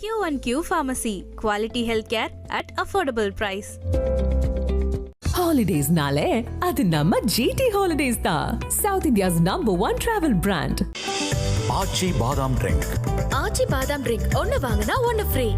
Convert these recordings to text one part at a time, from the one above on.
QnQ Pharmacy, quality healthcare at affordable price. Holidays nale, adu namma GT Holidays da. South India's #1 travel brand. Achi Badam Drink. Achi Badam Drink. Onnu vaangana onnu free.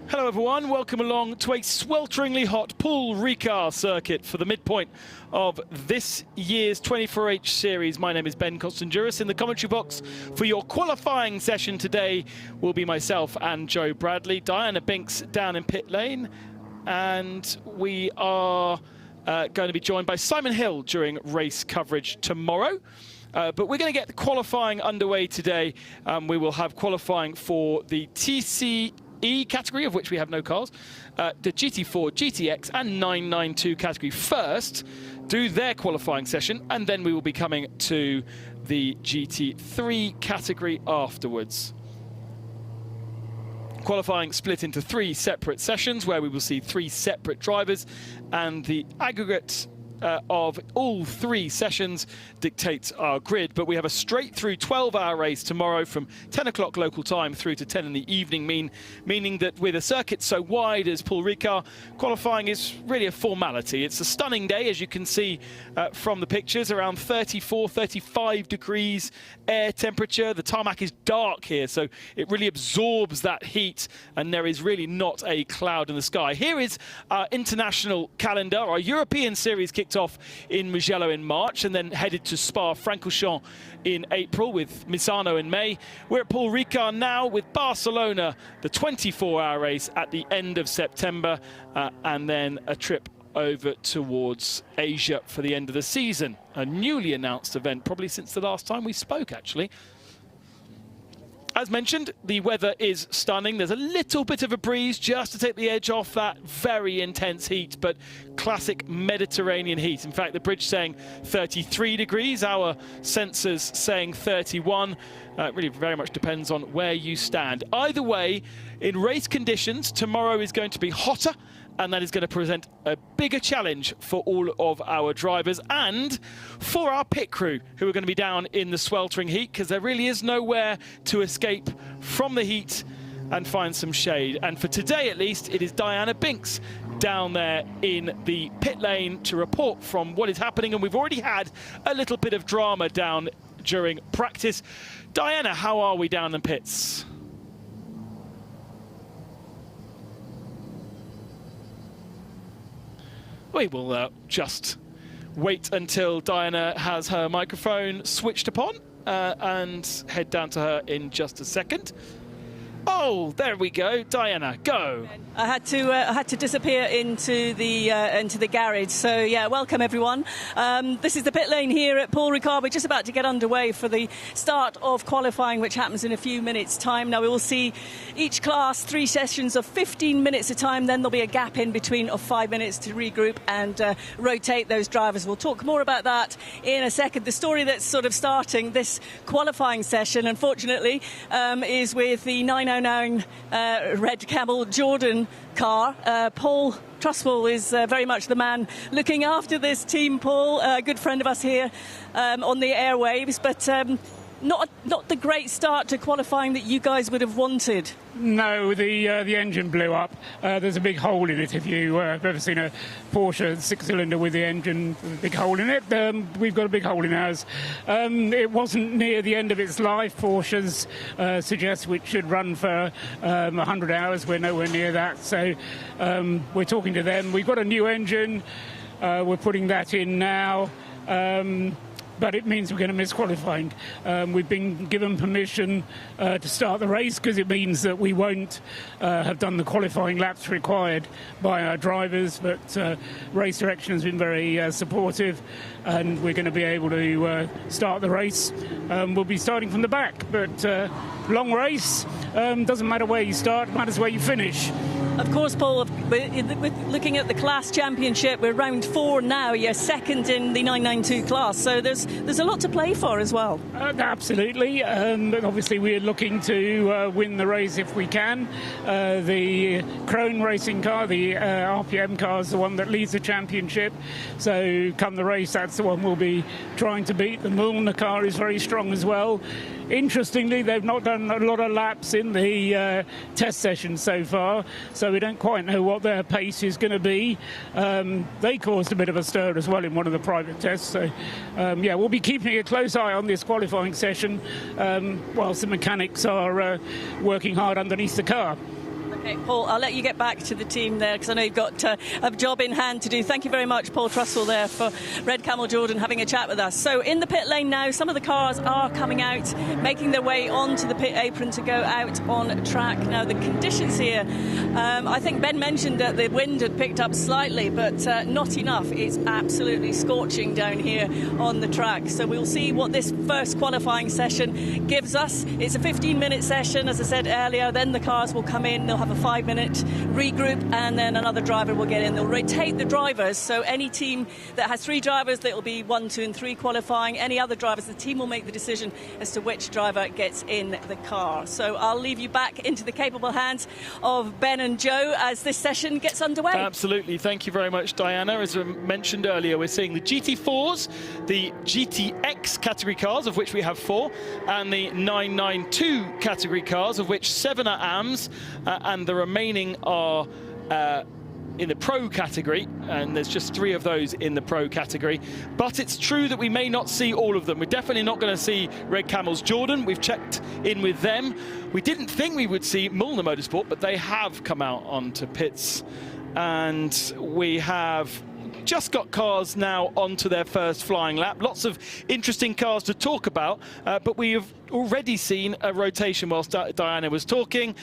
Hello everyone, welcome along to a swelteringly hot Paul Ricard circuit for the midpoint of this year's 24H series. My name is Ben Costanduris. In the commentary box for your qualifying session today will be myself and Joe Bradley. Diana Binks down in pit lane, and we are going to be joined by Simon Hill during race coverage tomorrow. But we're going to get the qualifying underway today. We will have qualifying for the TCE category, of which we have no cars, the GT4, GTX and 992 category first do their qualifying session, and then we will be coming to the GT3 category afterwards. Qualifying split into 3 separate sessions where we will see 3 separate drivers, and the aggregate of all 3 sessions dictates our grid. But we have a straight through 12-hour race tomorrow from 10 o'clock local time through to 10 in the evening, meaning that with a circuit so wide as Paul Ricard, qualifying is really a formality. It's a stunning day, as you can see from the pictures, around 34, 35 degrees air temperature. The tarmac is dark here, so it really absorbs that heat, and there is really not a cloud in the sky. Here is our international calendar. Our European Series kicked off in Mugello in March and then headed to Spa-Francorchamps in April, with Misano in May. We're at Paul Ricard now with Barcelona, the 24-hour race at the end of September, and then a trip over towards Asia for the end of the season. A newly announced event, probably since the last time we spoke, actually. As mentioned, the weather is stunning. There's a little bit of a breeze just to take the edge off that very intense heat, but classic Mediterranean heat. In fact, the bridge saying 33 degrees, our sensors saying 31. It really very much depends on where you stand. Either way, in race conditions, tomorrow is going to be hotter, and that is going to present a bigger challenge for all of our drivers and for our pit crew, who are going to be down in the sweltering heat, because there really is nowhere to escape from the heat and find some shade. And for today, at least, it is Diana Binks down there in the pit lane to report from what is happening. And we've already had a little bit of drama down during practice. Diana, how are we down in pits? We will just wait until Diana has her microphone switched upon, and head down to her in just a second. Oh, there we go. Diana, go. I had to disappear into the garage. So yeah, welcome everyone. This is the pit lane here at Paul Ricard. We're just about to get underway for the start of qualifying, which happens in a few minutes' time. Now we will see each class 3 sessions of 15 minutes a time. Then there'll be a gap in between of 5 minutes to regroup and rotate those drivers. We'll talk more about that in a second. The story that's sort of starting this qualifying session, unfortunately, is with the 909 Red Camel Jordan car. Paul Trustwell is very much the man looking after this team, Paul, a good friend of us here on the airwaves, but not the great start to qualifying that you guys would have wanted. No, the engine blew up. There's a big hole in it. If you have ever seen a Porsche 6-cylinder with the engine, a big hole in it, we've got a big hole in ours. It wasn't near the end of its life. Porsches suggest it should run for 100 hours. We're nowhere near that. So we're talking to them. We've got a new engine. We're putting that in now. But it means we're going to miss qualifying. We've been given permission to start the race because it means that we won't have done the qualifying laps required by our drivers. But race direction has been very supportive, and we're going to be able to start the race. We'll be starting from the back, but long race, doesn't matter where you start, matters where you finish. Of course, Paul, we're looking at the class championship. We're round 4 now. You're second in the 992 class, so there's a lot to play for as well. Absolutely. Obviously, we're looking to win the race if we can. The Krone racing car, the RPM car, is the one that leads the championship. So come the race, that's the one we'll be trying to beat. The Mulner car is very strong as well. Interestingly, they've not done a lot of laps in the test session so far, so we don't quite know what their pace is going to be. They caused a bit of a stir as well in one of the private tests. So, yeah, we'll be keeping a close eye on this qualifying session whilst the mechanics are working hard underneath the car. Okay, Paul, I'll let you get back to the team there because I know you've got a job in hand to do. Thank you very much, Paul Trustwell, there for Red Camel Jordan having a chat with us. So in the pit lane now, some of the cars are coming out, making their way onto the pit apron to go out on track. Now, the conditions here, I think Ben mentioned that the wind had picked up slightly, but not enough. It's absolutely scorching down here on the track. So we'll see what this first qualifying session gives us. It's a 15-minute session, as I said earlier. Then the cars will come in. They'll have a 5-minute regroup, and then another driver will get in. They'll rotate the drivers, so any team that has 3 drivers, that will be 1, 2 and 3 qualifying. Any other drivers, the team will make the decision as to which driver gets in the car. So I'll leave you back into the capable hands of Ben and Joe as this session gets underway. Absolutely. Thank you very much, Diana. As I mentioned earlier, we're seeing the GT4s, the GTX category cars, of which we have 4, and the 992 category cars, of which 7 are AMs, and the remaining are in the pro category, and there's just 3 of those in the pro category. But it's true that we may not see all of them. We're definitely not going to see Red Camels Jordan. We've checked in with them. We didn't think we would see Mulner Motorsport, but they have come out onto pits, and we have just got cars now onto their first flying lap. Lots of interesting cars to talk about, but we have already seen a rotation whilst Diana was talking,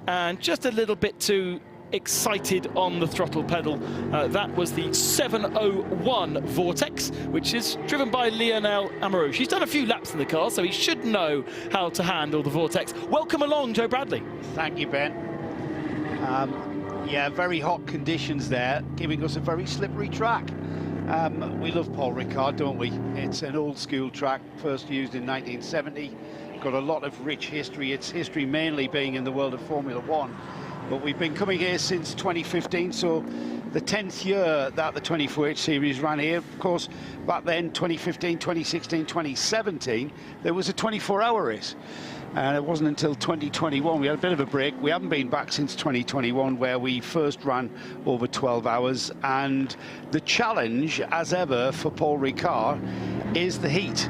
and just a little bit too excited on the throttle pedal. That was the 701 Vortex, which is driven by Lionel Amoureux. He's done a few laps in the car, so he should know how to handle the Vortex. Welcome along, Joe Bradley. Thank you, Ben. Yeah, very hot conditions there, giving us a very slippery track. We love Paul Ricard, don't we? It's an old school track, first used in 1970. Got a lot of rich history. Its history mainly being in the world of Formula One. But we've been coming here since 2015, so the 10th year that the 24H series ran here. Of course, back then, 2015, 2016, 2017, there was a 24-hour race. And it wasn't until 2021, we had a bit of a break. We haven't been back since 2021, where we first ran over 12 hours. And the challenge, as ever, for Paul Ricard is the heat.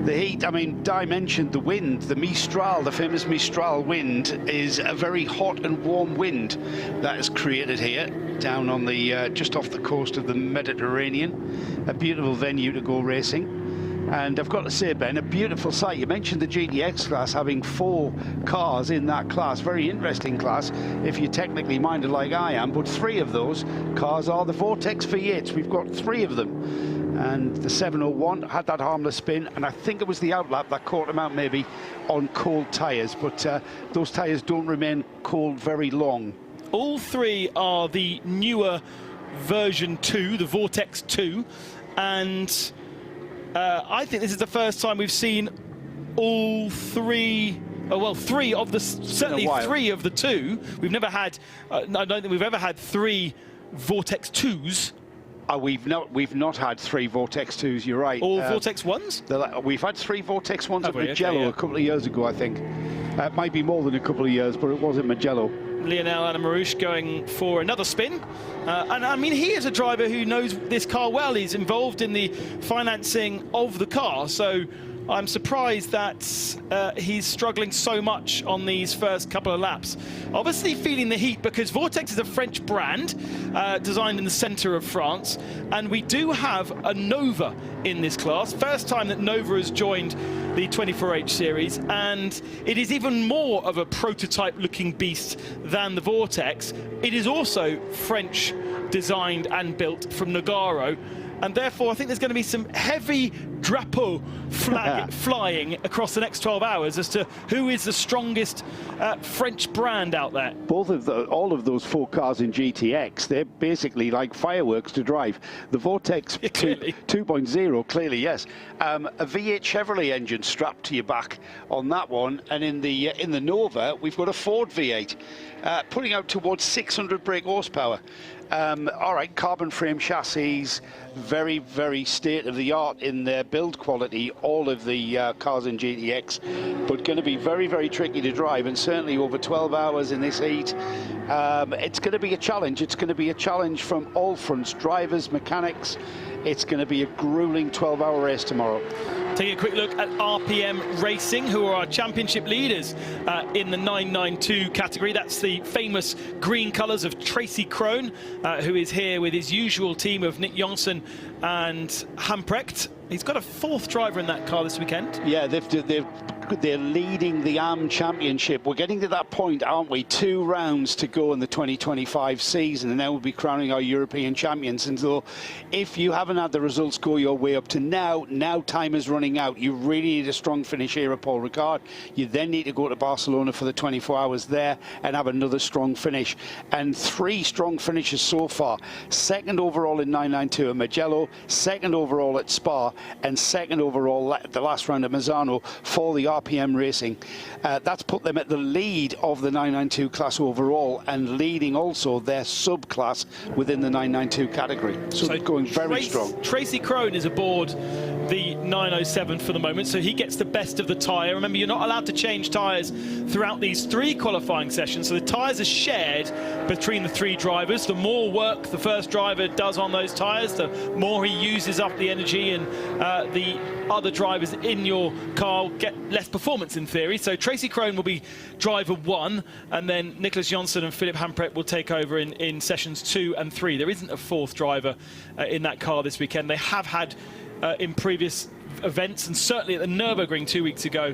The heat, I mean, Di mentioned the wind, the Mistral, the famous Mistral wind is a very hot and warm wind that is created here down on the, just off the coast of the Mediterranean. A beautiful venue to go racing. And I've got to say, Ben, a beautiful sight. You mentioned the GTX class having 4 cars in that class. Very interesting class if you're technically minded like I am, but 3 of those cars are the Vortex V8s. We've got 3 of them. And the 701 had that harmless spin, and I think it was the outlap that caught him out maybe on cold tyres, but those tyres don't remain cold very long. All 3 are the newer version 2, the Vortex 2, and I think this is the first time we've seen all 3. Well, 3 of the, certainly 3 of the 2. We've never had, I don't think we've ever had 3 Vortex 2s. We've not had 3 Vortex 2s, you're right. All Vortex 1s? We've had 3 Vortex 1s at Mugello okay, yeah. a couple of years ago, I think. It might be more than a couple of years, but it was at Mugello. Lionel Anamarouche going for another spin. And I mean, he is a driver who knows this car well. He's involved in the financing of the car. So I'm surprised that he's struggling so much on these first couple of laps. Obviously feeling the heat because Vortex is a French brand designed in the centre of France. And we do have a Nova in this class. First time that Nova has joined the 24H series, and it is even more of a prototype looking beast than the Vortex. It is also French designed and built from Nogaro, and therefore I think there's going to be some heavy drapeau flag flying across the next 12 hours as to who is the strongest French brand out there. All of those 4 cars in GTX, they're basically like fireworks to drive. The Vortex 2.0, clearly, yes. A V8 Chevrolet engine strapped to your back on that one, and in the Nova, we've got a Ford V8 putting out towards 600 brake horsepower. All right, carbon frame chassis, very, very state-of-the-art in their build quality, all of the cars in GTX, but going to be very, very tricky to drive, and certainly over 12 hours in this heat, it's going to be a challenge. It's going to be a challenge from all fronts, drivers, mechanics. It's going to be a grueling 12-hour race tomorrow. Taking a quick look at RPM Racing, who are our championship leaders in the 992 category. That's the famous green colours of Tracy Krohn, who is here with his usual team of Nick Jonsson and Hamprecht. He's got a 4th driver in that car this weekend. Yeah, they're leading the AM Championship. We're getting to that point, aren't we? 2 rounds to go in the 2025 season, and then we'll be crowning our European champions. And so if you haven't had the results go your way up to now time is running out. You really need a strong finish here at Paul Ricard. You then need to go to Barcelona for the 24 hours there and have another strong finish. And 3 strong finishes so far. 2nd overall in 992 at Mugello, 2nd overall at Spa, and 2nd overall at the last round at Misano for the RPM Racing. That's put them at the lead of the 992 class overall, and leading also their subclass within the 992 category. So they're going very strong. Tracy Krohn is aboard the 907 for the moment, so he gets the best of the tyre. Remember, you're not allowed to change tyres throughout these 3 qualifying sessions, so the tyres are shared between the 3 drivers. The more work the first driver does on those tyres, the more he uses up the energy, and the other drivers in your car get less performance in theory. So Tracy Krohn will be driver 1, and then Nicholas Jonsson and Philip Hamprecht will take over in sessions 2 and 3. There isn't a 4th driver in that car this weekend. They have had in previous events, and certainly at the Nürburgring 2 weeks ago,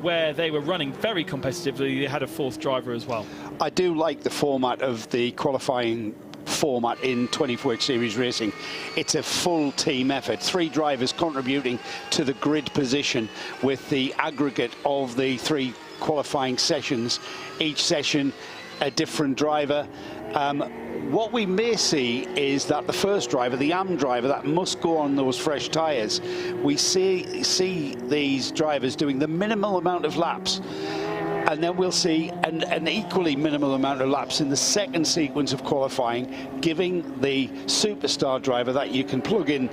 where they were running very competitively, they had a 4th driver as well. I do like the format of the qualifying format in 24H series racing. It's a full team effort, 3 drivers contributing to the grid position with the aggregate of the 3 qualifying sessions. Each session a different driver. What we may see is that the first driver, the AM driver, that must go on those fresh tyres, we see these drivers doing the minimal amount of laps, and then we'll see an equally minimal amount of laps in the 2nd sequence of qualifying, giving the superstar driver that you can plug in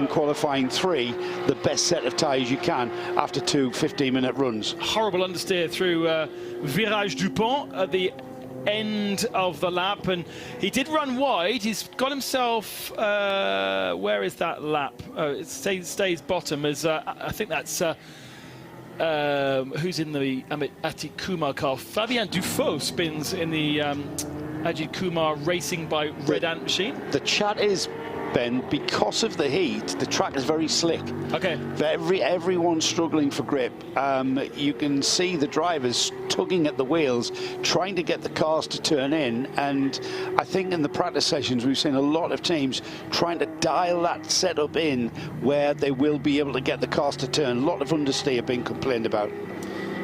qualifying 3 the best set of tyres you can after 2 15-minute runs. Horrible understeer through Virage Dupont at the end of the lap, and he did run wide. He's got himself where is that lap? It stays bottom, as I think that's who's in the Ajith Kumar car. Fabien Dufaux spins in the Ajith Kumar Racing by Red Ant machine. The chat is Ben, because of the heat, the track is very slick. Okay. Everyone's struggling for grip. You can see the drivers tugging at the wheels, trying to get the cars to turn in. And I think in the practice sessions, we've seen a lot of teams trying to dial that setup in where they will be able to get the cars to turn. A lot of understeer being complained about.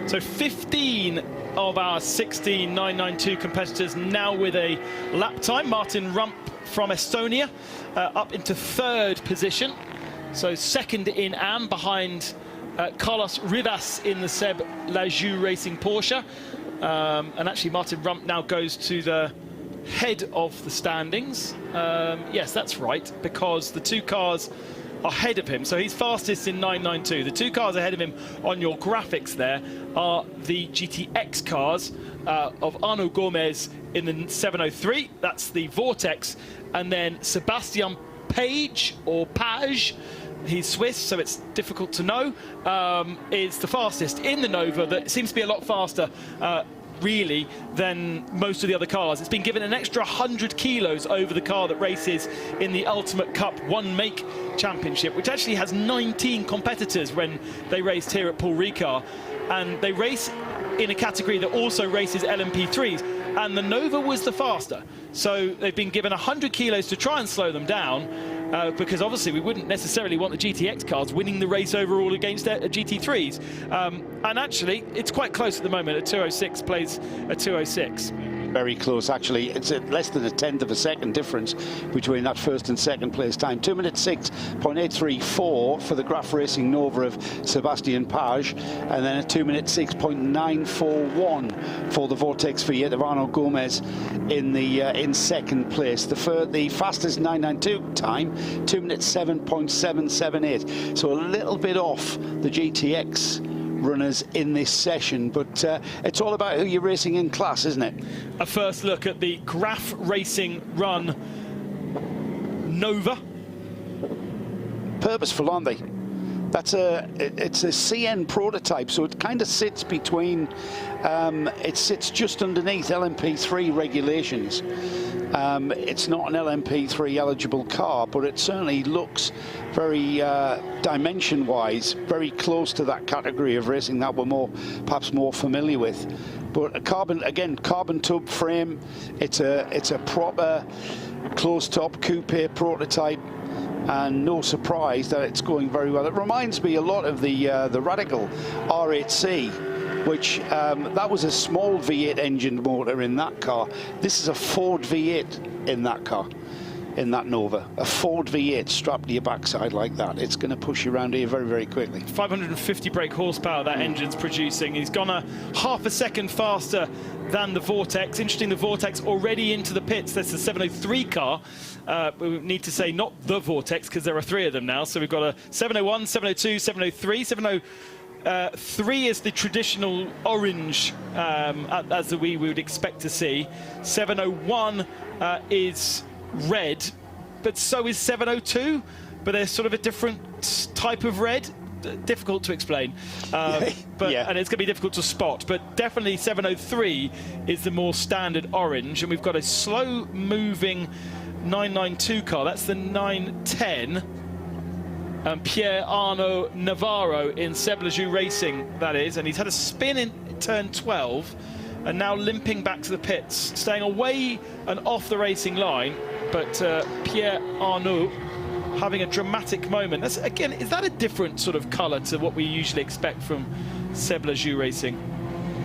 So 15 of our 16 992 competitors now with a lap time. Martin Rump from Estonia up into 3rd position. So 2nd in AM behind Carlos Rivas in the Seb Lajou Racing Porsche. And actually Martin Rump now goes to the head of the standings. Yes, that's right, because the 2 cars ahead of him, so he's fastest in 992. The 2 cars ahead of him on your graphics there are the GTX cars of Arnaud Gomez in the 703, that's the Vortex, and then Sebastian Page, or Page, he's Swiss, so it's difficult to know, is the fastest in the Nova. That seems to be a lot faster really than most of the other cars. It's been given an extra 100 kilos over the car that races in the Ultimate Cup One Make Championship, which actually has 19 competitors when they raced here at Paul Ricard, and they race in a category that also races LMP3s, and the Nova was the faster, so they've been given 100 kilos to try and slow them down, because obviously we wouldn't necessarily want the GTX cars winning the race overall against GT3s. And actually, it's quite close at the moment. A 206 plays a 206. Very close, actually. It's less than a 1/10 of a second difference between that 1st and 2nd place time. 2 minutes 6.834 for the Graf Racing Nova of Sebastian Page, and then a 2 minute 6.941 for the Vortex V8 of Arnaud Gomez in 2nd place. The fastest 992 time, 2 minutes 7.778. So a little bit off the GTX runners in this session, but it's all about who you're racing in class, isn't it? A first look at the Graf Racing Run Nova. Purposeful, aren't they? It's a CN prototype, so it kind of sits between, it sits just underneath LMP3 regulations. It's not an LMP3 eligible car, but it certainly looks very dimension-wise very close to that category of racing that we're perhaps more familiar with. But a carbon tub frame. It's a proper closed-top coupe prototype, and no surprise that it's going very well. It reminds me a lot of the Radical R8C, which that was a small V8 engine motor in that car. This is a Ford V8 in that car, in that Nova. A Ford V8 strapped to your backside like that. It's going to push you around here very, very quickly. 550 brake horsepower that engine's producing. He's gone a half a second faster than the Vortex. Interesting, the Vortex already into the pits. That's the 703 car. We need to say not the Vortex, because there are 3 of them now. So we've got a 701, 702, 703, 703 is the traditional orange, as we would expect to see. 701 is red, but so is 702, but they're sort of a different type of red. Difficult to explain, and it's going to be difficult to spot, but definitely 703 is the more standard orange. And we've got a slow moving 992 car, that's the 910, and Pierre Arnaud Navarro in Seb Lajou Racing, that is, and he's had a spin in turn 12 and now limping back to the pits, staying away and off the racing line, but Pierre Arnaud having a dramatic moment. That's, again, is that a different sort of colour to what we usually expect from Seb Lajou Racing?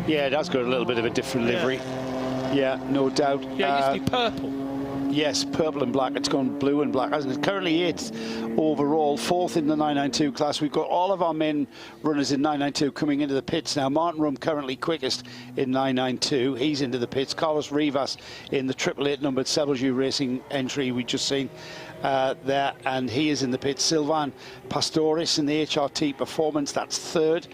Yeah, it has got a little bit of a different livery. Yeah, no doubt. Yeah, it used to be purple. Yes, purple and black. It's gone blue and black, hasn't it? Currently 8th overall, 4th in the 992 class. We've got all of our men runners in 992 coming into the pits now. Martin Rum currently quickest in 992. He's into the pits. Carlos Rivas in the 888 numbered Seb Lajou Racing entry we just seen there, and he is in the pits. Sylvain Pastoris in the HRT Performance, that's 3rd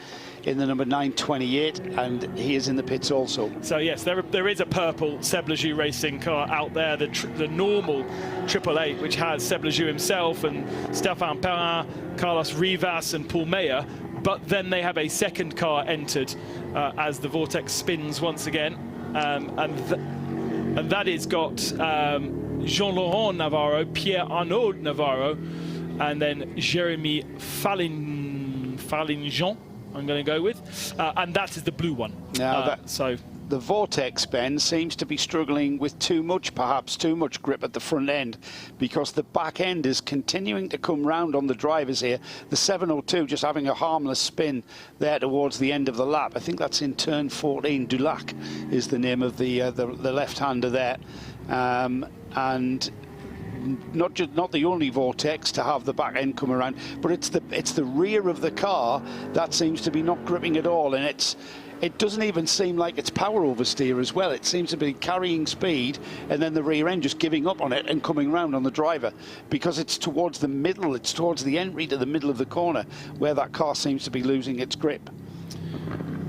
in the number 928, and he is in the pits also. So yes, there is a purple Seb Lajou Racing car out there, the normal 888, which has Seb Lajou himself and Stéphane Perrin, Carlos Rivas and Paul Meyer, but then they have a second car entered as the Vortex spins once again, and and that is got Jean-Laurent Navarro, Pierre-Arnaud Navarro, and then Jeremy Fallinjean, I'm going to go with, and that is the blue one. Now so the Vortex, Ben, seems to be struggling with perhaps too much grip at the front end, because the back end is continuing to come round on the drivers here. The 702 just having a harmless spin there towards the end of the lap. I think that's in turn 14. Dulac is the name of the left-hander there, and not the only Vortex to have the back end come around, but it's the rear of the car that seems to be not gripping at all, and it doesn't even seem like it's power oversteer as well. It seems to be carrying speed and then the rear end just giving up on it and coming round on the driver, because it's towards the middle, it's towards the entry to the middle of the corner where that car seems to be losing its grip.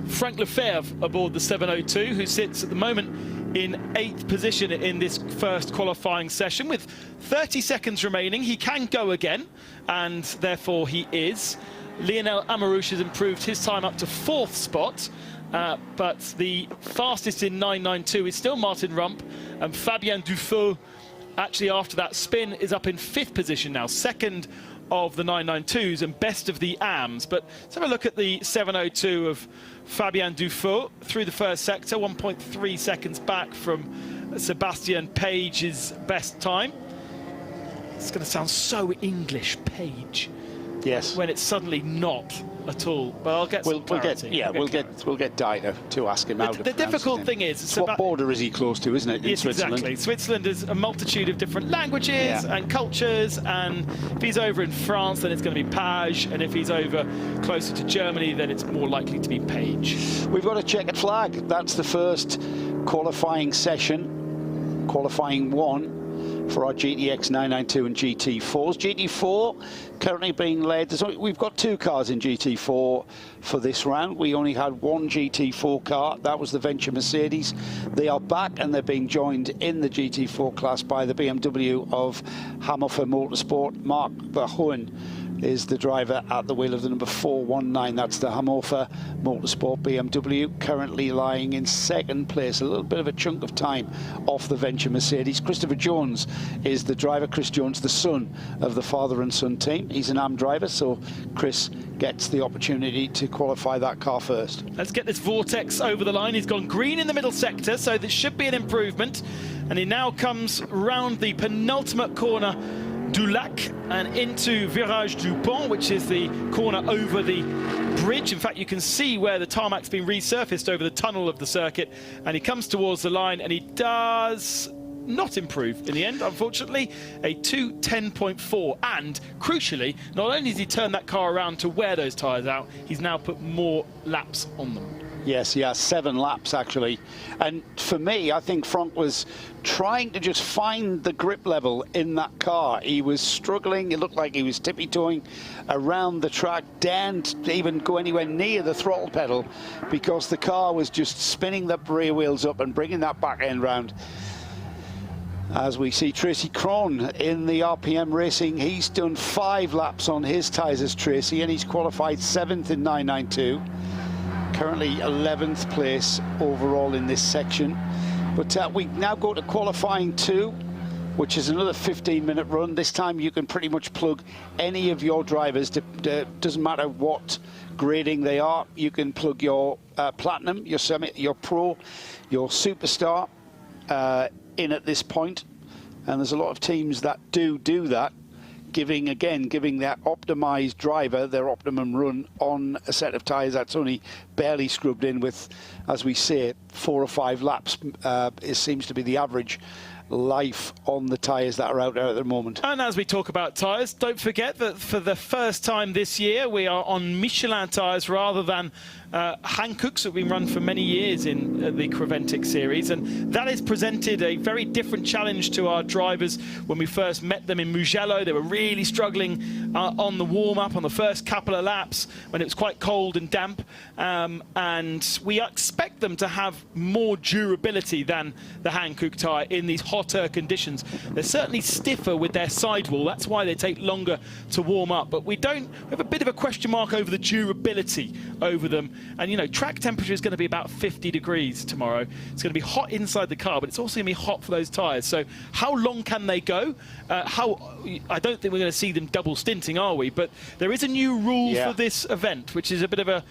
Frank Lefebvre aboard the 702, who sits at the moment in 8th position in this first qualifying session with 30 seconds remaining. He can go again, and therefore he is. Lionel Amarouche has improved his time up to 4th spot, but the fastest in 992 is still Martin Rump, and Fabien Dufaux, actually after that spin, is up in 5th position now, 2nd of the 992s and best of the AMs. But let's have a look at the 702 of Fabien Dufaux through the first sector, 1.3 seconds back from Sebastian Page's best time. It's going to sound so English, Page. Yes. When it's suddenly not at all. But I'll get some clarity. We'll get Dino to ask him out. The difficult thing is, what border is he close to, isn't it? In Switzerland. Exactly. Switzerland is a multitude of different languages and cultures, and if he's over in France, then it's going to be Page, and if he's over closer to Germany, then it's more likely to be Page. We've got a checkered flag. That's the first qualifying session, qualifying one, for our GTX 992 and GT4s. GT4 currently being led. We've got 2 cars in GT4 for this round. We only had one GT4 car. That was the Venture Mercedes. They are back, and they're being joined in the GT4 class by the BMW of Hannover Motorsport. Mark Verhoeven is the driver at the wheel of the number 419. That's the Hannover Motorsport BMW, currently lying in 2nd place, a little bit of a chunk of time off the Venture Mercedes. Christopher Jones is the driver. Chris Jones, the son of the father and son team. He's an AM driver, so Chris gets the opportunity to qualify that car first. Let's get this Vortex over the line. He's gone green in the middle sector, so there should be an improvement. And he now comes round the penultimate corner, Dulac, and into Virage du Pont, which is the corner over the bridge. In fact, you can see where the tarmac's been resurfaced over the tunnel of the circuit, and he comes towards the line, and he does not improve in the end, unfortunately. A 2:10.4, and crucially, not only has he turned that car around to wear those tyres out, he's now put more laps on them. Yes, he has 7 laps actually. And for me, I think Frank was trying to just find the grip level in that car. He was struggling. It looked like he was tippy-toeing around the track, daren't even go anywhere near the throttle pedal, because the car was just spinning the rear wheels up and bringing that back end round. As we see Tracy Krohn in the RPM Racing, he's done 5 laps on his tyres as Tracy, and he's qualified 7th in 992. Currently 11th place overall in this section. But we now go to qualifying 2, which is another 15-minute run. This time you can pretty much plug any of your drivers. Doesn't matter what grading they are. You can plug your Platinum, your Semi, your Pro, your Superstar in at this point. And there's a lot of teams that do that, giving that optimized driver their optimum run on a set of tyres that's only barely scrubbed in with, as we say, 4 or 5 laps. It seems to be the average life on the tyres that are out there at the moment. And as we talk about tyres, don't forget that for the first time this year, we are on Michelin tyres rather than Hankooks that have been run for many years in the Creventic series, and that has presented a very different challenge to our drivers. When we first met them in Mugello, they were really struggling on the warm-up on the first couple of laps when it was quite cold and damp, and we expect them to have more durability than the Hankook tyre in these hotter conditions. They're certainly stiffer with their sidewall, that's why they take longer to warm up, but we have a bit of a question mark over the durability over them And, you know, track temperature is going to be about 50 degrees tomorrow. It's going to be hot inside the car, but it's also going to be hot for those tyres. So how long can they go? I don't think we're going to see them double stinting, are we? But there is a new rule for this event, which is a bit of a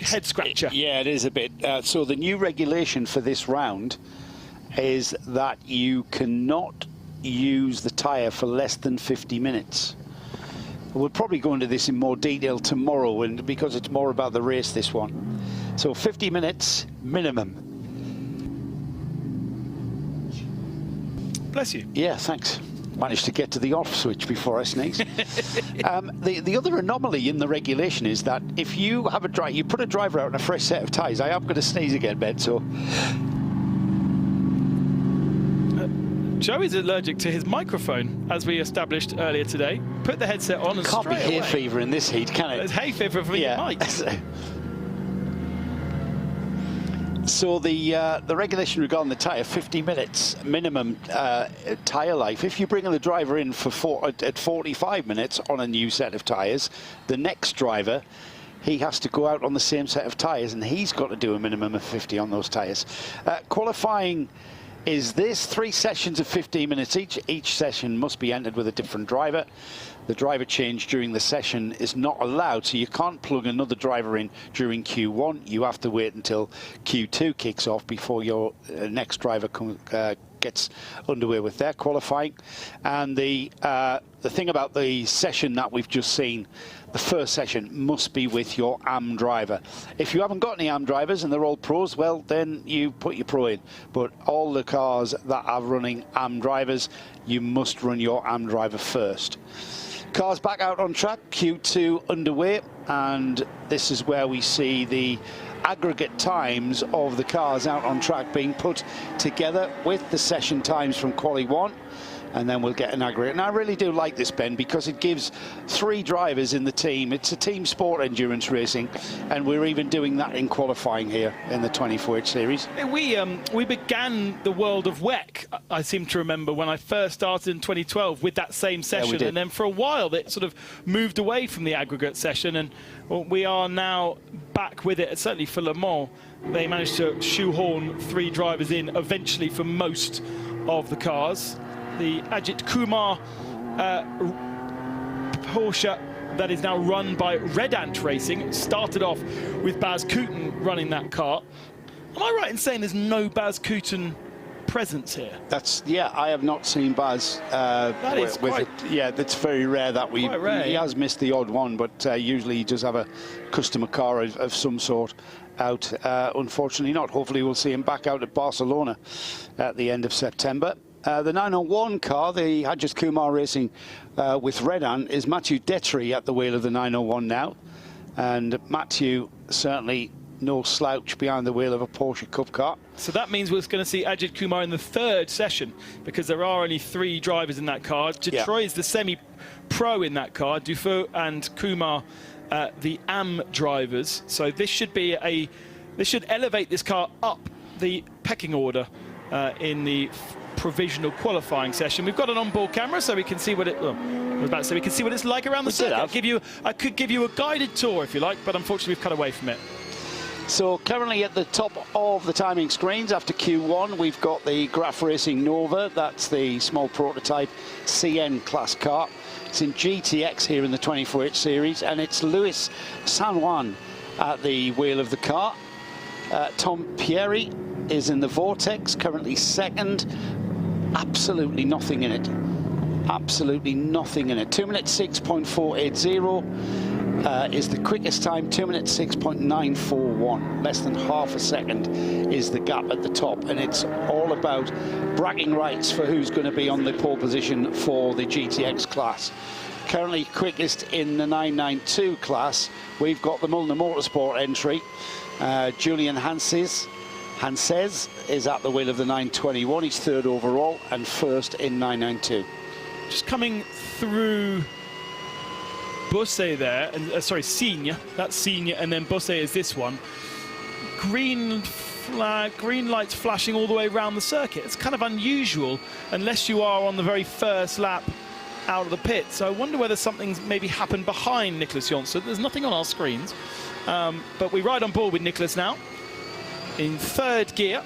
head scratcher. Yeah, it is a bit. So the new regulation for this round is that you cannot use the tyre for less than 50 minutes. We'll probably go into this in more detail tomorrow, and because it's more about the race, this one. So 50 minutes minimum. Bless you. Yeah, thanks. Managed to get to the off switch before I sneezed. The other anomaly in the regulation is that if you have you put a driver out in a fresh set of tyres. I am going to sneeze again, Ben, so... Joey's allergic to his microphone, as we established earlier today. Put the headset on and can't be hay fever in this heat, can it? There's hay fever for your mic. So the regulation regarding the tyre, 50 minutes minimum tyre life. If you bring the driver in at 45 minutes on a new set of tyres, the next driver, he has to go out on the same set of tyres, and he's got to do a minimum of 50 on those tyres. Qualifying is this 3 sessions of 15 minutes each. Each session must be entered with a different driver. The driver change during the session is not allowed, so you can't plug another driver in during Q1. You have to wait until Q2 kicks off before your next driver gets underway with their qualifying. And the thing about the session that we've just seen, the first session must be with your AM driver. If you haven't got any AM drivers and they're all pros, well, then you put your pro in. But all the cars that are running AM drivers, you must run your AM driver first. Cars back out on track, Q2 underway, and this is where we see the aggregate times of the cars out on track being put together with the session times from Quali 1, and then we'll get an aggregate. And I really do like this, Ben, because it gives 3 drivers in the team. It's a team sport, endurance racing, and we're even doing that in qualifying here in the 24H series. We began the world of WEC, I seem to remember, when I first started in 2012 with that same session, and then for a while it sort of moved away from the aggregate session, and we are now back with it. Certainly for Le Mans, they managed to shoehorn 3 drivers in eventually for most of the cars. The Ajith Kumar Porsche that is now run by Red Ant Racing started off with Baz Kooten running that car. Am I right in saying there's no Baz Kooten presence here? I have not seen Baz with it. Yeah, that's very rare that he has missed the odd one, but usually he does have a customer car of some sort out. Unfortunately not. Hopefully we'll see him back out at Barcelona at the end of September. The 901 car, the Ajith Kumar Racing with Red Ant, is Mathieu Detry at the wheel of the 901 now. And Mathieu certainly no slouch behind the wheel of a Porsche Cup car. So that means we're going to see Ajith Kumar in the 3rd session, because there are only 3 drivers in that car. Detroit is the semi-pro in that car, Dufault and Kumar the AM drivers. So this should be this should elevate this car up the pecking order in the provisional qualifying session. We've got an onboard camera, so we can see what it. I was about to say we can see what it's like around the circuit. I could give you a guided tour if you like, but unfortunately we've cut away from it. So currently at the top of the timing screens after Q1, we've got the RAFA Racing Nova. That's the small prototype CN class car. It's in GTX here in the 24H series, and it's Luis San Juan at the wheel of the car. Tom Pieri is in the Vortex, currently 2nd. Absolutely nothing in it. Absolutely nothing in it. 2 minutes 6.480 is the quickest time. 2 minutes 6.941. Less than half a second is the gap at the top, and it's all about bragging rights for who's going to be on the pole position for the GTX class. Currently quickest in the 992 class. We've got the Mulliner Motorsport entry. Julian Hanses is at the wheel of the 921. He's 3rd overall and 1st in 992. Just coming through Busse there, and sorry, Senior. That's Senior, and then Busse is this one. Green lights flashing all the way around the circuit. It's kind of unusual unless you are on the very first lap out of the pit. So I wonder whether something's maybe happened behind Nicholas Jonsson. There's nothing on our screens, but we ride on board with Nicholas now in third gear,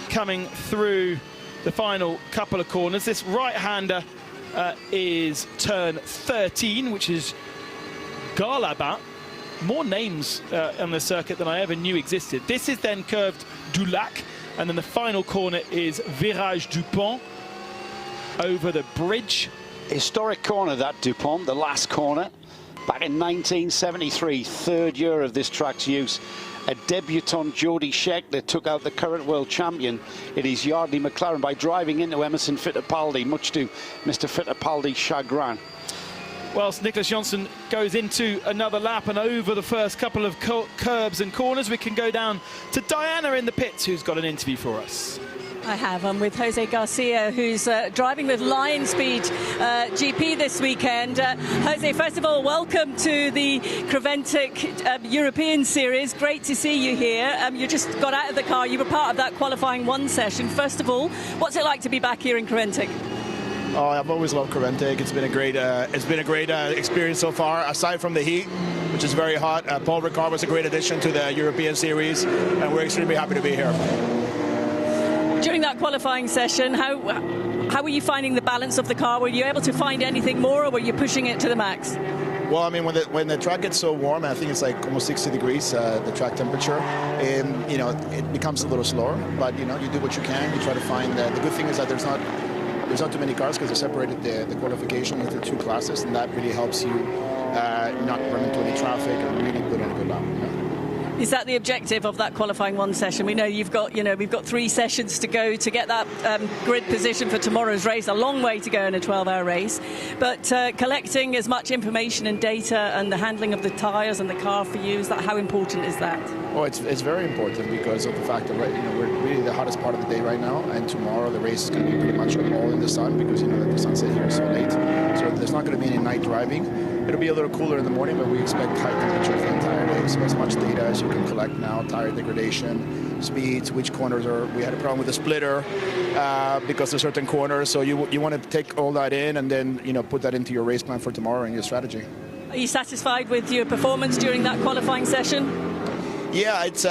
coming through the final couple of corners. This right-hander is turn 13, which is Garlabat. More names on the circuit than I ever knew existed. This is then curved du Lac, and then the final corner is Virage du Pont over the bridge. Historic corner, that Dupont, the last corner. Back in 1973, third year of this track's use. A debutant Jody Scheckter took out the current world champion in his Yardley McLaren by driving into Emerson Fittipaldi, much to Mr. Fittipaldi's chagrin. Whilst Nicholas Jonsson goes into another lap and over the first couple of curbs and corners, we can go down to Diana in the pits, who's got an interview for us. I have. I'm with Jose Garcia, who's driving with Lion Speed GP this weekend. Jose, first of all, welcome to the Creventic European Series. Great to see you here. You just got out of the car. You were part of that qualifying one session. First of all, what's it like to be back here in Creventic? Oh, I've always loved Creventic. It's been a great, experience so far. Aside from the heat, which is very hot, Paul Ricard was a great addition to the European Series, and we're extremely happy to be here. During that qualifying session, how were you finding the balance of the car? Were you able to find anything more, or were you pushing it to the max? Well, I mean, when the track gets so warm, I think it's like almost 60 degrees, the track temperature, and it becomes a little slower. But you do what you can. You try to find the good thing is that there's not too many cars because they separated the qualification into two classes, and that really helps you not run into any traffic and really put in a good lap. Is that the objective of that qualifying one session? We know we've got 3 sessions to go to get that grid position for tomorrow's race. A long way to go in a 12-hour race, but collecting as much information and data and the handling of the tyres and the car for you, how important is that? Well, it's very important because of the fact that we're really the hottest part of the day right now, and tomorrow the race is going to be pretty much all in the sun because that the sunset here is so late. So there's not going to be any night driving. It'll be a little cooler in the morning, but we expect high temperature for the entire day. So as much data as you can collect now, tire degradation, speeds, which corners are. We had a problem with the splitter because of certain corners. So you want to take all that in and then put that into your race plan for tomorrow and your strategy. Are you satisfied with your performance during that qualifying session? Yeah, it's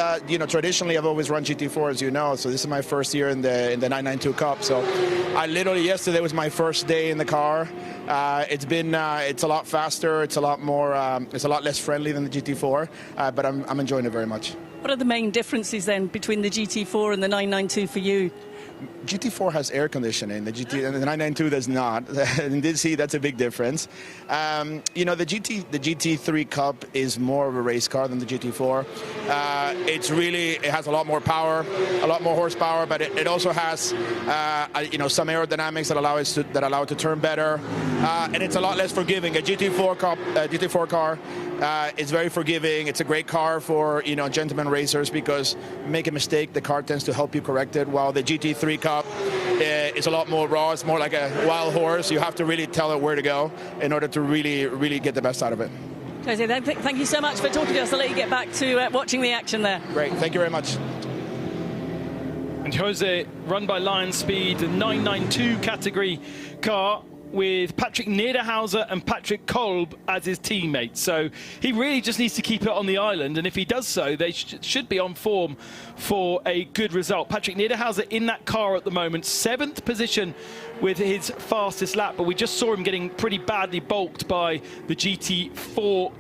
traditionally I've always run GT4, as you know, so this is my first year in the 992 Cup. So I literally yesterday was my first day in the car. It's a lot faster, it's a lot less friendly than the GT4, but I'm enjoying it very much. What are the main differences then between the GT4 and the 992 for you? GT4 has air conditioning, the 992 does not. In this heat, that's a big difference. The GT3 Cup is more of a race car than the GT4. It has a lot more power, a lot more horsepower, but it also has some aerodynamics that allow it to turn better, and it's a lot less forgiving. A GT4 car is very forgiving. It's a great car for gentleman racers because you make a mistake, the car tends to help you correct it, while the GT3 Cup is a lot more raw. It's more like a wild horse. You have to really tell it where to go in order to really get the best out of it. Jose, thank you so much for talking to us. I'll let you get back to watching the action there. Great, thank you very much. And Jose, run by Lion Speed, the 992 category car, with Patrick Niederhauser and Patrick Kolb as his teammates. So he really just needs to keep it on the island, and if he does so, they should be on form for a good result. Patrick Niederhauser in that car at the moment, 7th position with his fastest lap, but we just saw him getting pretty badly balked by the GT4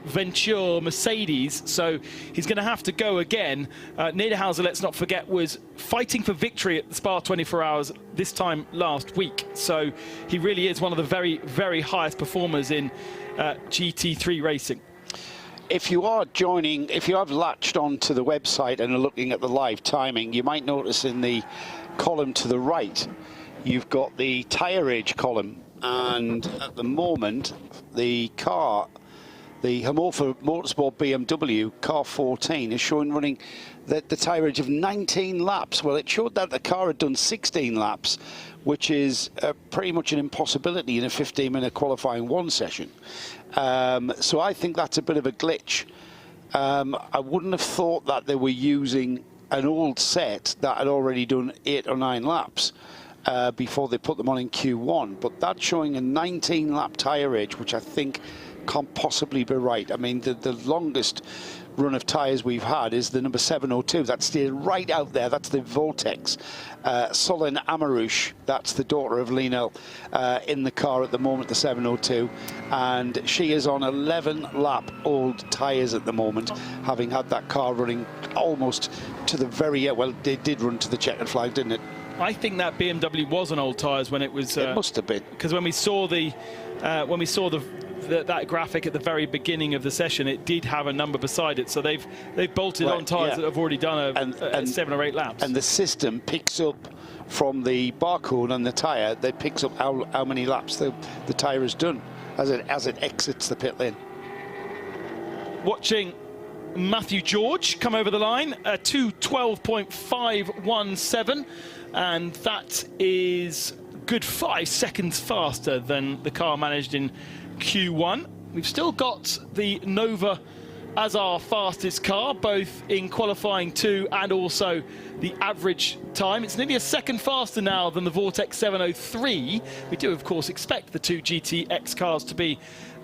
Venture Mercedes, so he's going to have to go again. Niederhauser, let's not forget, was fighting for victory at the Spa 24 Hours this time last week, so he really is one of the very, very highest performers in GT3 racing. If you have latched onto the website and are looking at the live timing, you might notice in the column to the right, you've got the tyre age column, and at the moment, the Homolfa Motorsport BMW car 14 is showing running the tyre age of 19 laps. Well, it showed that the car had done 16 laps, which is pretty much an impossibility in a 15-minute qualifying one session. So I think that's a bit of a glitch. I wouldn't have thought that they were using an old set that had already done 8 or 9 laps. before they put them on in Q1, but that's showing a 19-lap tyre age, which I think can't possibly be right. I mean, the longest run of tyres we've had is the number 702. That's still right out there. That's the Vortex. Solène Amarouche, that's the daughter of Lionel, in the car at the moment, the 702. And she is on 11-lap old tyres at the moment, having had that car running almost to the very end. Well, it did run to the checkered flag, didn't it? I think that BMW was on old tyres when it was. It must have been, because when we saw that graphic at the very beginning of the session, it did have a number beside it. So they've bolted on tyres that have already done a 7 or 8 laps. And the system picks up from the barcode on the tyre. That picks up how many laps the tyre has done as it exits the pit lane. Watching Matthew George come over the line, 2:12.517, and that is good 5 seconds faster than the car managed in Q1. We've still got the Nova as our fastest car, both in qualifying 2 and also the average time. It's nearly a second faster now than the Vortex 703. We do, of course, expect the 2 GTX cars to be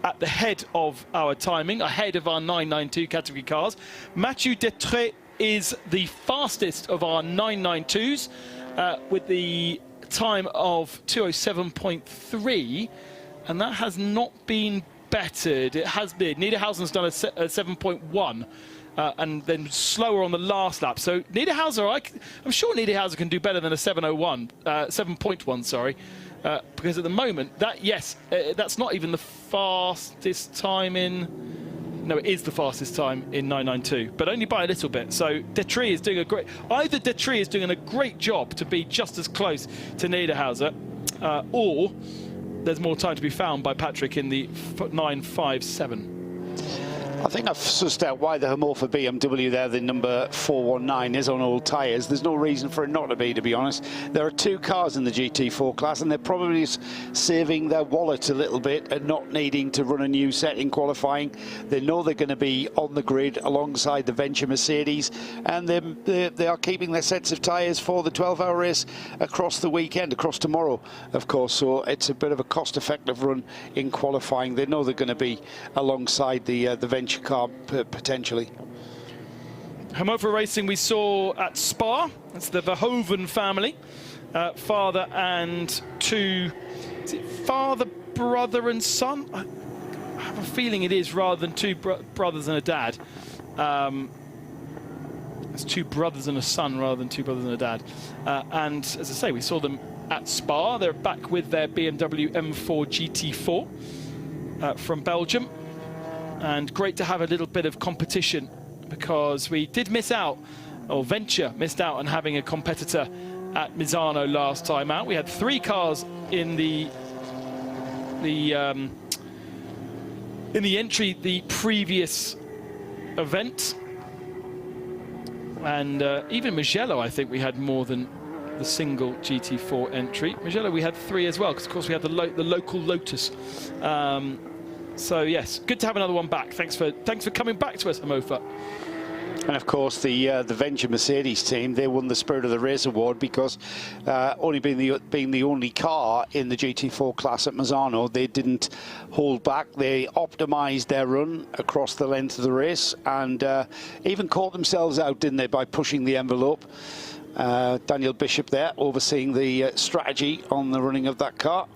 at the head of our timing, ahead of our 992 category cars. Mathieu Detré is the fastest of our 992s with the time of 2:07.3, and that has not been bettered. It has been. Niederhausen's done a 7.1 and then slower on the last lap. So Niederhauser, I'm sure Niederhauser can do better than a 7.1, sorry. Because at the moment, that's not even the fastest time in. No, it is the fastest time in 992, but only by a little bit. So Detré is doing either Detré is doing a great job to be just as close to Niederhauser, or there's more time to be found by Patrick in the 957. I think I've sussed out why the Homolfa BMW there, the number 419, is on old tyres. There's no reason for it not to be honest. There are 2 cars in the GT4 class, and they're probably saving their wallet a little bit and not needing to run a new set in qualifying. They know they're going to be on the grid alongside the Venture Mercedes, and they are keeping their sets of tyres for the 12-hour race across the weekend, across tomorrow, of course. So it's a bit of a cost-effective run in qualifying. They know they're going to be alongside the Venture car potentially. Homolfa Racing we saw at Spa. That's the Verhoeven family, father and 2. Is it father, brother, and son? I have a feeling it is, rather than 2 brothers and a dad. It's 2 brothers and a son rather than 2 brothers and a dad. And as I say, we saw them at Spa. They're back with their BMW M4 GT4 from Belgium. And great to have a little bit of competition, because we did miss out, or Venture missed out on having a competitor at Misano last time out. We had 3 cars in the entry the previous event, and even Mugello, I think we had more than the single GT4 entry. Mugello we had 3 as well, because of course we had the local Lotus. So yes, good to have another one back. Thanks for coming back to us, Homolfa. And of course, the Venture Mercedes team, they won the Spirit of the Race award because only being the only car in the GT4 class at Misano, they didn't hold back. They optimised their run across the length of the race, and even caught themselves out, didn't they, by pushing the envelope. Daniel Bishop there overseeing the strategy on the running of that car,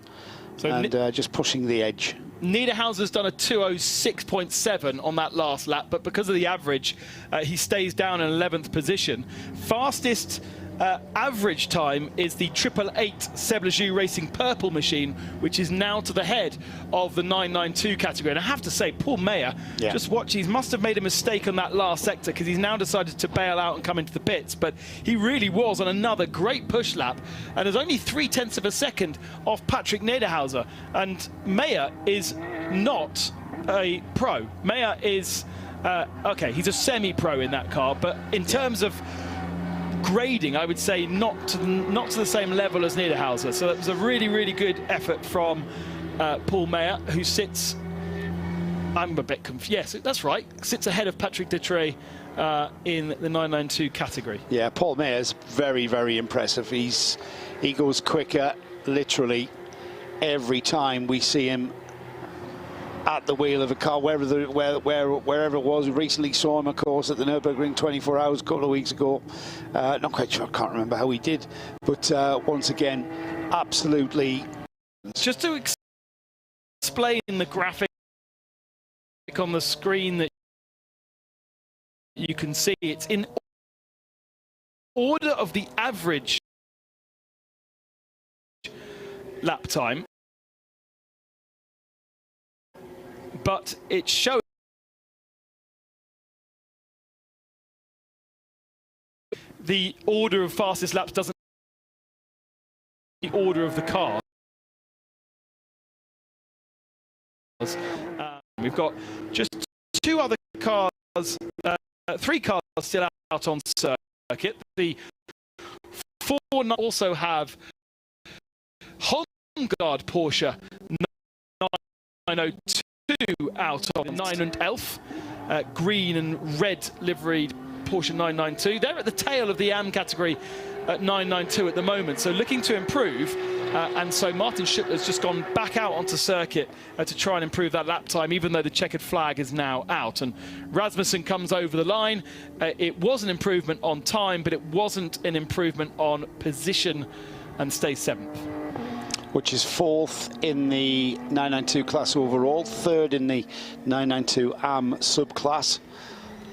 so and just pushing the edge. Niederhauser's done a 2:06.7 on that last lap, but because of the average, he stays down in 11th position. Fastest average time is the 888 Seblejoux Racing Purple machine, which is now to the head of the 992 category. And I have to say, Paul Meyer, just watch, he must have made a mistake on that last sector, because he's now decided to bail out and come into the pits. But he really was on another great push lap, and is only 0.3 of a second off Patrick Niederhauser. And Meyer is not a pro. Meyer is, okay, he's a semi-pro in that car, but in terms of grading, I would say not to the same level as Niederhauser. So that was a really, really good effort from Paul Meyer, who sits, I'm a bit confused, yes, that's right, sits ahead of Patrick Detré in the 992 category. Yeah, Paul Mayer's very, very impressive. He goes quicker literally every time we see him at the wheel of a car, wherever it was. We recently saw him, of course, at the Nürburgring 24 hours a couple of weeks ago. Not quite sure, I can't remember how he did, but once again, absolutely. Just to explain the graphic on the screen that you can see, it's in order of the average lap time, but it shows the order of fastest laps doesn't the order of the cars. We've got just two other cars, three cars still out on circuit. The four also have Holmgard Porsche 902 out of 9 and Elf, green and red liveried Porsche 992. They're at the tail of the AM category at 992 at the moment, so looking to improve. And so Martin Schuttler's just gone back out onto circuit to try and improve that lap time, even though the checkered flag is now out. And Rasmussen comes over the line. It was an improvement on time, but it wasn't an improvement on position, and stays 7th. Which is 4th in the 992 class overall, 3rd in the 992 AM subclass.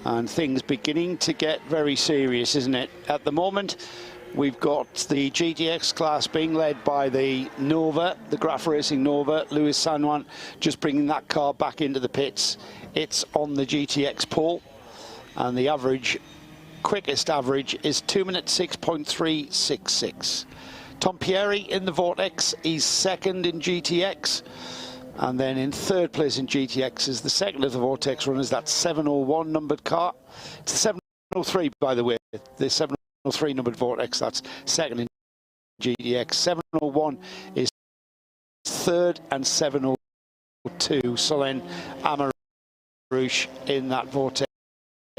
And things beginning to get very serious, isn't it? At the moment, we've got the GTX class being led by the Nova, the RAFA Racing Nova. Luis San Juan just bringing that car back into the pits. It's on the GTX pole, and the average, quickest average, is 2 minutes 6.366. Tom Pieri in the Vortex, he's 2nd in GTX. And then in 3rd place in GTX is the 2nd of the Vortex runners, that 701 numbered car. It's the 703, by the way, the 703 numbered Vortex, that's 2nd in GTX. 701 is 3rd, and 702, Solen Amarouche in that Vortex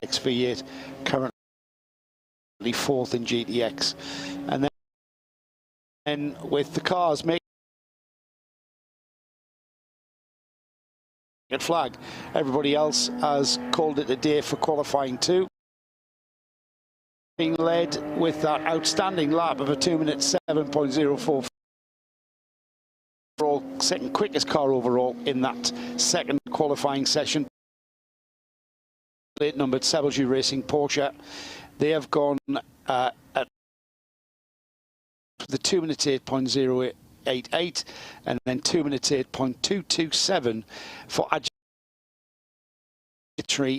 V8, currently 4th in GTX. And then with the cars making flag, everybody else has called it a day for qualifying 2. Being led with that outstanding lap of a 2 minute 7.04 overall, 2nd quickest car overall in that 2nd qualifying session. Plate numbered Sebelju Racing Porsche. They have gone at the 2 minutes 8.088, and then 2 minutes 8.227 for Ajit,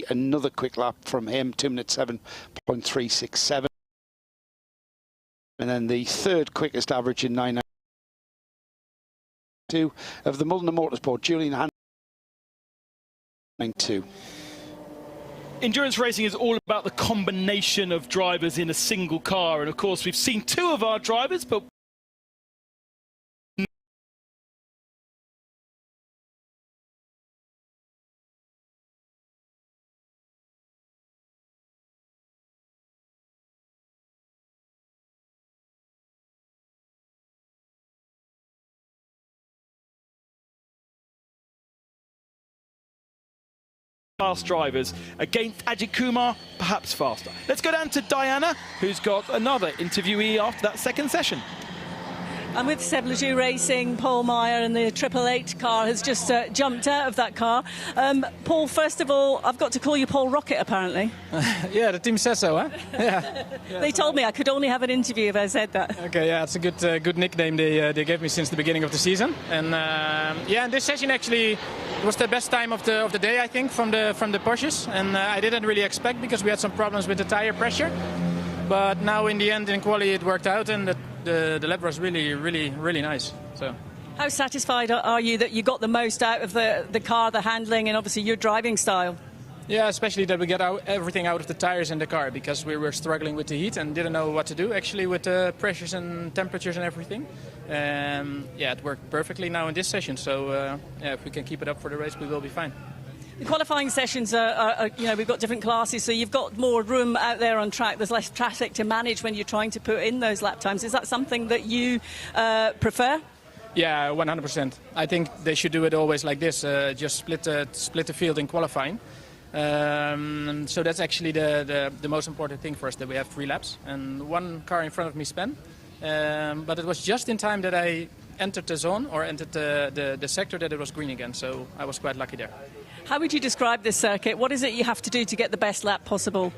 another quick lap from him, 2 minutes 7.367. And then the 3rd quickest average in 992 of the Mulliner Motorsport, Julian Hand 92. Endurance racing is all about the combination of drivers in a single car, and of course we've seen 2 of our drivers, but fast drivers against Ajit Kumar, perhaps faster. Let's go down to Diana, who's got another interviewee after that 2nd session. I'm with Sebelju Racing, Paul Meyer, and the 888 car has just jumped out of that car. Paul, first of all, I've got to call you Paul Rocket, apparently. Yeah, the team says so, huh? Yeah. They told me I could only have an interview if I said that. Okay, yeah, it's a good nickname they gave me since the beginning of the season. And yeah, in this session actually it was the best time of the day, I think, from the Porsches. And I didn't really expect, because we had some problems with the tire pressure. But now in the end, in quali, it worked out, and the lap was really nice. So. How satisfied are you that you got the most out of the car, the handling, and obviously your driving style? Yeah, especially that we get everything out of the tires in the car, because we were struggling with the heat and didn't know what to do actually with the pressures and temperatures and everything. Yeah, it worked perfectly now in this session. So yeah, if we can keep it up for the race, we will be fine. The qualifying sessions are, you know, we've got different classes, so you've got more room out there on track. There's less traffic to manage when you're trying to put in those lap times. Is that something that you prefer? Yeah, 100%. I think they should do it always like this, just split the field in qualifying. So that's actually the most important thing for us, that we have 3 laps. And one car in front of me spun, but it was just in time that I entered the zone, or entered the sector, that it was green again, so I was quite lucky there. How would you describe this circuit? What is it you have to do to get the best lap possible?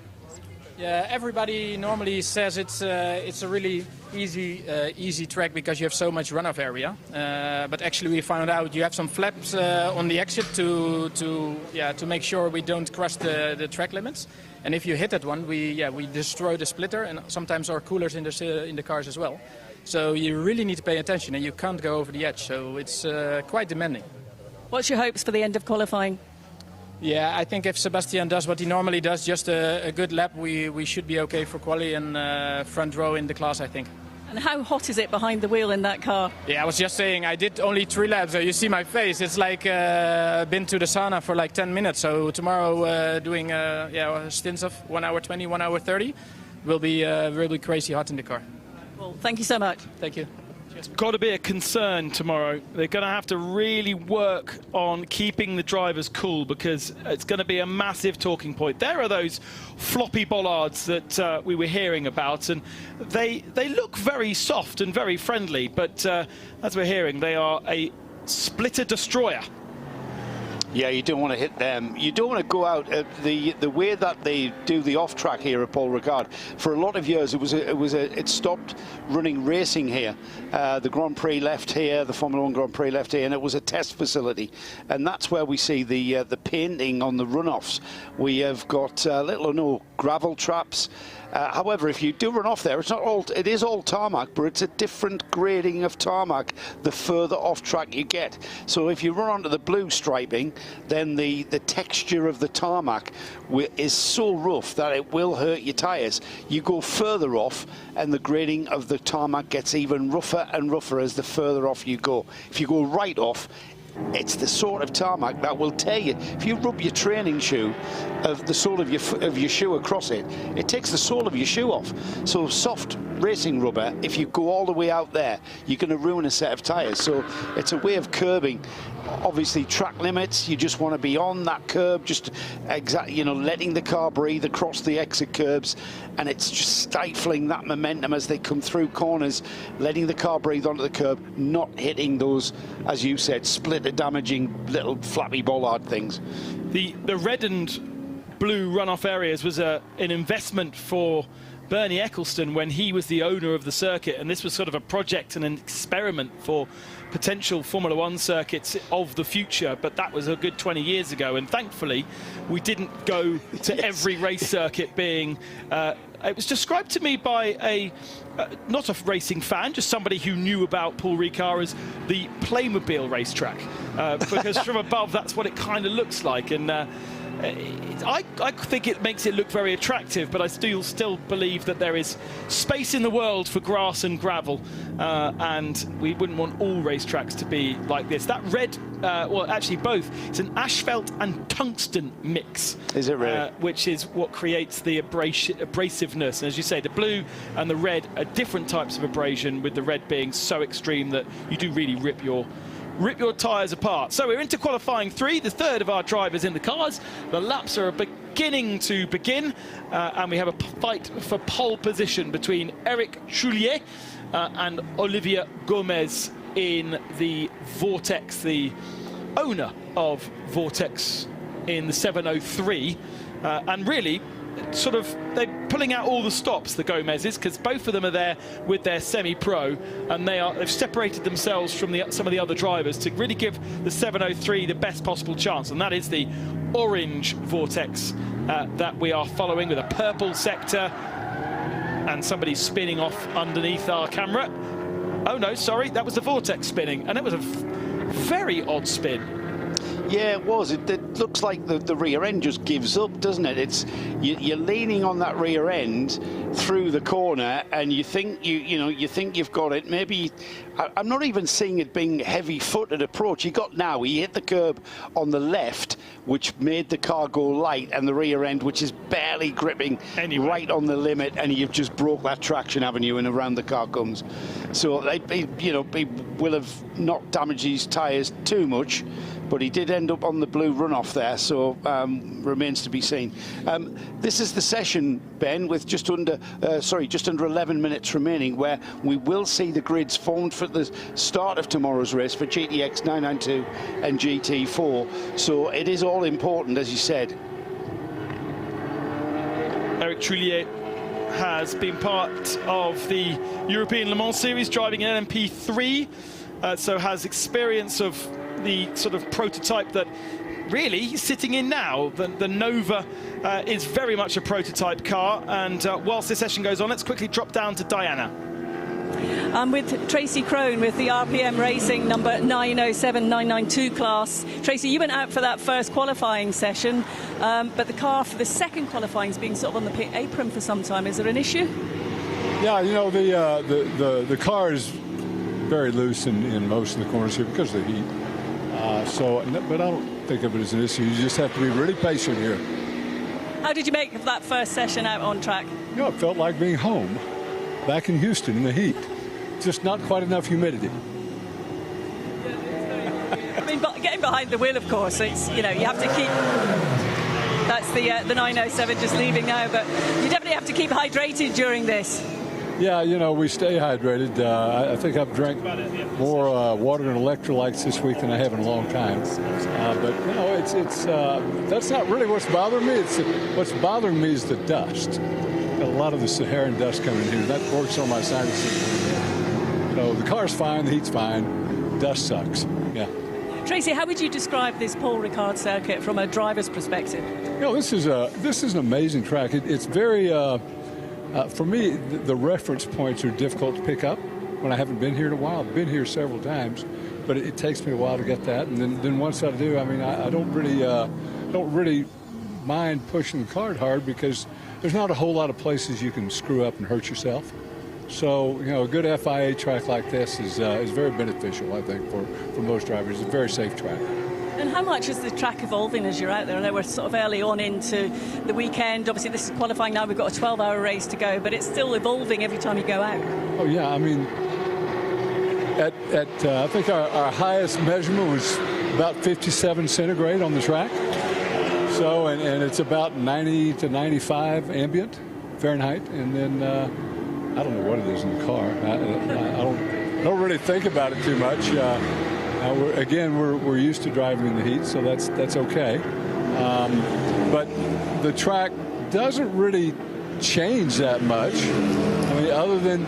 Yeah, everybody normally says it's a really easy track because you have so much runoff area. But actually, we found out you have some flaps on the exit to make sure we don't cross the track limits. And if you hit that one, we destroy the splitter and sometimes our coolers in the cars as well. So you really need to pay attention, and you can't go over the edge. So it's quite demanding. What's your hopes for the end of qualifying? Yeah, I think if Sebastian does what he normally does, just a good lap, we should be okay for quali and front row in the class, I think. And how hot is it behind the wheel in that car? Yeah, I was just saying, I did only 3 laps. You see my face. It's like been to the sauna for like 10 minutes. So tomorrow doing stints of 1 hour 20, 1 hour 30 will be really crazy hot in the car. Well, thank you so much. Thank you. It's got to be a concern tomorrow. They're going to have to really work on keeping the drivers cool, because it's going to be a massive talking point. There are those floppy bollards that we were hearing about, and they look very soft and very friendly, but as we're hearing, they are a splitter destroyer. Yeah, you don't want to hit them. You don't want to go out the way that they do the off track here at Paul Ricard. For a lot of years, it stopped running racing here. The Grand Prix left here, the Formula 1 Grand Prix left here, and it was a test facility. And that's where we see the painting on the runoffs. We have got little or no gravel traps. However, if you do run off there, it is all tarmac, but it's a different grading of tarmac the further off track you get. So if you run onto the blue striping, then the texture of the tarmac is so rough that it will hurt your tyres. You go further off, and the grading of the tarmac gets even rougher and rougher as the further off you go. If you go right off, it's the sort of tarmac that will tear you. If you rub your training shoe, of the sole of your shoe across it, it takes the sole of your shoe off. So soft racing rubber, if you go all the way out there, you're going to ruin a set of tyres. So it's a way of curbing. Obviously, track limits, you just want to be on that curb, just letting the car breathe across the exit curbs, and it's just stifling that momentum as they come through corners, letting the car breathe onto the curb, not hitting those, as you said, splitter damaging little flappy bollard things. The red and blue runoff areas was an investment for Bernie Eccleston when he was the owner of the circuit, and this was sort of a project and an experiment for potential Formula 1 circuits of the future, but that was a good 20 years ago, and thankfully we didn't go to every race circuit being it was described to me by not a racing fan, just somebody who knew about Paul Ricard as the Playmobil racetrack, because from above that's what it kind of looks like, and I think it makes it look very attractive, but I still believe that there is space in the world for grass and gravel, and we wouldn't want all racetracks to be like this. That red, well, actually both, it's an asphalt and tungsten mix. Is it really? Which is what creates the abrasiveness. And as you say, the blue and the red are different types of abrasion, with the red being so extreme that you do really rip your tyres apart. So we're into qualifying 3, the third of our drivers in the cars. The laps are beginning to begin, and we have a fight for pole position between Eric Choulier and Olivier Gomez in the Vortex, the owner of Vortex in the 703, and really sort of they're pulling out all the stops, the Gomez's, because both of them are there with their semi-pro, and they've separated themselves from some of the other drivers to really give the 703 the best possible chance, and that is the orange Vortex that we are following, with a purple sector and somebody spinning off underneath our camera. Oh no, sorry, that was the Vortex spinning, and it was a very odd spin. Yeah, it was. It looks like the rear end just gives up, doesn't it? You're leaning on that rear end through the corner, and you think you think you've got it. Maybe I'm not even seeing it being heavy-footed approach. He hit the curb on the left, which made the car go light, and the rear end, which is barely gripping right on the limit, and you've just broke that traction avenue, and around the car comes. So he will have not damaged his tyres too much, but he did end up on the blue runoff there, so remains to be seen. This is the session, Ben, with just under 11 minutes remaining, where we will see the grids formed for the start of tomorrow's race for GTX 992 and GT4. So it is all important, as you said. Eric Trullier has been part of the European Le Mans Series, driving an LMP3, so has experience of the sort of prototype that really he's sitting in now. The Nova is very much a prototype car, and whilst this session goes on, let's quickly drop down to Diana. I'm with Tracy Crone with the RPM Racing number 907992 class. Tracy, you went out for that first qualifying session, but the car for the second qualifying is being sort of on the pit apron for some time. Is there an issue? Yeah, you know, the car is very loose in most of the corners here because of the heat. But I don't think of it as an issue. You just have to be really patient here. How did you make of that first session out on track? You know, it felt like being home, back in Houston in the heat. Just not quite enough humidity. I mean, but getting behind the wheel, of course, it's, you know, you have to keep. That's the 907 just leaving now, but you definitely have to keep hydrated during this. Yeah, you know, we stay hydrated. I think I've drank more water and electrolytes this week than I have in a long time. But you know, it's that's not really what's bothering me. What's bothering me is the dust. Got a lot of the Saharan dust coming in here. That works on my sinuses. So the car's fine, the heat's fine. Dust sucks. Yeah. Tracy, how would you describe this Paul Ricard circuit from a driver's perspective? You know, this is an amazing track. It's very. For me, the reference points are difficult to pick up when I haven't been here in a while. I've been here several times, but it takes me a while to get that. And then once I do, I mean, I don't really mind pushing the car hard because there's not a whole lot of places you can screw up and hurt yourself. So, you know, a good FIA track like this is very beneficial, I think, for most drivers. It's a very safe track. And how much is the track evolving as you're out there? I know we're sort of early on into the weekend. Obviously, this is qualifying now. We've got a 12-hour race to go, but it's still evolving every time you go out. Oh, yeah. I mean, I think our highest measurement was about 57 centigrade on the track. So, and it's about 90 to 95 ambient Fahrenheit. And then I don't know what it is in the car. I don't really think about it too much. We're used to driving in the heat, so that's okay. But the track doesn't really change that much. I mean, other than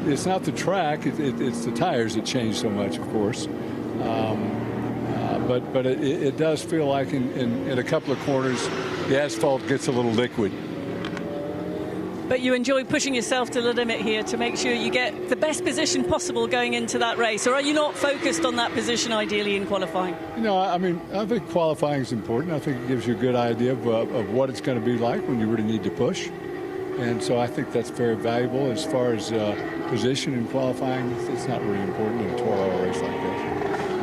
it's not the track, it's the tires that change so much, of course. But it does feel like in a couple of corners, the asphalt gets a little liquid. But you enjoy pushing yourself to the limit here to make sure you get the best position possible going into that race, or are you not focused on that position ideally in qualifying? You know, I mean, I think qualifying is important. I think it gives you a good idea of what it's going to be like when you really need to push. And so I think that's very valuable. As far as position in qualifying, it's not really important in a 12-hour race like this.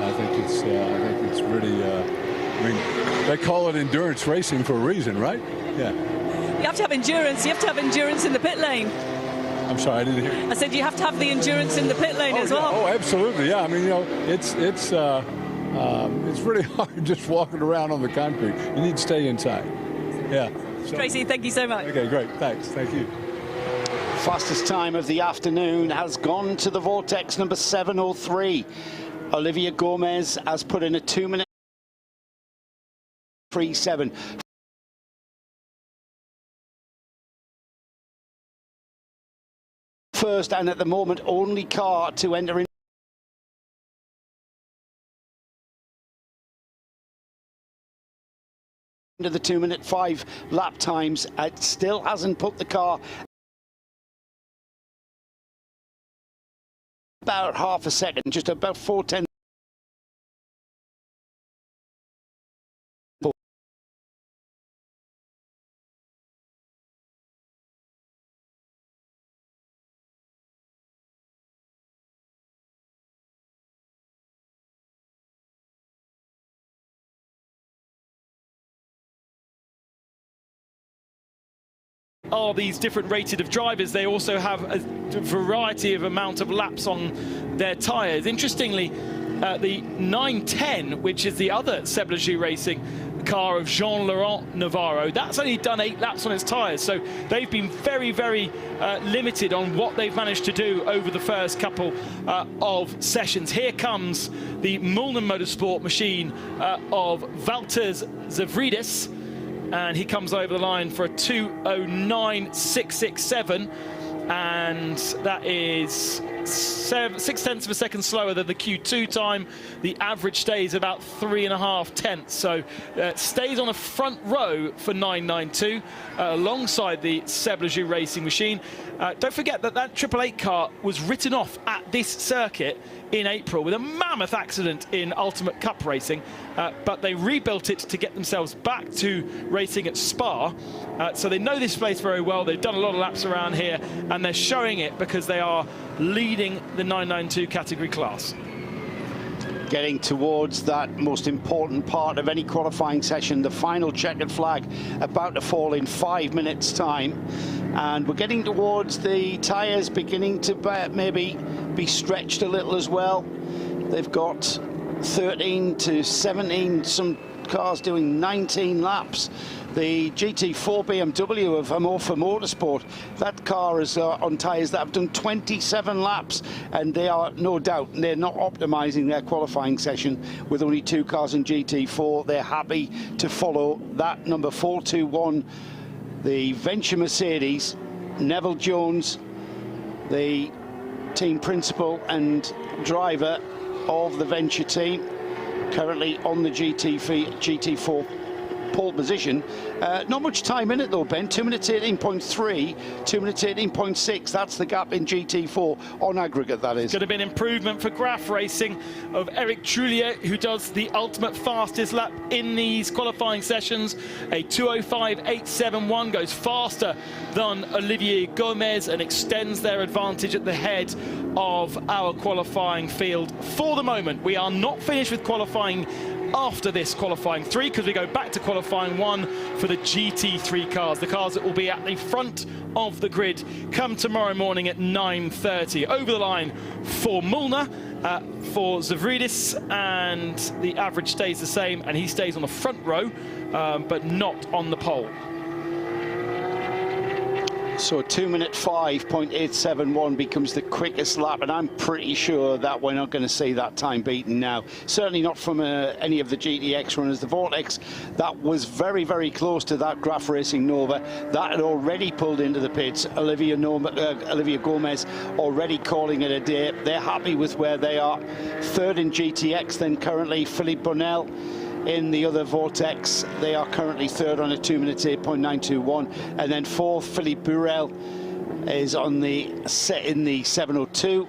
I think it's really, I mean, they call it endurance racing for a reason, right? Yeah. You have to have endurance. You have to have endurance in the pit lane. I'm sorry, I didn't hear you. I said you have to have the endurance in the pit lane as well. Oh, absolutely. Yeah. I mean, you know, it's really hard just walking around on the concrete. You need to stay inside. Yeah. So, Tracy, thank you so much. Okay, great. Thanks. Thank you. Fastest time of the afternoon has gone to the Vortex number 703. Olivia Gomez has put in a 2-minute 3.7. First and at the moment only car to enter into the 2-minute 5 lap times. It still hasn't put the car about half a second, just about 4/10 are these different rated of drivers, they also have a variety of amount of laps on their tyres. Interestingly, the 910, which is the other Seblagiu Racing car of Jean-Laurent Navarro, that's only done 8 laps on its tyres, so they've been very, very limited on what they've managed to do over the first couple of sessions. Here comes the Mullen Motorsport machine of Valters Zavridis, and he comes over the line for a 2:09.667, and that is 0.6 of a second slower than the Q2 time. The average stays about 3.5 tenths, so stays on a front row for 992 alongside the Seblagiu Racing machine. Don't forget that that 888 car was written off at this circuit in April with a mammoth accident in Ultimate Cup racing, but they rebuilt it to get themselves back to racing at Spa. So they know this place very well. They've done a lot of laps around here, and they're showing it because they are leading the 992 category class. Getting towards that most important part of any qualifying session, the final checkered flag about to fall in 5 minutes time, and we're getting towards the tyres beginning to maybe be stretched a little as well. They've got 13 to 17, some cars doing 19 laps. The GT4 BMW of Amorpha Motorsport, that car is on tyres that have done 27 laps, and they are, no doubt, they're not optimising their qualifying session with only 2 cars in GT4. They're happy to follow that number 421, the Venture Mercedes. Neville Jones, the team principal and driver of the Venture team, currently on the GT4 pole position. Not much time in it though, Ben. 2 minutes 18.3, 2 minutes 18.6. That's the gap in GT4 on aggregate, that is. It's going to be an improvement for Graf Racing of Eric Trullier, who does the ultimate fastest lap in these qualifying sessions. A 2:05.871, goes faster than Olivier Gomez and extends their advantage at the head of our qualifying field. For the moment, we are not finished with qualifying after this qualifying 3, because we go back to qualifying 1 for the GT3 cars, the cars that will be at the front of the grid come tomorrow morning at 9:30. Over the line for Mulner, for Zavridis, and the average stays the same, and he stays on the front row, but not on the pole. So 2 minute 5.871 becomes the quickest lap, and I'm pretty sure that we're not going to see that time beaten now. Certainly not from any of the GTX runners. The Vortex, that was very, very close to that Graf Racing Nova. That had already pulled into the pits. Olivia Gomez already calling it a day. They're happy with where they are. Third in GTX, then currently Philippe Bonnell. In the other Vortex, they are currently third on a 2 minutes 8.921, and then fourth Philippe Burel is on the in the 702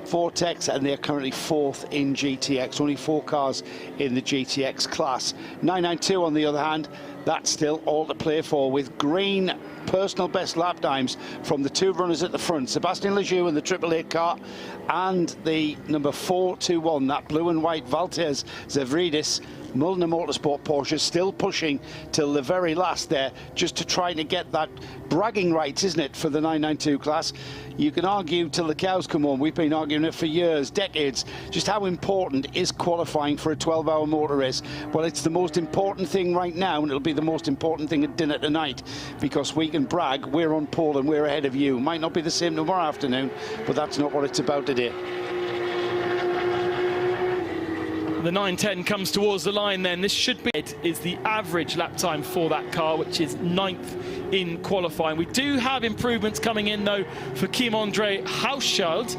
Vortex, and they're currently fourth in GTX. Only 4 cars in the GTX class. 992 on the other hand, that's still all to play for, with green personal best lap times from the 2 runners at the front, Sebastian Lejeune in the 888 car, and the number 421, that blue and white Valters Zavridis Mulner Motorsport Porsche, still pushing till the very last there, just to try to get that bragging rights, isn't it, for the 992 class. You can argue till the cows come home. We've been arguing it for years, decades, just how important is qualifying for a 12-hour motor race. Well, it's the most important thing right now, and it'll be the most important thing at dinner tonight, because we can brag we're on pole and we're ahead of you. Might not be the same tomorrow afternoon, but that's not what it's about today. The 910 comes towards the line then. This should be is the average lap time for that car, which is 9th in qualifying. We do have improvements coming in though for Kim-Andre Hauschard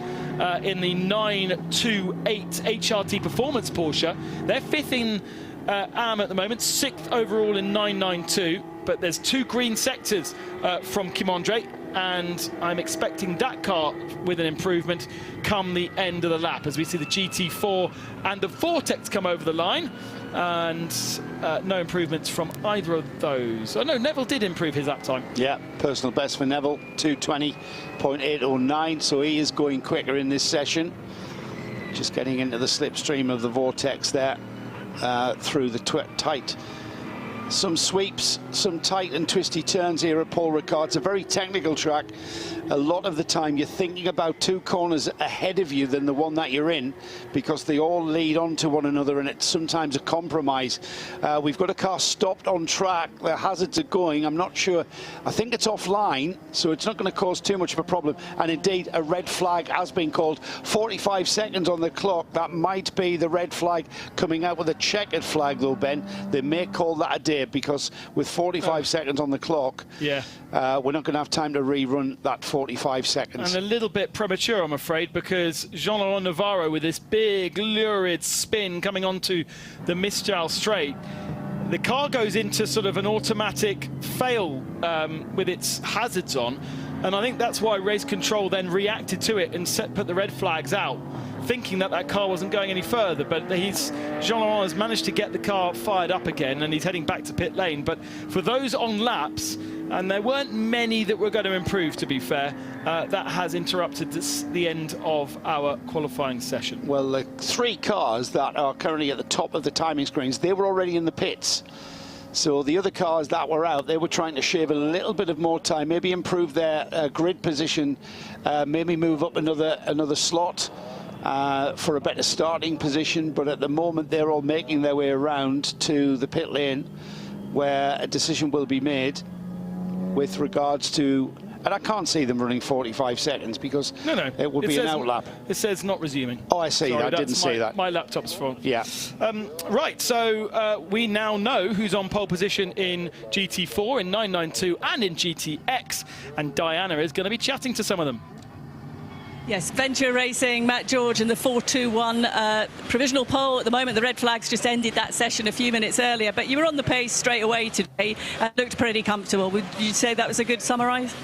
in the 928 HRT Performance Porsche. They're 5th in AM at the moment, 6th overall in 992, but there's 2 green sectors from Kim-Andre, and I'm expecting that car with an improvement come the end of the lap, as we see the GT4 and the Vortex come over the line, and no improvements from either of those. Oh no, Neville did improve his lap time. Yeah, personal best for Neville, 2:20.809, so he is going quicker in this session. Just getting into the slipstream of the Vortex there, through the tight some sweeps, some tight and twisty turns here at Paul Ricard. It's a very technical track. A lot of the time you're thinking about 2 corners ahead of you than the one that you're in, because they all lead on to one another, and it's sometimes a compromise. We've got a car stopped on track. The hazards are going. I'm not sure. I think it's offline, so it's not going to cause too much of a problem. And indeed, a red flag has been called. 45 seconds on the clock. That might be the red flag coming out with a checkered flag, though, Ben. They may call that a day, because with 45 seconds on the clock, yeah, we're not going to have time to rerun that 45 seconds. And a little bit premature, I'm afraid, because Jean-Laurent Navarro, with this big, lurid spin coming onto the Mistral straight, the car goes into sort of an automatic fail with its hazards on, and I think that's why race control then reacted to it and put the red flags out, thinking that that car wasn't going any further. But Jean-Laurent has managed to get the car fired up again, and he's heading back to pit lane. But for those on laps, and there weren't many that were going to improve, to be fair, that has interrupted the end of our qualifying session. Well, the 3 cars that are currently at the top of the timing screens, they were already in the pits. So the other cars that were out, they were trying to shave a little bit of more time, maybe improve their grid position, maybe move up another slot for a better starting position. But at the moment, they're all making their way around to the pit lane, where a decision will be made with regards to, and I can't see them running 45 seconds, because it would be an outlap. It says not resuming. Oh, I see. I didn't see that. My laptop's full. Yeah. Right, so we now know who's on pole position in GT4, in 992, and in GTX, and Diana is going to be chatting to some of them. Yes, Venture Racing, Matt George and the 4-2-1 provisional pole at the moment. The red flags just ended that session a few minutes earlier, but you were on the pace straight away today and looked pretty comfortable. Would you say that was a good summarise?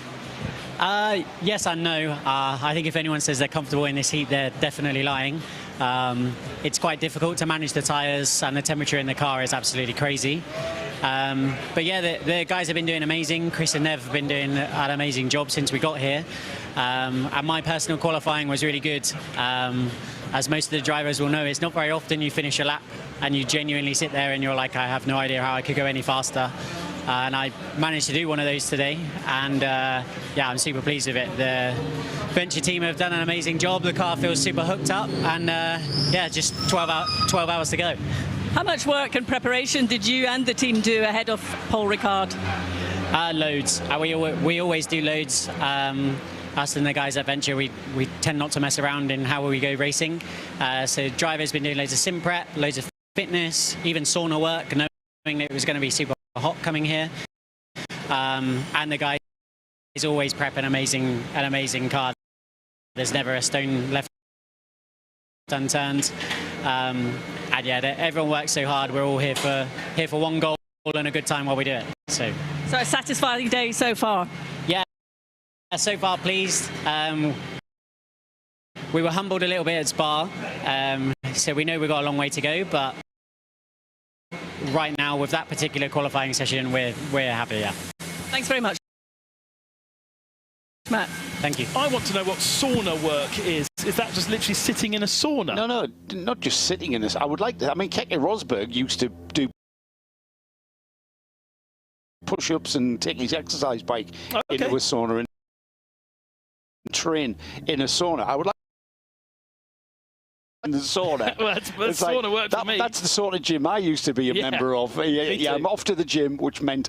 Yes and no. I think if anyone says they're comfortable in this heat, they're definitely lying. It's quite difficult to manage the tyres, and the temperature in the car is absolutely crazy. But yeah, the guys have been doing amazing. Chris and Nev have been doing an amazing job since we got here. And my personal qualifying was really good. As most of the drivers will know, it's not very often you finish a lap and you genuinely sit there and you're like, I have no idea how I could go any faster. And I managed to do one of those today, and yeah, I'm super pleased with it. The Venture team have done an amazing job. The car feels super hooked up, and yeah, just 12 hours to go. How much work and preparation did you and the team do ahead of Paul Ricard? Loads. We always do loads. Us and the guys at Venture, we tend not to mess around in how we go racing. So drivers been doing loads of sim prep, loads of fitness, even sauna work, knowing it was going to be super hot coming here. And the guy is always prep an amazing car. There's never a stone left unturned. And yeah, everyone works so hard. We're all here for one goal and a good time while we do it. So a satisfying day so far. Yeah, so far pleased. We were humbled a little bit at Spa, so we know we've got a long way to go, but right now with that particular qualifying session, we're happy. Yeah. Thanks very much, Matt. Thank you. I want to know what sauna work is. Is that just literally sitting in a sauna? No, not just sitting in this. I would like to. I mean, Keke Rosberg used to do push-ups and take his exercise bike into a sauna and train in a sauna. I would like in the sauna. Well, that's sauna work for me. That's the sauna gym I used to be a member of. Yeah, I'm off to the gym, which meant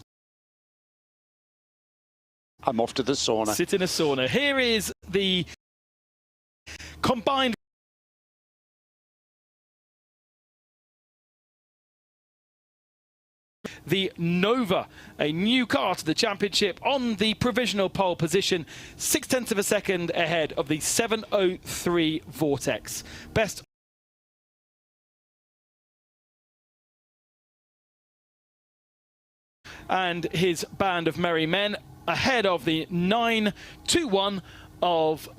I'm off to the sauna. Sit in a sauna. Here is the combined the Nova, a new car to the championship on the provisional pole position, 0.6 of a second ahead of the 703 Vortex. Best and his band of merry men ahead of the 921 of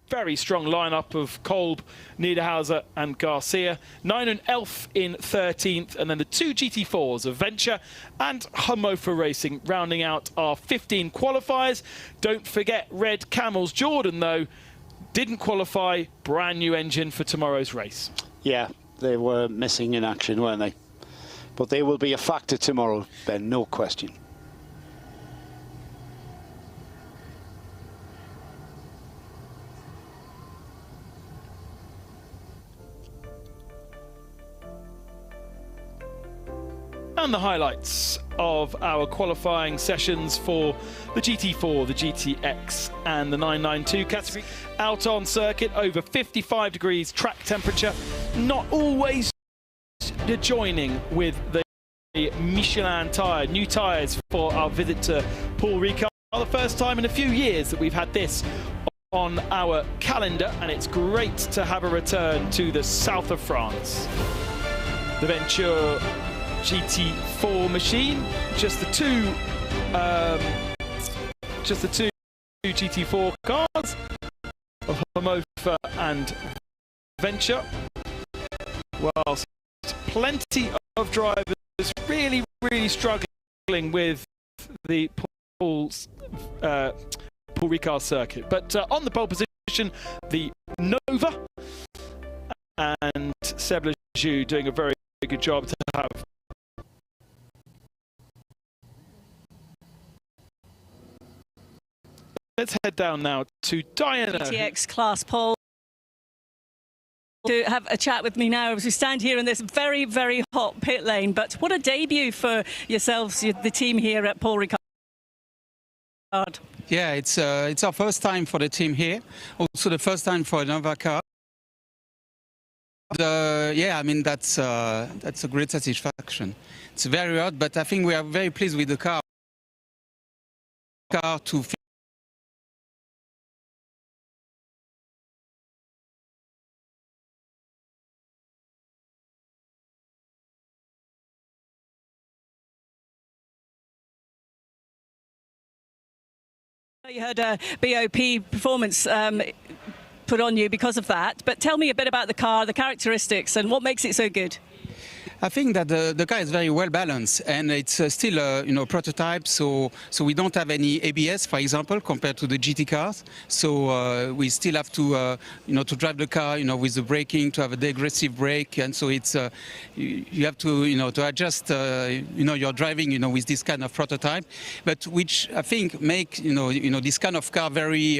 very strong lineup of Kolb, Niederhauser and Garcia. 9 and Elf in 13th, and then the 2 GT4s of Venture and RAFA Racing rounding out our 15 qualifiers. Don't forget Red Camel's Jordan, though, didn't qualify. Brand new engine for tomorrow's race. Yeah, they were missing in action, weren't they? But they will be a factor tomorrow, Ben, no question. And the highlights of our qualifying sessions for the GT4, the GTX and the 992 category. Out on circuit, over 55 degrees track temperature, not always adjoining with the Michelin tyre, new tyres for our visit to Paul Ricard. The first time in a few years that we've had this on our calendar, and it's great to have a return to the south of France. The Venture GT4 machine, just the two GT4 cars of RAFA and Venture, whilst plenty of drivers really struggling with the Paul Ricard circuit. But on the pole position, the Nova and Seb Lejeune doing a very good job to have. Let's head down now to Diana. GTX class pole. To have a chat with me now as we stand here in this very hot pit lane. But what a debut for yourselves, the team here at Paul Ricard. Yeah, it's our first time for the team here. Also the first time for a Nova car. Yeah, I mean that's a great satisfaction. It's very hot, but I think we are very pleased with the car. You had a BOP performance put on you because of that, but tell me a bit about the car, the characteristics, and what makes it so good. I think that the car is very well balanced, and it's still a prototype, so we don't have any ABS, for example, compared to the GT cars. So we still have to to drive the car with the braking, to have a degressive brake, and so it's you have to to adjust your driving with this kind of prototype, but which I think make this kind of car very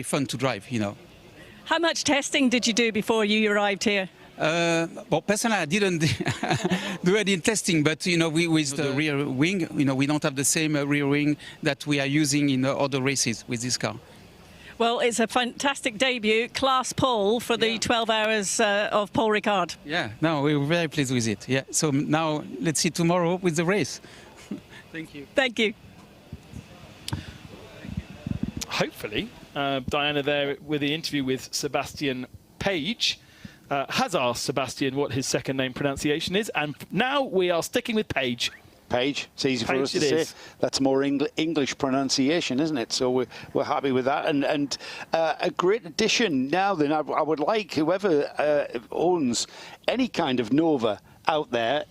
fun to drive. How much testing did you do before you arrived here? Well, personally, I didn't do any testing, but with the rear wing, we don't have the same rear wing that we are using in other races with this car. Well, it's a fantastic debut, class pole for the 12 hours of Paul Ricard. Yeah, no, we're very pleased with it. Yeah, so now let's see tomorrow with the race. Thank you. Thank you. Hopefully, Diana there with the interview with Sebastian Page. Has asked Sebastian what his second name pronunciation is, and now we are sticking with Page. Page, it's easy for us to say. That's more English pronunciation, isn't it? So we're happy with that, and a great addition now. Then I would like whoever owns any kind of Nova out there,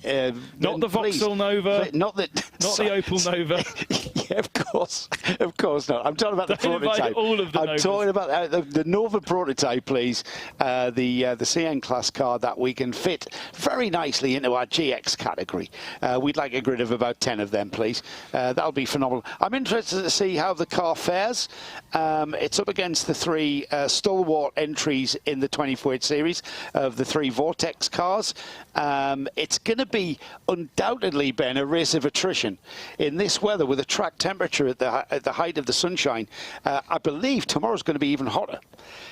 not the Vauxhall Nova, not the Opel Nova. Yeah, of course not. I'm talking about the prototype. All of the I'm Novas. talking about the Nova prototype, please. The CN class car that we can fit very nicely into our GX category. We'd like a grid of about 10 of them, please. That'll be phenomenal. I'm interested to see how the car fares. It's up against the 3 stalwart entries in the 24H series of the 3 Vortex cars. It's going to be undoubtedly, Ben, a race of attrition in this weather with a track temperature at the height of the sunshine. I believe tomorrow's going to be even hotter.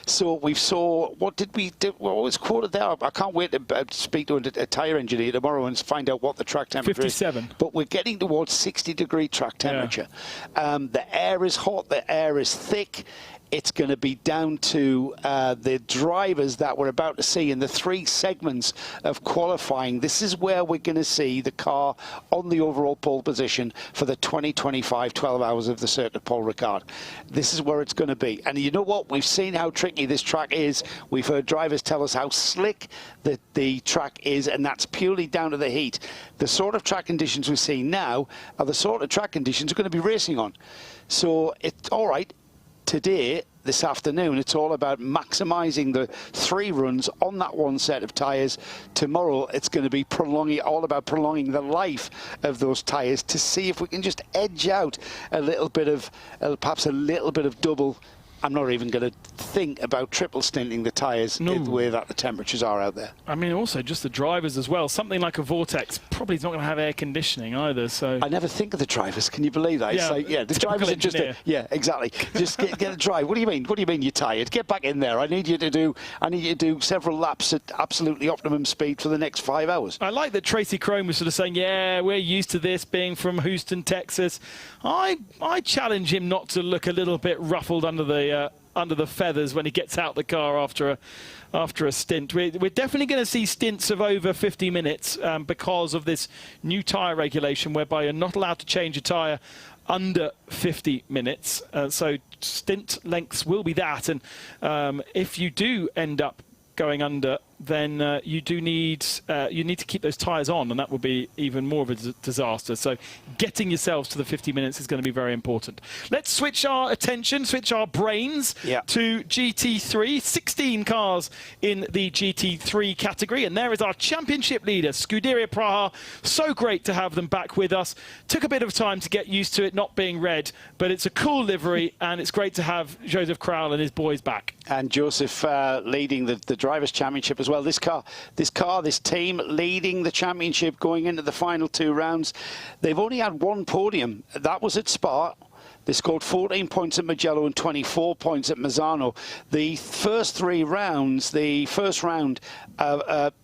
So we saw, what was quoted there? I can't wait to speak to a tyre engineer tomorrow and find out what the track temperature 57. is. But we're getting towards 60-degree track temperature. The air is hot, the air is thick. it's going to be down to the drivers that we're about to see in the 3 segments of qualifying. This is where we're going to see the car on the overall pole position for the 2025 12 hours of the circuit, Paul Ricard. This is where it's going to be. And you know what? We've seen how tricky this track is. We've heard drivers tell us how slick the track is, and that's purely down to the heat. The sort of track conditions we're seeing now are the sort of track conditions we're going to be racing on. So it's all right. Today, this afternoon, it's all about maximising the 3 runs on that one set of tyres. Tomorrow, it's going to be all about prolonging the life of those tyres to see if we can just edge out a little bit of, perhaps a little bit of double. I'm not even going to think about triple stinting the tyres the way that the temperatures are out there. I mean, also just the drivers as well. Something like a Vortex probably is not going to have air conditioning either. So I never think of the drivers. Can you believe that? Yeah, it's like, yeah, the drivers are just yeah, exactly. Just get a drive. What do you mean? What do you mean you're tired? Get back in there. I need you to do several laps at absolutely optimum speed for the next 5 hours. I like that Tracy Crone was sort of saying, yeah, we're used to this being from Houston, Texas. I challenge him not to look a little bit ruffled under the feathers when he gets out the car after a stint. We're definitely going to see stints of over 50 minutes because of this new tyre regulation whereby you're not allowed to change a tyre under 50 minutes. So stint lengths will be that. And if you do end up going under, then you need to keep those tyres on, and that will be even more of a disaster. So getting yourselves to the 50 minutes is going to be very important. Let's switch our attention, switch our brains to GT3. 16 cars in the GT3 category, and there is our championship leader, Scuderia Praha. So great to have them back with us. Took a bit of time to get used to it not being red, but it's a cool livery, and it's great to have Joseph Crowell and his boys back. And Joseph leading the Drivers' Championship as well. This team leading the championship going into the final 2 rounds. They've only had 1 podium. That was at Spa. They scored 14 points at Mugello and 24 points at Mazzano. The first 3 rounds, the first round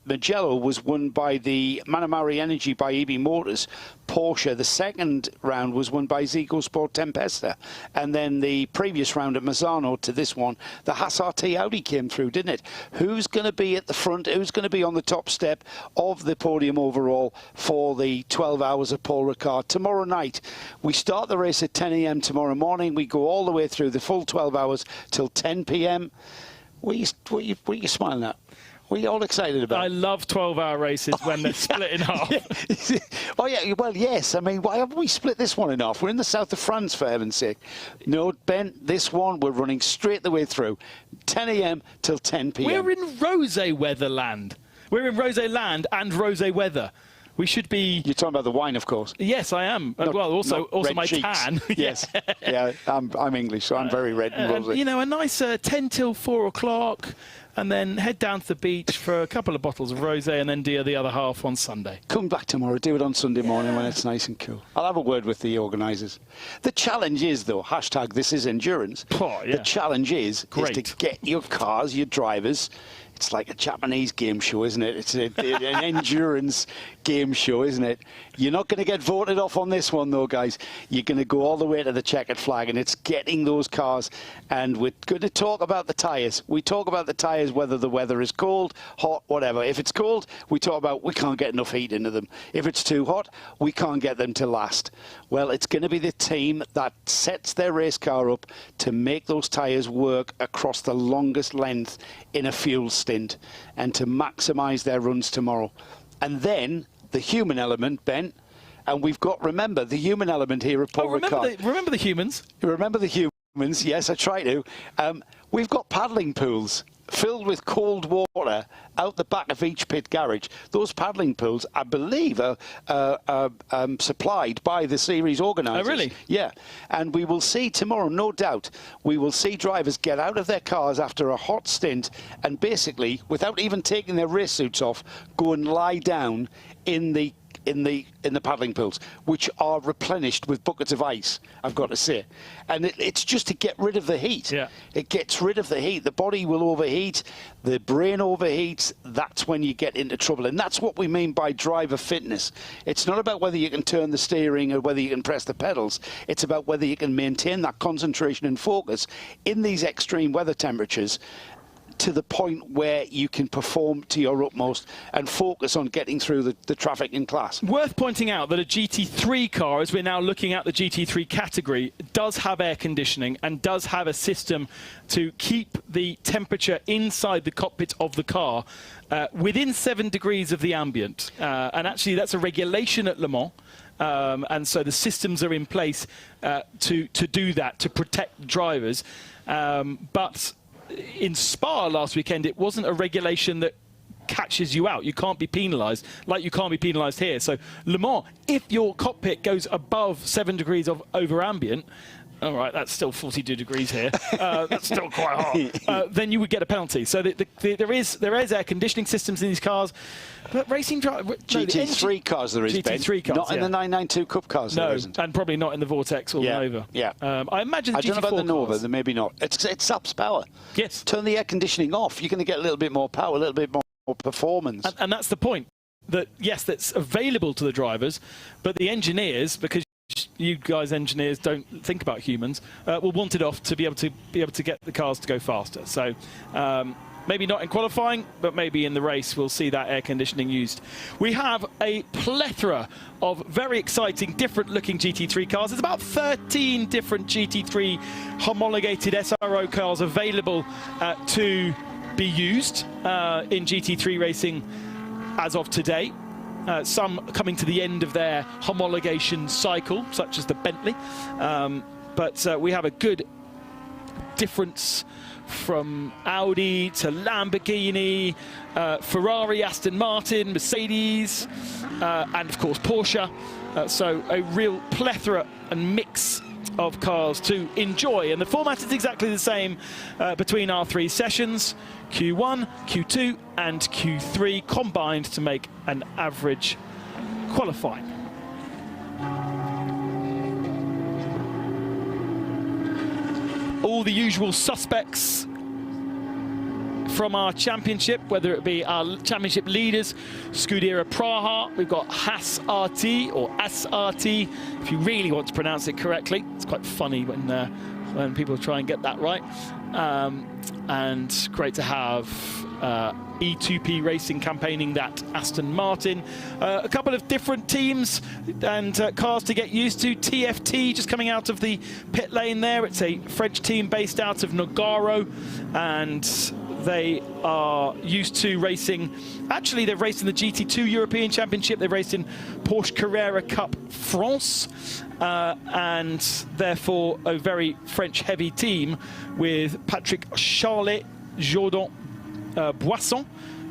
Mugello was won by the Manamari Energy by EB Motors, Porsche. The second round was won by Zico Sport Tempesta. And then the previous round at Mazzano to this one, the Haas RT Audi came through, didn't it? Who's going to be at the front? Who's going to be on the top step of the podium overall for the 12 hours of Paul Ricard? Tomorrow night, we start the race at 10 a.m. tomorrow morning. We go all the way through the full 12 hours till 10 p.m. What are you smiling at? What are you all excited about? I love 12-hour races when they're split in half. Oh, yeah, well, yes. I mean, why haven't we split this one in half? We're in the south of France, for heaven's sake. No, Ben, this one, we're running straight the way through. 10 a.m. till 10 p.m. We're in rosé weather land. We're in rosé land and rosé weather. We should be... You're talking about the wine, of course. Yes, I am. Well, also my cheeks. Tan. Yes. Yeah, I'm English, so I'm very red and rosy. You know, a nice 10 till 4 o'clock, and then head down to the beach for a couple of bottles of rosé, and then do the other half on Sunday. Come back tomorrow. Do it on Sunday morning when it's nice and cool. I'll have a word with the organisers. The challenge is, though, hashtag this is endurance. Oh, yeah. The challenge is to get your cars, your drivers. It's like a Japanese game show, isn't it? It's an endurance game show, isn't it? You're not going to get voted off on this one, though, guys. You're going to go all the way to the checkered flag, and it's getting those cars. And we're going to talk about the tyres. We talk about the tyres, whether the weather is cold, hot, whatever. If it's cold, we talk about we can't get enough heat into them. If it's too hot, we can't get them to last. Well, it's going to be the team that sets their race car up to make those tyres work across the longest length in a fuel stint and to maximise their runs tomorrow. And then the human element, Ben, and we've got, remember, the human element here at Paul Ricard. Remember the humans. Remember the humans, yes, I try to. We've got paddling pools filled with cold water out the back of each pit garage. Those paddling pools, I believe, are supplied by the series organisers. Oh, really? Yeah. And we will see tomorrow, no doubt, we will see drivers get out of their cars after a hot stint and basically, without even taking their race suits off, go and lie down in the in the paddling pools, which are replenished with buckets of ice, I've got to say. And it's just to get rid of the heat. Yeah. It gets rid of the heat. The body will overheat, the brain overheats. That's when you get into trouble. And that's what we mean by driver fitness. It's not about whether you can turn the steering or whether you can press the pedals. It's about whether you can maintain that concentration and focus in these extreme weather temperatures to the point where you can perform to your utmost and focus on getting through the traffic in class. Worth pointing out that a GT3 car, as we're now looking at the GT3 category, does have air conditioning and does have a system to keep the temperature inside the cockpit of the car within 7 degrees of the ambient. And actually that's a regulation at Le Mans. And so the systems are in place to do that, to protect drivers. But in Spa last weekend, it wasn't a regulation that catches you out. You can't be penalised like you can't be penalised here. So Le Mans, if your cockpit goes above 7 degrees of over ambient, all right, that's still 42 degrees here. That's still quite hot. Then you would get a penalty. So there is air conditioning systems in these cars, but racing GT3 cars there is, GT3 cars, not in the 992 Cup cars. No, there isn't. And probably not in the Vortex or the Nova. Yeah. I imagine the I don't know about the Nova. cars. Then maybe not. It saps power. Yes. Turn the air conditioning off. You're going to get a little bit more power, a little bit more performance. And that's the point. That yes, that's available to the drivers, but the engineers, because you guys engineers don't think about humans, will want it off to be able to get the cars to go faster. So maybe not in qualifying, but maybe in the race we'll see that air conditioning used. We have a plethora of very exciting, different looking GT3 cars. There's about 13 different GT3 homologated SRO cars available to be used in GT3 racing as of today. Some coming to the end of their homologation cycle, such as the Bentley. But we have a good difference from Audi to Lamborghini, Ferrari, Aston Martin, Mercedes, and of course Porsche. So a real plethora and mix of cars to enjoy. And the format is exactly the same between our 3 sessions. Q1, Q2 and Q3 combined to make an average qualifying. All the usual suspects from our championship, whether it be our championship leaders, Scuderia Praha, we've got Haas RT or SRT, if you really want to pronounce it correctly. It's quite funny when people try and get that right. And great to have E2P Racing campaigning that Aston Martin. A couple of different teams and cars to get used to. TFT just coming out of the pit lane there. It's a French team based out of Nogaro, and they are used to racing. Actually, they've raced in the GT2 European Championship. They've raced in Porsche Carrera Cup France, and therefore a very French-heavy team with Patrick Charlet, Jordan Boisson,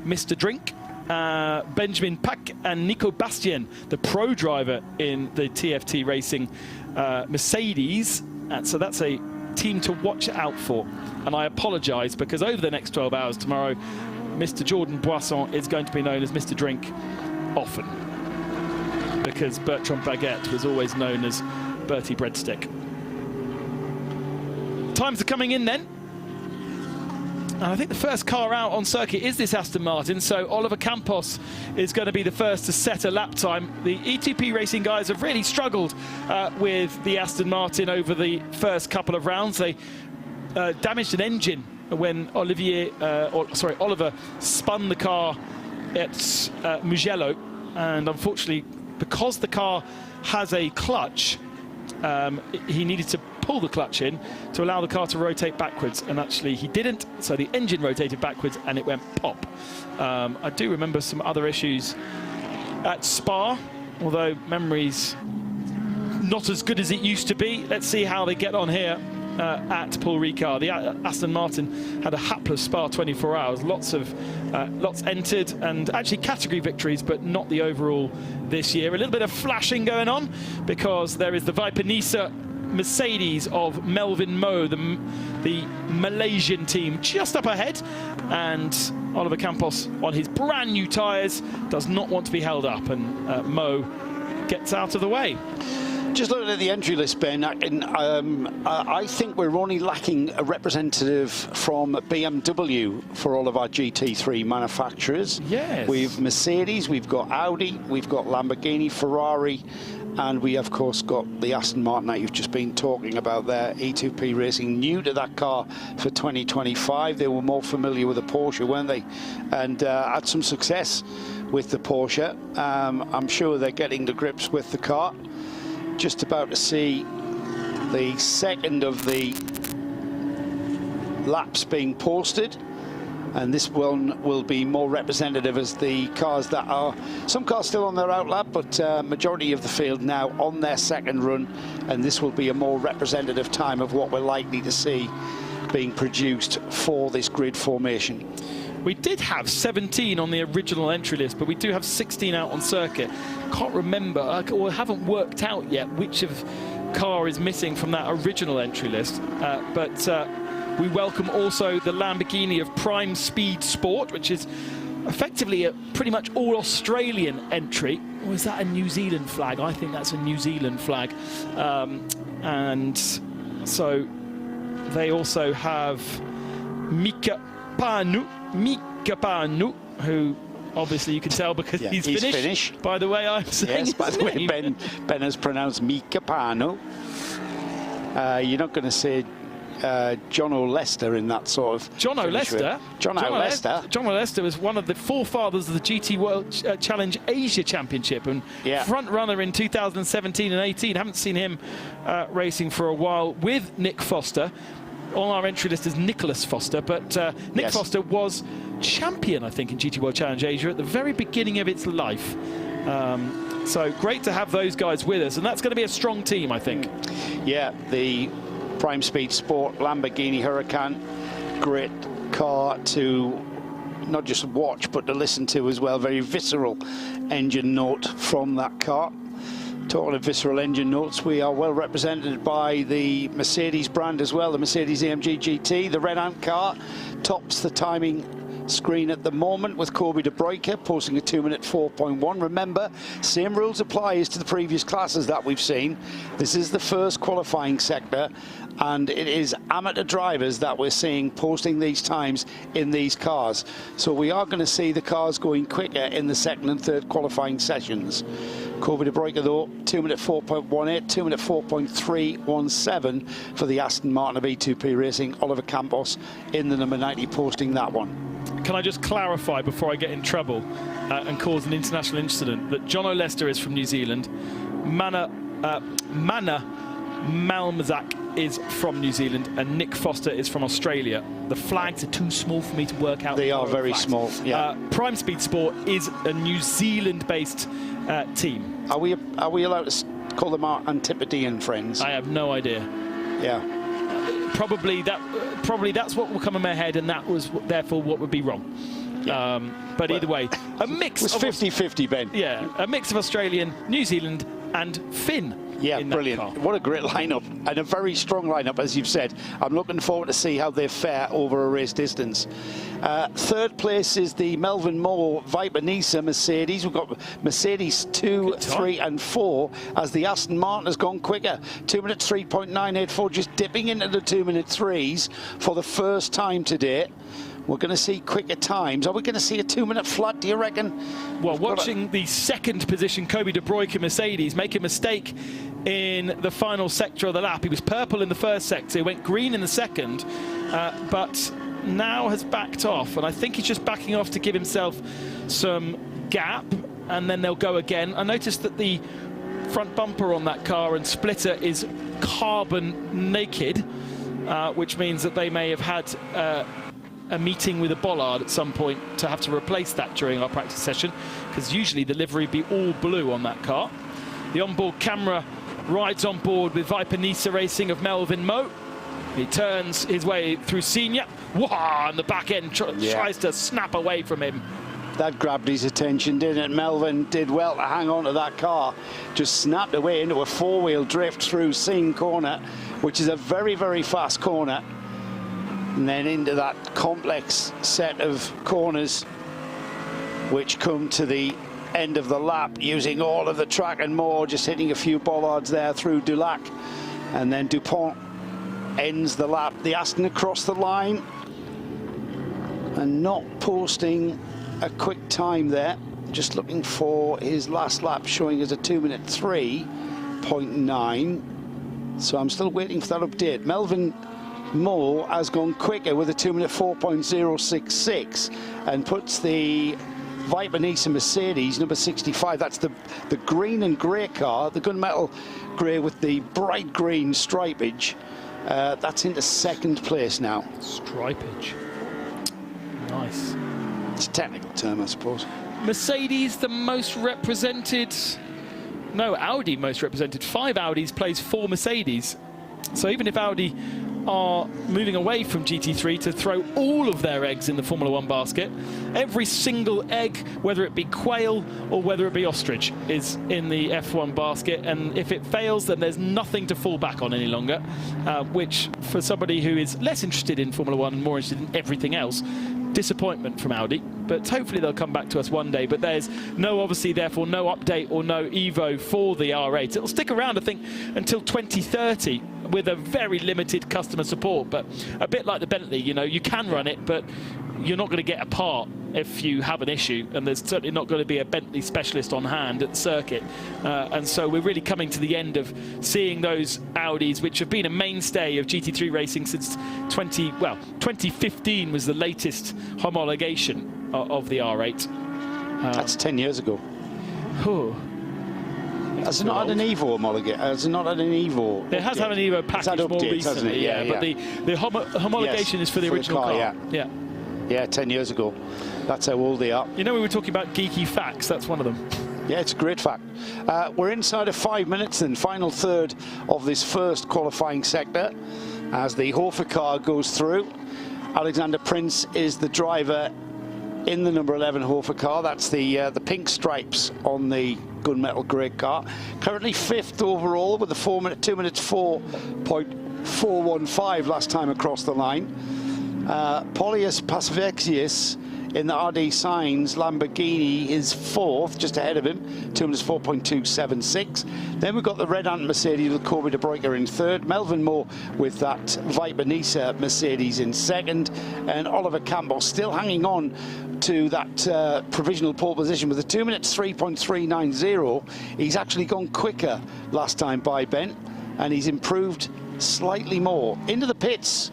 Mr. Drink, Benjamin Pack and Nico Bastien, the pro driver in the TFT Racing Mercedes. And so that's a team to watch out for. And I apologise because over the next 12 hours tomorrow, Mr. Jordan Boisson is going to be known as Mr. Drink often, because Bertrand Baguette was always known as Bertie Breadstick. Times are coming in then. And I think the first car out on circuit is this Aston Martin, so Oliver Campos is going to be the first to set a lap time. The E2P Racing guys have really struggled with the Aston Martin over the first couple of rounds. They damaged an engine when Oliver spun the car at Mugello, and unfortunately, because the car has a clutch, he needed to pull the clutch in to allow the car to rotate backwards, and actually he didn't, so the engine rotated backwards and it went pop. I do remember some other issues at Spa, although memory's not as good as it used to be. Let's see how they get on here at Paul Ricard. The Aston Martin had a hapless Spa 24 hours, lots entered, and actually category victories, but not the overall this year. A little bit of flashing going on because there is the Viper Nisa Mercedes of Melvin Moe, the Malaysian team, just up ahead. And Oliver Campos on his brand new tyres does not want to be held up, and Moe gets out of the way. Just looking at the entry list, Ben, I think we're only lacking a representative from BMW for all of our GT3 manufacturers. Yes. We've Mercedes, we've got Audi, we've got Lamborghini, Ferrari, and we, of course, got the Aston Martin that you've just been talking about there, E2P Racing, new to that car for 2025. They were more familiar with the Porsche, weren't they? And had some success with the Porsche. I'm sure they're getting to grips with the car. Just about to see the second of the laps being posted, and this one will be more representative as the cars that are, some cars still on their out lap, but majority of the field now on their second run, and this will be a more representative time of what we're likely to see being produced for this grid formation. We did have 17 on the original entry list, but we do have 16 out on circuit. Can't remember, or haven't worked out yet which of car is missing from that original entry list. But we welcome also the Lamborghini of Prime Speed Sport, which is effectively a pretty much all Australian entry. Or is that a New Zealand flag? I think that's a New Zealand flag. And so they also have Mika Panu, who obviously you can tell because he's finished. By the way, I'm saying. Yes, by the way, Ben has pronounced Mika Panu. You're not going to say John O'Lester in that sort of. John O'Lester. John O'Lester was one of the forefathers of the GT World Challenge Asia Championship and front runner in 2017 and 18. Haven't seen him racing for a while with Nick Foster. On our entry list is Nicholas Foster, but Nick Foster was champion, I think, in GT World Challenge Asia at the very beginning of its life. So great to have those guys with us, and that's going to be a strong team, I think. Yeah, the Prime Speed Sport Lamborghini Huracan, great car to not just watch, but to listen to as well. Very visceral engine note from that car. Talking of visceral engine notes, we are well represented by the Mercedes brand as well, the Mercedes-AMG GT. The Red Ant car tops the timing screen at the moment with Kobe de Bruyke posting a 2-minute 4.1. Remember, same rules apply as to the previous classes that we've seen. This is the first qualifying sector, and it is amateur drivers that we're seeing posting these times in these cars. So we are going to see the cars going quicker in the second and third qualifying sessions. Kobe de Bruyke, though, 2-minute 4.18, 2-minute 4.317 for the Aston Martin of E2P Racing. Oliver Campos in the number 90 posting that one. Can I just clarify before I get in trouble and cause an international incident that John O'Lester is from New Zealand, Mana Malmazak is from New Zealand, and Nick Foster is from Australia. The flags are too small for me to work out. They are very small, yeah. Prime Speed Sport is a New Zealand-based team. Are we allowed to call them our Antipodean friends? I have no idea. Yeah. Probably that's what will come in my head, and that was therefore what would be wrong. Yeah. But either way, a mix. It was 50-50, Ben. Yeah, a mix of Australian, New Zealand, and Finn. Yeah, brilliant. What a great lineup, and a very strong lineup, as you've said. I'm looking forward to see how they fare over a race distance. Third place is the Melvin Moe Viper Nisa Mercedes. We've got Mercedes 2, 3 and 4 as the Aston Martin has gone quicker. 2-minute 3.984, just dipping into the 2-minute 3s for the first time today. We're going to see quicker times. Are we going to see a 2-minute flat, do you reckon? Well, watching the second position, Kobe de Bruyke Mercedes, make a mistake in the final sector of the lap. He was purple in the first sector, he went green in the second, but now has backed off. And I think he's just backing off to give himself some gap, and then they'll go again. I noticed that the front bumper on that car and splitter is carbon naked, which means that they may have had a meeting with a bollard at some point to have to replace that during our practice session, because usually the livery would be all blue on that car. The onboard camera rides on board with Viper Nisa Racing of Melvin Moe. He turns his way through Senior. Wow, and the back end tries to snap away from him. That grabbed his attention, didn't it? Melvin did well to hang on to that car. Just snapped away into a four-wheel drift through Singh Corner, which is a very, very fast corner. And then into that complex set of corners, which come to the end of the lap, using all of the track and more, just hitting a few bollards there through Dulac. And then Dupont ends the lap. The Aston across the line and not posting a quick time there. Just looking for his last lap, showing as a 2-minute 3.9. So I'm still waiting for that update. Melvin Moore has gone quicker with a 2-minute 4.066 and puts the Viper Nissan Mercedes number 65. That's the green and grey car, the gunmetal grey with the bright green stripage. That's into second place now. Stripage. Nice. It's a technical term, I suppose. Mercedes, the most represented. No, Audi most represented. 5 Audis plays 4 Mercedes. So even if Audi are moving away from GT3 to throw all of their eggs in the Formula 1 basket, every single egg, whether it be quail or whether it be ostrich, is in the F1 basket. And if it fails, then there's nothing to fall back on any longer, which for somebody who is less interested in Formula 1 and more interested in everything else, disappointment from Audi. But hopefully they'll come back to us one day. But there's no, obviously, therefore, no update or no Evo for the R8. It'll stick around, I think, until 2030 with a very limited customer support. But a bit like the Bentley, you know, you can run it, but you're not going to get a part if you have an issue, and there's certainly not going to be a Bentley specialist on hand at the circuit. And so we're really coming to the end of seeing those Audis, which have been a mainstay of GT3 racing since 2015 was the latest homologation of the R8. That's 10 years ago. Has it not had an Evo homologate? Has it not had an Evo? It has had an Evo package more recently, yeah. But the homologation is for the original car. Yeah, 10 years ago. That's how old they are. You know, we were talking about geeky facts. That's one of them. Yeah, it's a great fact. We're inside of 5 minutes and final third of this first qualifying sector as the Hofer car goes through. Alexander Prince is the driver in the number 11 Hofer car. That's the pink stripes on the gunmetal grey car. Currently 5th overall with a 2 minutes 4.415 last time across the line. Polius Pacifixius in the RD Signs Lamborghini is 4th, just ahead of him, 2 minutes 4.276. Then we've got the Red Ant Mercedes with Kobe de Bruyker in 3rd, Melvin Moore with that Viper Nissan Mercedes in 2nd, and Oliver Campbell still hanging on to that provisional pole position with a 2 minutes 3.390. He's actually gone quicker last time by Ben, and he's improved slightly more. Into the pits,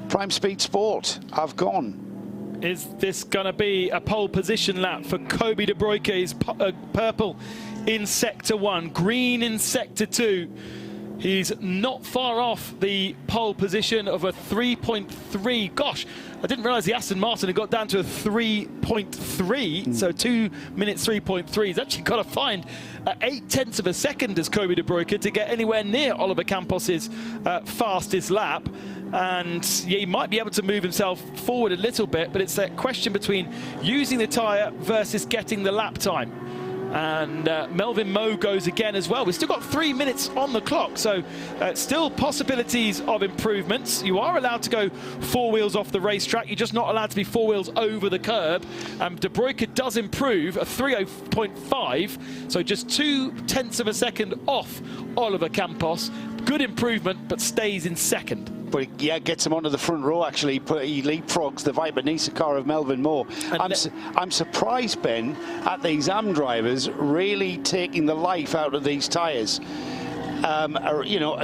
Prime Speed Sport have gone. Is this going to be a pole position lap for Kobe de Bruyker? He's purple in Sector 1, green in Sector 2. He's not far off the pole position of a 3.3. Gosh, I didn't realise the Aston Martin had got down to a 3.3. So 2 minutes 3.3. He's actually got to find 0.8 of a second as Kobe de Bruyker to get anywhere near Oliver Campos's fastest lap. And yeah, he might be able to move himself forward a little bit, but it's that question between using the tyre versus getting the lap time. And Melvin Moe goes again as well. We've still got 3 minutes on the clock, so still possibilities of improvements. You are allowed to go 4 wheels off the racetrack. You're just not allowed to be 4 wheels over the curb. De Bruyker does improve, a 3.05, so just 0.2 of a second off Oliver Campos. Good improvement, but stays in second. But yeah, gets him onto the front row, actually. He leapfrogs the Viper Nissan car of Melvin Moore. I'm surprised, Ben, at these AM drivers really taking the life out of these tyres. You know,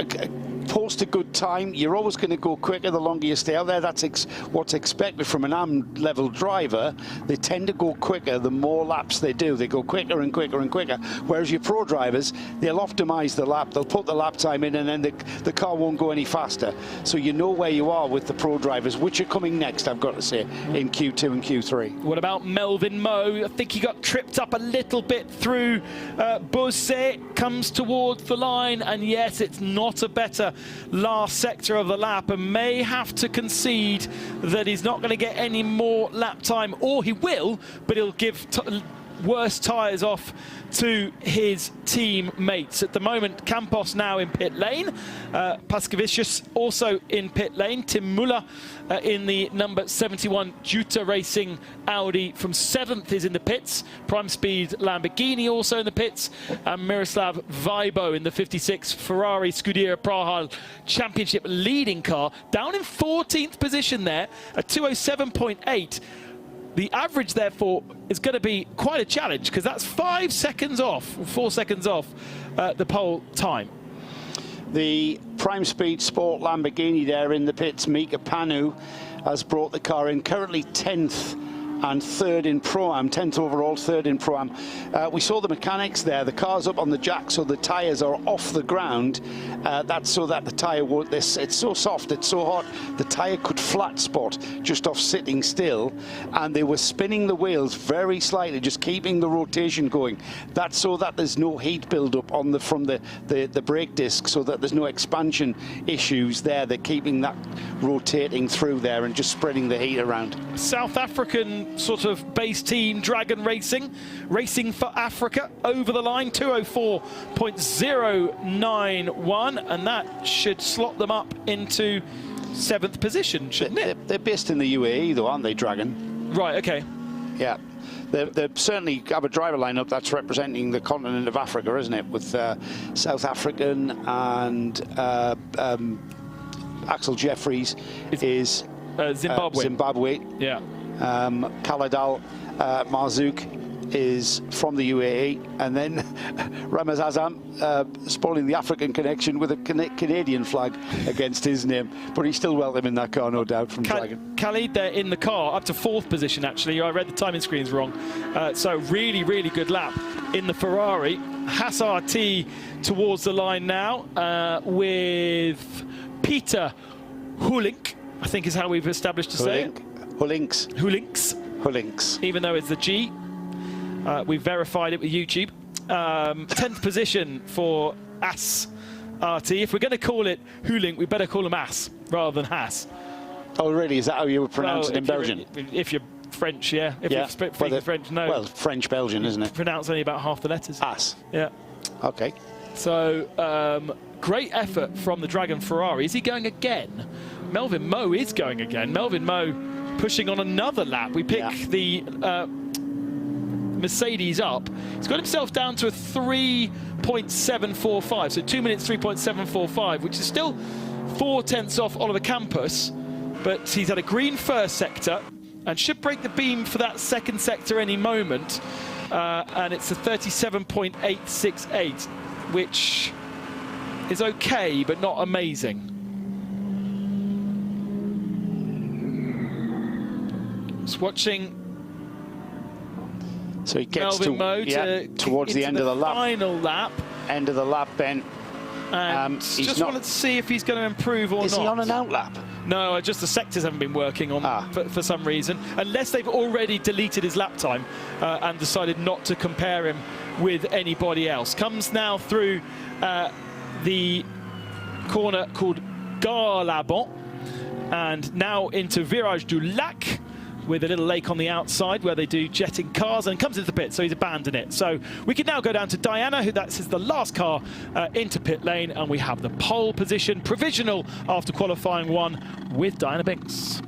post a good time, you're always going to go quicker the longer you stay out there. That's what's expected from an AM level driver. They tend to go quicker the more laps they do. They go quicker and quicker and quicker. Whereas your pro drivers, they'll optimize the lap, they'll put the lap time in, and then the car won't go any faster. So you know where you are with the pro drivers, which are coming next, I've got to say, in Q2 and Q3. What about Melvin Moe? I think he got tripped up a little bit through Bosse, comes towards the line, and yes, it's not a better last sector of the lap and may have to concede that he's not going to get any more lap time, or he will, but he'll give worse tyres off to his teammates. At the moment, Campos now in pit lane, Pascavicius also in pit lane, Tim Muller in the number 71 Jutta Racing Audi from 7th is in the pits, Prime Speed Lamborghini also in the pits, and Miroslav Weibo in the 56 Ferrari Scuderia Prahal Championship leading car, down in 14th position there, a 207.8. The average, therefore, is going to be quite a challenge because that's 5 seconds off, 4 seconds off the pole time. The Prime Speed Sport Lamborghini there in the pits, Mika Panu, has brought the car in, currently 10th and 3rd in Pro-Am, 10th overall, 3rd in Pro-Am. We saw the mechanics there. The car's up on the jack, so the tyres are off the ground. That's so that the tyre won't, it's so soft, it's so hot, the tyre could flat spot just off sitting still, and they were spinning the wheels very slightly, just keeping the rotation going. That's so that there's no heat build-up on from the brake disc, so that there's no expansion issues there. They're keeping that rotating through there and just spreading the heat around. South African sort of base team, Dragon Racing, racing for Africa, over the line, 204.091, and that should slot them up into 7th position, shouldn't it? They're based in the UAE, though, aren't they, Dragon? Right, okay. Yeah. They certainly have a driver lineup that's representing the continent of Africa, isn't it? With South African and Axel Jeffries is Zimbabwe. Yeah. Khalidal Marzouk is from the UAE, and then Ramaz Azam spoiling the African connection with a Canadian flag against his name, but he's still welcome in that car, no doubt, from Dragon. Khalid there in the car, up to 4th position actually. I read the timing screens wrong. So really, really good lap in the Ferrari. Haas RT towards the line now with Peter Hulink, I think is how we've established to say it. Hullinks. Even though it's the G. We've verified it with YouTube. 10th position for Haas RT. If we're going to call it Hulink, we better call him Haas rather than Haas. Oh, really? Is that how you would pronounce it in Belgian? If you're French, yeah. If you're speaking French, no. Well, French-Belgian, isn't it? Pronounce only about half the letters. Haas. Yeah. Okay. So, great effort from the Dragon Ferrari. Is he going again? Melvin Moe is going again. Melvin Moe pushing on another lap. We pick the Mercedes up. He's got himself down to a 3.745, so 2 minutes 3.745, which is still 4 tenths off Oliver Campos, but he's had a green first sector and should break the beam for that second sector any moment, and it's a 37.868, which is okay but not amazing. Just watching. So he gets Melvin Moe towards the end of the lap. Final lap. End of the lap, Ben. And just wanted to see if he's going to improve or not. Is he on an out lap? No, just the sectors haven't been working on for some reason. Unless they've already deleted his lap time and decided not to compare him with anybody else. Comes now through the corner called Gare Labon and now into Virage du Lac, with a little lake on the outside where they do jetting cars, and comes into the pit, so he's abandoned it. So we can now go down to Diana, who that's the last car into pit lane, and we have the pole position provisional after qualifying 1 with Diana Binks.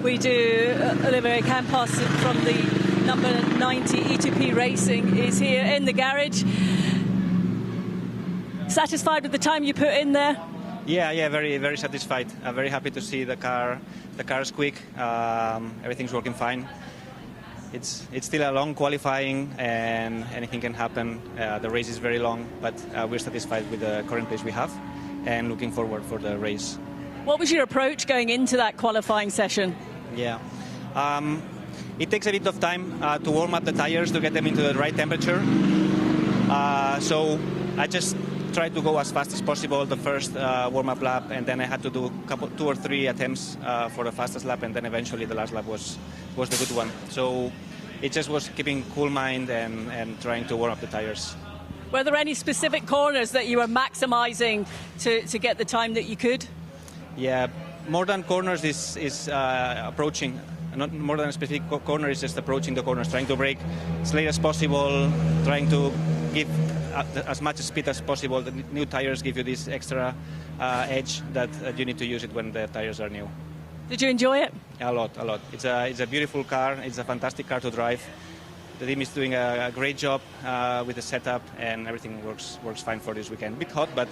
We do. Olivier Campos from the number 90 E2P Racing is here in the garage. Satisfied with the time you put in there? Yeah, very, very satisfied. I'm very happy to see the car is quick. Everything's working fine. It's still a long qualifying, and anything can happen. The race is very long, but we're satisfied with the current pace we have, and looking forward for the race. What was your approach going into that qualifying session? Yeah, it takes a bit of time to warm up the tires to get them into the right temperature. So I just tried to go as fast as possible the first warm-up lap, and then I had to do 2 or 3 attempts for the fastest lap, and then eventually the last lap was the good one. So it just was keeping cool mind and trying to warm up the tires. Were there any specific corners that you were maximising to get the time that you could? Yeah, more than corners is approaching. Not more than a specific corner, is just approaching the corners, trying to brake as late as possible, trying to give as much speed as possible. The new tires give you this extra edge that you need to use it when the tires are new. Did you enjoy it? A lot. It's a beautiful car. It's a fantastic car to drive. The team is doing a great job with the setup, and everything works fine for this weekend. A bit hot, but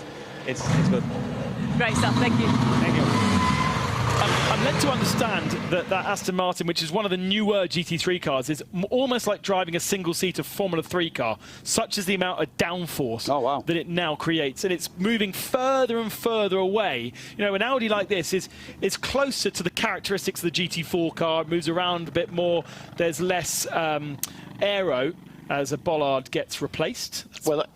it's good. Great stuff. Thank you. Thank you. I'm led to understand that Aston Martin, which is one of the newer GT3 cars, is almost like driving a single-seater Formula 3 car, such as the amount of downforce that it now creates. And it's moving further and further away. You know, an Audi like this is closer to the characteristics of the GT4 car. It moves around a bit more. There's less aero as a bollard gets replaced.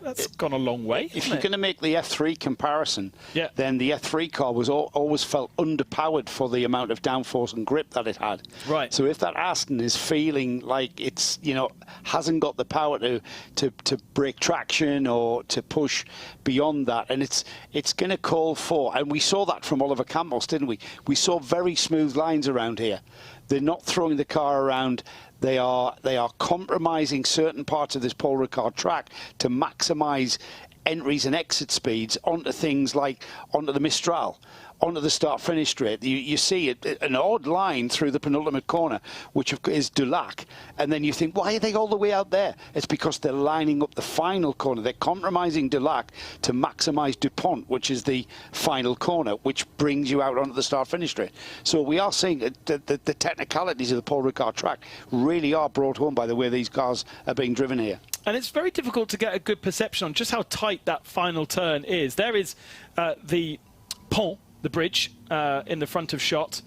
That's gone a long way. If you're going to make the F3 comparison, then the F3 car was always felt underpowered for the amount of downforce and grip that it had. Right. So if that Aston is feeling like it's, you know, hasn't got the power to break traction or to push beyond that, and it's going to call for, and we saw that from Oliver Campos, didn't we? We saw very smooth lines around here. They're not throwing the car around. They are compromising certain parts of this Paul Ricard track to maximise entries and exit speeds onto things like onto the Mistral, onto the start-finish straight. You see an odd line through the penultimate corner, which is Dulac, and then you think, why are they all the way out there? It's because they're lining up the final corner. They're compromising Dulac to maximise DuPont, which is the final corner, which brings you out onto the start-finish straight. So we are seeing the technicalities of the Paul Ricard track really are brought home by the way these cars are being driven here. And it's very difficult to get a good perception on just how tight that final turn is. There is the pont, the bridge, in the front of shot,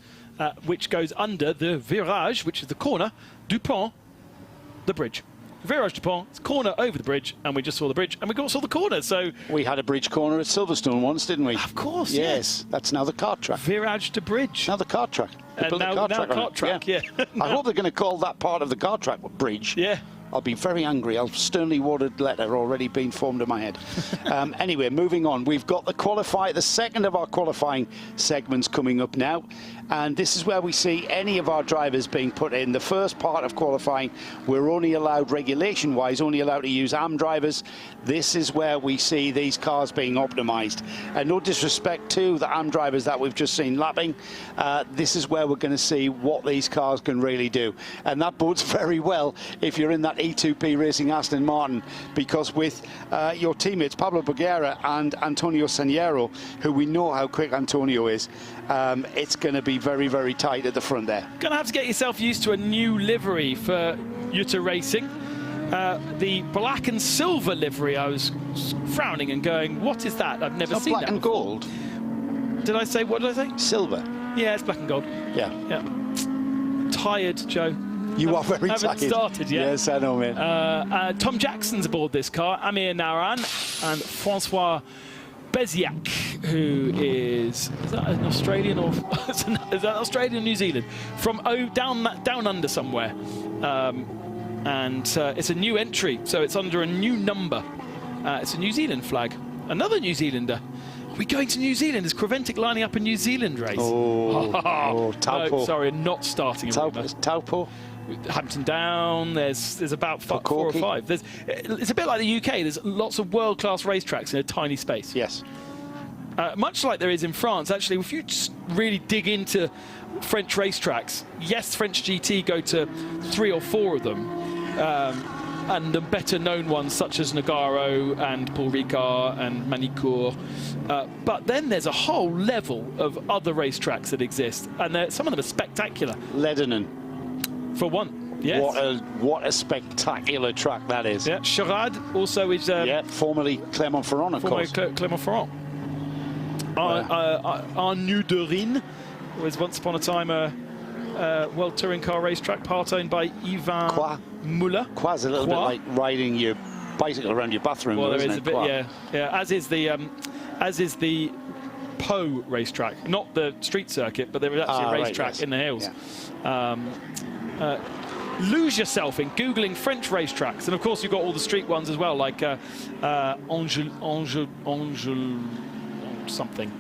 which goes under the virage, which is the corner, du pont, the bridge. Virage du pont, it's corner over the bridge, and we just saw the bridge, and we saw the corner, so... We had a bridge corner at Silverstone once, didn't we? Of course, yes. That's now the kart track. Virage to bridge. Now the kart track. And now kart track, yeah. I hope they're going to call that part of the kart track bridge. Yeah. I'll be very angry. I'll sternly worded letter already been formed in my head. Anyway, moving on. We've got the second of our qualifying segments coming up now. And this is where we see any of our drivers being put in. The first part of qualifying, we're only allowed, regulation-wise, only allowed to use AM drivers. This is where we see these cars being optimised. And no disrespect to the AM drivers that we've just seen lapping. This is where we're going to see what these cars can really do. And that bodes very well if you're in that E2P Racing Aston Martin, because with your teammates Pablo Boguera and Antonio Saniero, who we know how quick Antonio is, it's going to be very, very tight at the front there. Going to have to get yourself used to a new livery for Jutta Racing. The black and silver livery, I was frowning and going, what is that? I've never seen that black and before. Gold. Did I say, what did I say? Silver. Yeah, it's black and gold. Yeah. Tired, Joe. You are very tired. Haven't started yet. Yes, I know, man. Tom Jackson's aboard this car, Amir Naran and Francois Beziak, who is that an Australian or is that Australian or New Zealand? From down under somewhere. And it's a new entry, so it's under a new number. It's a New Zealand flag. Another New Zealander. Are we going to New Zealand? Is Creventic lining up a New Zealand race? Taupo. No, sorry, not starting. Taupo. Hampton Down, there's about 4 or 5. It's a bit like the UK. There's lots of world-class racetracks in a tiny space. Yes. Much like there is in France, actually. If you just really dig into French racetracks, yes, French GT go to 3 or 4 of them, and the better-known ones such as Nogaro and Paul Ricard and Manicourt. But then there's a whole level of other racetracks that exist, and some of them are spectacular. Lebanon. For one, yes. What a spectacular track that is. Yeah, Charade also is... formerly Clermont-Ferrand, of course. Formerly Clermont-Ferrand. Arnoux de Rhin was once upon a time a World Touring Car racetrack, part owned by Yvan Muller. Qua's a little bit like riding your bicycle around your bathroom. Well, there isn't is it? a bit, yeah. As is the Po racetrack, not the street circuit, but there is actually a racetrack in the hills. Yeah. lose yourself in Googling French racetracks. And of course, you've got all the street ones as well, like Angel something.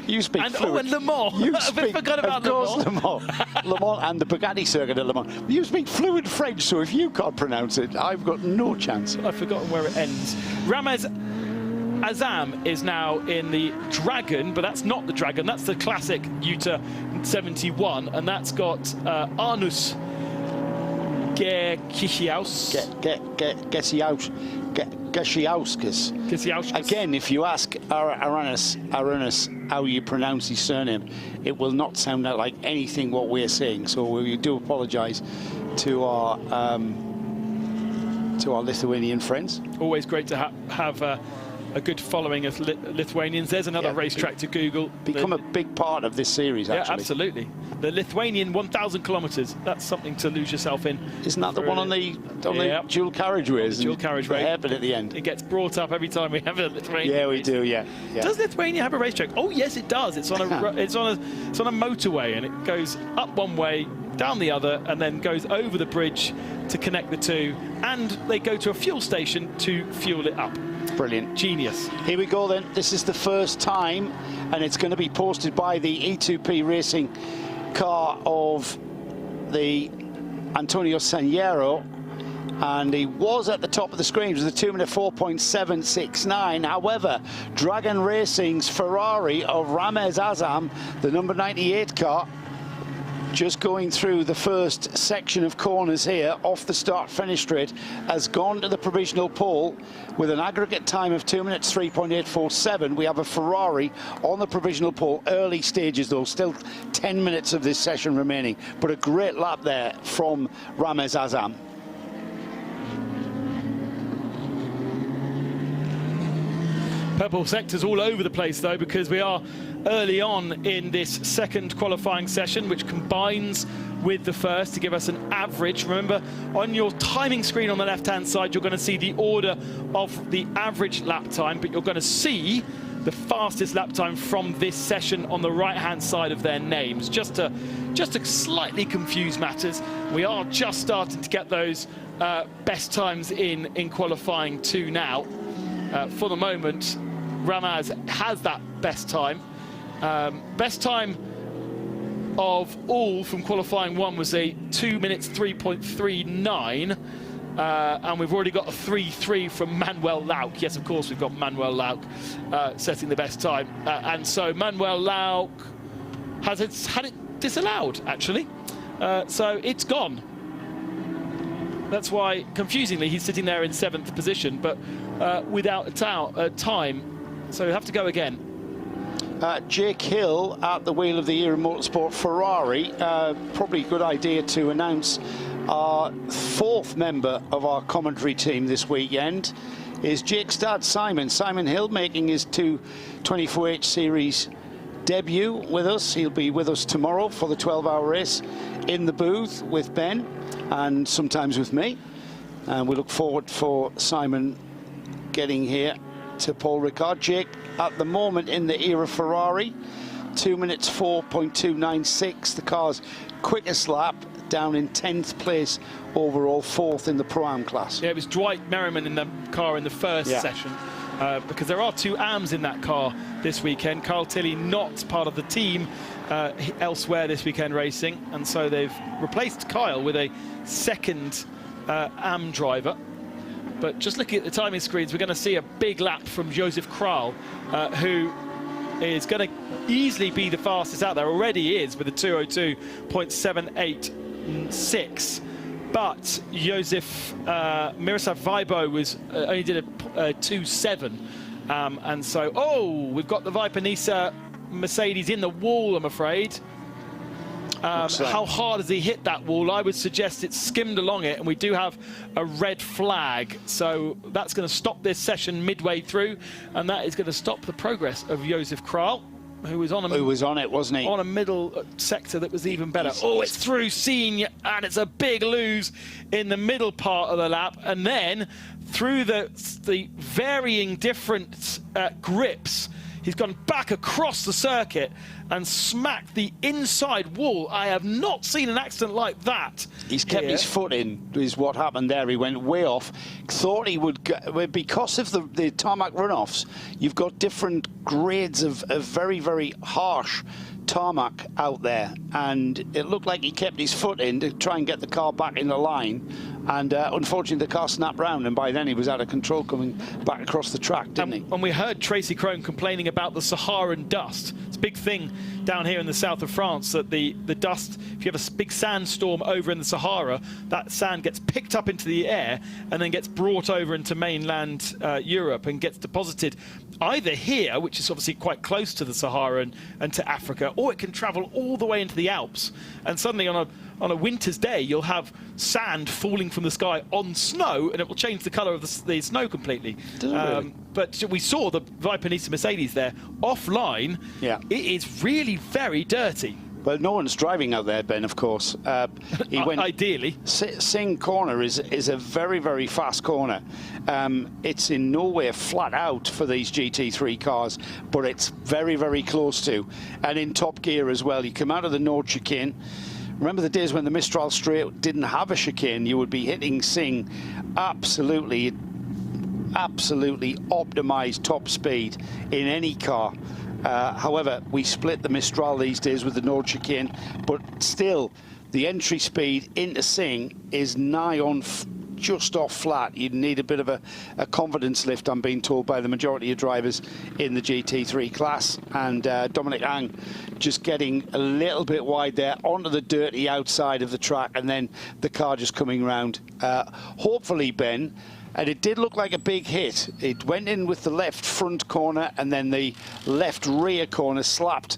You speak fluent. And Le Mans. You I forgot about Le Mans. Le Mans and the Bugatti circuit at Le Mans. You speak fluent French, so if you can't pronounce it, I've got no chance. I've forgotten where it ends. Ramez Azam is now in the Dragon, but that's not the Dragon. That's the classic Utah 71, and that's got Arnus Gesiauskas. Again, if you ask Arunus how you pronounce his surname, it will not sound like anything what we're saying. So we do apologise to our Lithuanian friends. Always great to have a good following of Lithuanians. There's another racetrack to Google. Become a big part of this series, actually. Yeah, absolutely. The Lithuanian 1,000 kilometres. That's something to lose yourself in. Isn't that the one on the dual carriageways? The dual carriageway. The hairpin at the end. It gets brought up every time we have a Lithuanian. Yeah, we do. Yeah. Does Lithuania have a racetrack? Oh, yes, it does. It's on a it's on a motorway, and it goes up one way, down the other, and then goes over the bridge to connect the two. And they go to a fuel station to fuel it up. Brilliant. Genius. Here we go then. This is the first time, and it's going to be posted by the E2P racing car of the Antonio Saniero, and he was at the top of the screen with a 2-minute 4.769. However, Dragon Racing's Ferrari of Ramez Azam, the number 98 car, just going through the first section of corners here off the start-finish straight, has gone to the provisional pole with an aggregate time of 2 minutes 3.847. We have a Ferrari on the provisional pole. Early stages though, still 10 minutes of this session remaining, but a great lap there from Ramez Azam. Purple sectors all over the place though, because we are early on in this second qualifying session, which combines with the first to give us an average. Remember, on your timing screen on the left-hand side, you're going to see the order of the average lap time, but you're going to see the fastest lap time from this session on the right-hand side of their names, just to slightly confuse matters. We are just starting to get those best times in qualifying 2 now. For the moment, Ramez has that best time. Best time of all from qualifying 1 was a 2 minutes 3.39, and we've already got a 3.3 from Manuel Lauck. Yes, of course, we've got Manuel Lauck setting the best time, and so Manuel Lauck has had it disallowed, actually, so it's gone. That's why, confusingly, he's sitting there in 7th position, but without a time, so he'll have to go again. Jake Hill at the wheel of the year in motorsport Ferrari. Probably a good idea to announce our 4th member of our commentary team this weekend is Jake's dad, Simon. Simon Hill making his 24H series debut with us. He'll be with us tomorrow for the 12-hour race in the booth with Ben and sometimes with me. And we look forward for Simon getting here to Paul Ricard. Jake, at the moment in the era Ferrari, 2 minutes 4.296, the car's quickest lap, down in 10th place overall, 4th in the Pro-Am class. Yeah, it was Dwight Merriman in the car in the first session, because there are 2 AMs in that car this weekend. Carl Tilley not part of the team elsewhere this weekend racing, and so they've replaced Kyle with a 2nd AM driver. But just looking at the timing screens, we're going to see a big lap from Joseph Kral, who is going to easily be the fastest out there. Already is with a 2:02.786. But Joseph Miroslav Vibo was only did a 2.7, and so we've got the Viper Nisa Mercedes in the wall, I'm afraid. How hard has he hit that wall? I would suggest it's skimmed along it, and we do have a red flag. So that's going to stop this session midway through, and that is going to stop the progress of Josef Kral, who was on it, wasn't he? On a middle sector that was even better. It's through Senior, and it's a big lose in the middle part of the lap, and then through the varying different grips, He's gone back across the circuit and smacked the inside wall. I have not seen an accident like that. He's kept his foot in, is what happened there. He went way off. Thought he would go, because of the tarmac runoffs, you've got different grades of very, very harsh tarmac out there, and it looked like he kept his foot in to try and get the car back in the line, and unfortunately the car snapped round, and by then he was out of control coming back across the track, didn't he? And we heard Tracy Crone complaining about the Saharan dust. It's a big thing down here in the south of France, that the dust, if you have a big sandstorm over in the Sahara, that sand gets picked up into the air and then gets brought over into mainland Europe and gets deposited either here, which is obviously quite close to the Sahara and to Africa, or it can travel all the way into the Alps. And suddenly on a winter's day, you'll have sand falling from the sky on snow, and it will change the colour of the snow completely. Really? But we saw the Viper Niza Mercedes there offline. Yeah. It is really very dirty. Well, no one's driving out there, Ben, of course. He went ideally. Sing corner is a very, very fast corner. It's in no way flat out for these GT3 cars, but it's very, very close to. And in top gear as well. You come out of the Nord chicane. Remember the days when the Mistral Straight didn't have a chicane? You would be hitting Sing absolutely optimized top speed in any car. However, we split the Mistral these days with the Nord chicane, but still the entry speed into Sing is nigh on just off flat. You need a bit of a confidence lift, I'm being told by the majority of drivers in the GT3 class. And Dominic Ang just getting a little bit wide there onto the dirty outside of the track, and then the car just coming round. Hopefully, Ben, and it did look like a big hit. It went in with the left front corner, and then the left rear corner slapped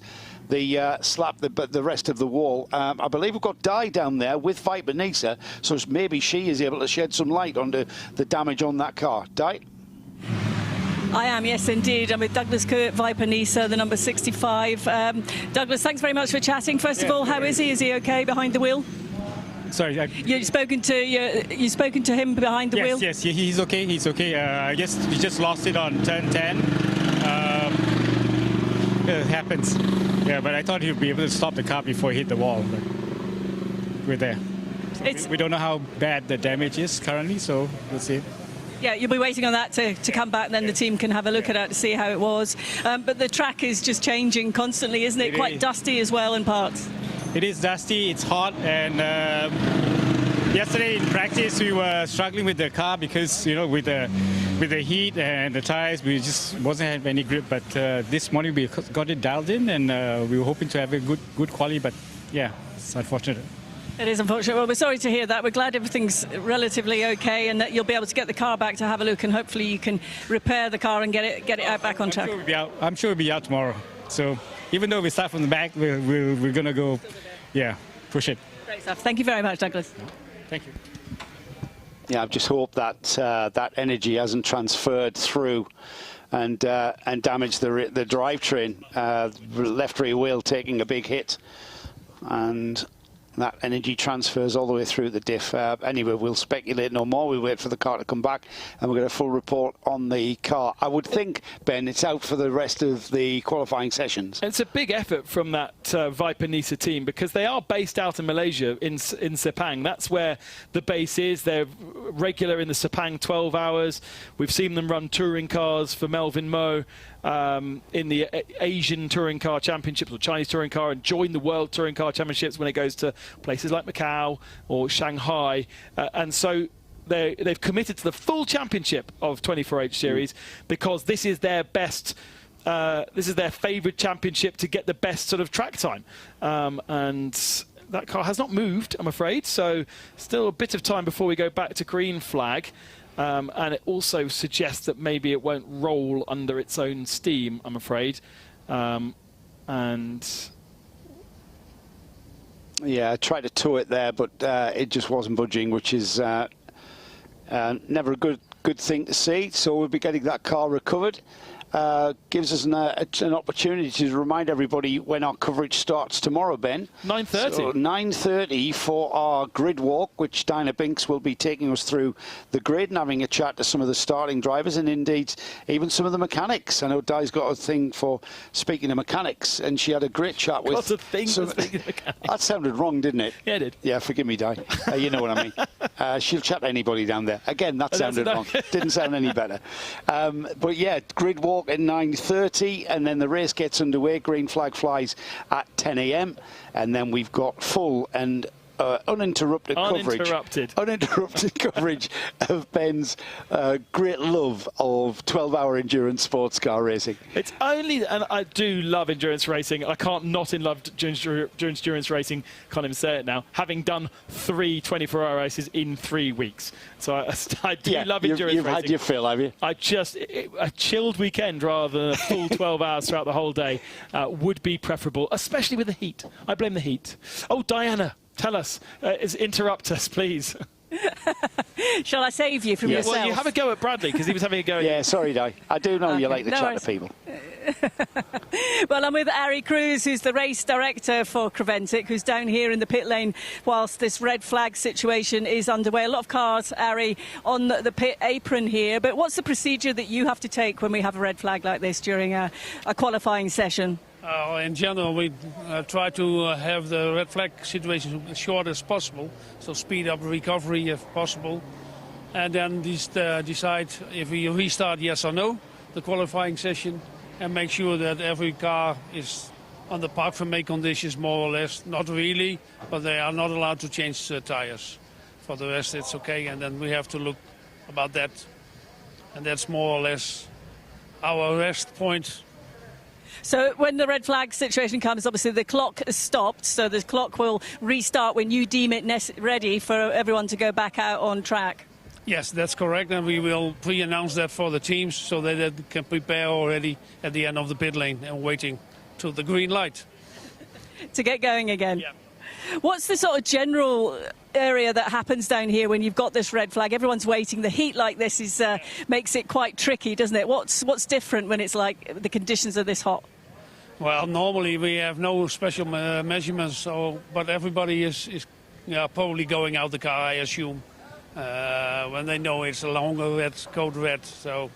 the rest of the wall. I believe we've got Di down there with Viper Niza, so maybe she is able to shed some light onto the damage on that car. Di? I am, yes, indeed. I'm with Douglas Kurt, Viper Niza, the number 65. Douglas, thanks very much for chatting. First of all, how is he? Is he okay behind the wheel? Sorry, you've spoken to him behind the wheel? Yes, he's okay. He's okay. I guess he just lost it on turn 10. It happens. Yeah, but I thought he'd be able to stop the car before he hit the wall. But we're there. So we don't know how bad the damage is currently, so we'll see. Yeah, you'll be waiting on that to come back, and then the team can have a look at it to see how it was. But the track is just changing constantly, isn't it? Quite dusty as well in parts. It is dusty, it's hot, and yesterday in practice we were struggling with the car because, you know, with the heat and the tires, we just wasn't having any grip. But this morning we got it dialed in, and we were hoping to have a good quality, but yeah, it's unfortunate. It is unfortunate. Well, we're sorry to hear that. We're glad everything's relatively okay, and that you'll be able to get the car back to have a look, and hopefully you can repair the car and get it out back on track. I'm sure we'll be out tomorrow. So even though we start from the back, we're going to go, yeah, push it. Great stuff. Thank you very much, Douglas. Thank you. Yeah, I just hope that that energy hasn't transferred through and damaged the drivetrain. Left rear wheel taking a big hit, and that energy transfers all the way through the diff. Anyway, we'll speculate no more. We'll wait for the car to come back, and we'll get a full report on the car. I would think, Ben, it's out for the rest of the qualifying sessions. It's a big effort from that Viper Niza team, because they are based out in Malaysia, in Sepang. That's where the base is. They're regular in the Sepang 12 hours. We've seen them run touring cars for Melvin Moe in the Asian Touring Car Championships or Chinese Touring Car, and join the World Touring Car Championships when it goes to places like Macau or Shanghai. And so they've committed to the full championship of 24H Series because this is their best, this is their favourite championship to get the best sort of track time. And that car has not moved, I'm afraid, so still a bit of time before we go back to green flag. And it also suggests that maybe it won't roll under its own steam, I'm afraid. And yeah, I tried to tow it there, but it just wasn't budging, which is never a good thing to see. So we'll be getting that car recovered, gives us an opportunity to remind everybody when our coverage starts tomorrow, Ben. 9:30. So 9:30 for our grid walk, which Dinah Binks will be taking us through the grid and having a chat to some of the starting drivers and indeed even some of the mechanics. I know Di's got a thing for speaking to mechanics, and she had a great chat with... Lots of things for speaking to mechanics. That sounded wrong, didn't it? Yeah, it did. Yeah, forgive me, Di. You know what I mean. She'll chat to anybody down there. Again, that sounded wrong. Didn't sound any better. But yeah, grid walk at 9:30, and then the race gets underway. Green flag flies at 10 a.m. and then we've got full and uninterrupted coverage of Ben's great love of 12-hour endurance sports car racing. It's only, and I do love endurance racing. I can't not in love endurance racing. Can't even say it now. Having done 3 24-hour races in 3 weeks, so I do love endurance racing. You've had your fill, have you? I just a chilled weekend rather than a full 12 hours throughout the whole day would be preferable, especially with the heat. I blame the heat. Oh, Diana. Tell us, interrupt us, please. Shall I save you from yourself? Well, you have a go at Bradley, because he was having a go at you. Yeah, sorry, Di. I do know you like to chat to people. Well, I'm with Ari Cruz, who's the race director for Creventic, who's down here in the pit lane whilst this red flag situation is underway. A lot of cars, Ari, on the pit apron here. But what's the procedure that you have to take when we have a red flag like this during a qualifying session? In general, we try to have the red flag situation as short as possible, so speed up recovery if possible, and then decide if we restart yes or no, the qualifying session, and make sure that every car is on the park for May conditions, more or less. Not really, but they are not allowed to change tires. For the rest, it's okay, and then we have to look about that, and that's more or less our rest point. So when the red flag situation comes, obviously the clock has stopped, so the clock will restart when you deem it ready for everyone to go back out on track. Yes, that's correct, and we will pre-announce that for the teams so that they can prepare already at the end of the pit lane and waiting to the green light. To get going again. Yeah. What's the sort of general area that happens down here when you've got this red flag? Everyone's waiting. The heat like this is makes it quite tricky, doesn't it? What's different when it's like the conditions are this hot? Well, normally we have no special measurements, but everybody is probably going out the car, I assume, when they know it's a longer red, code red. So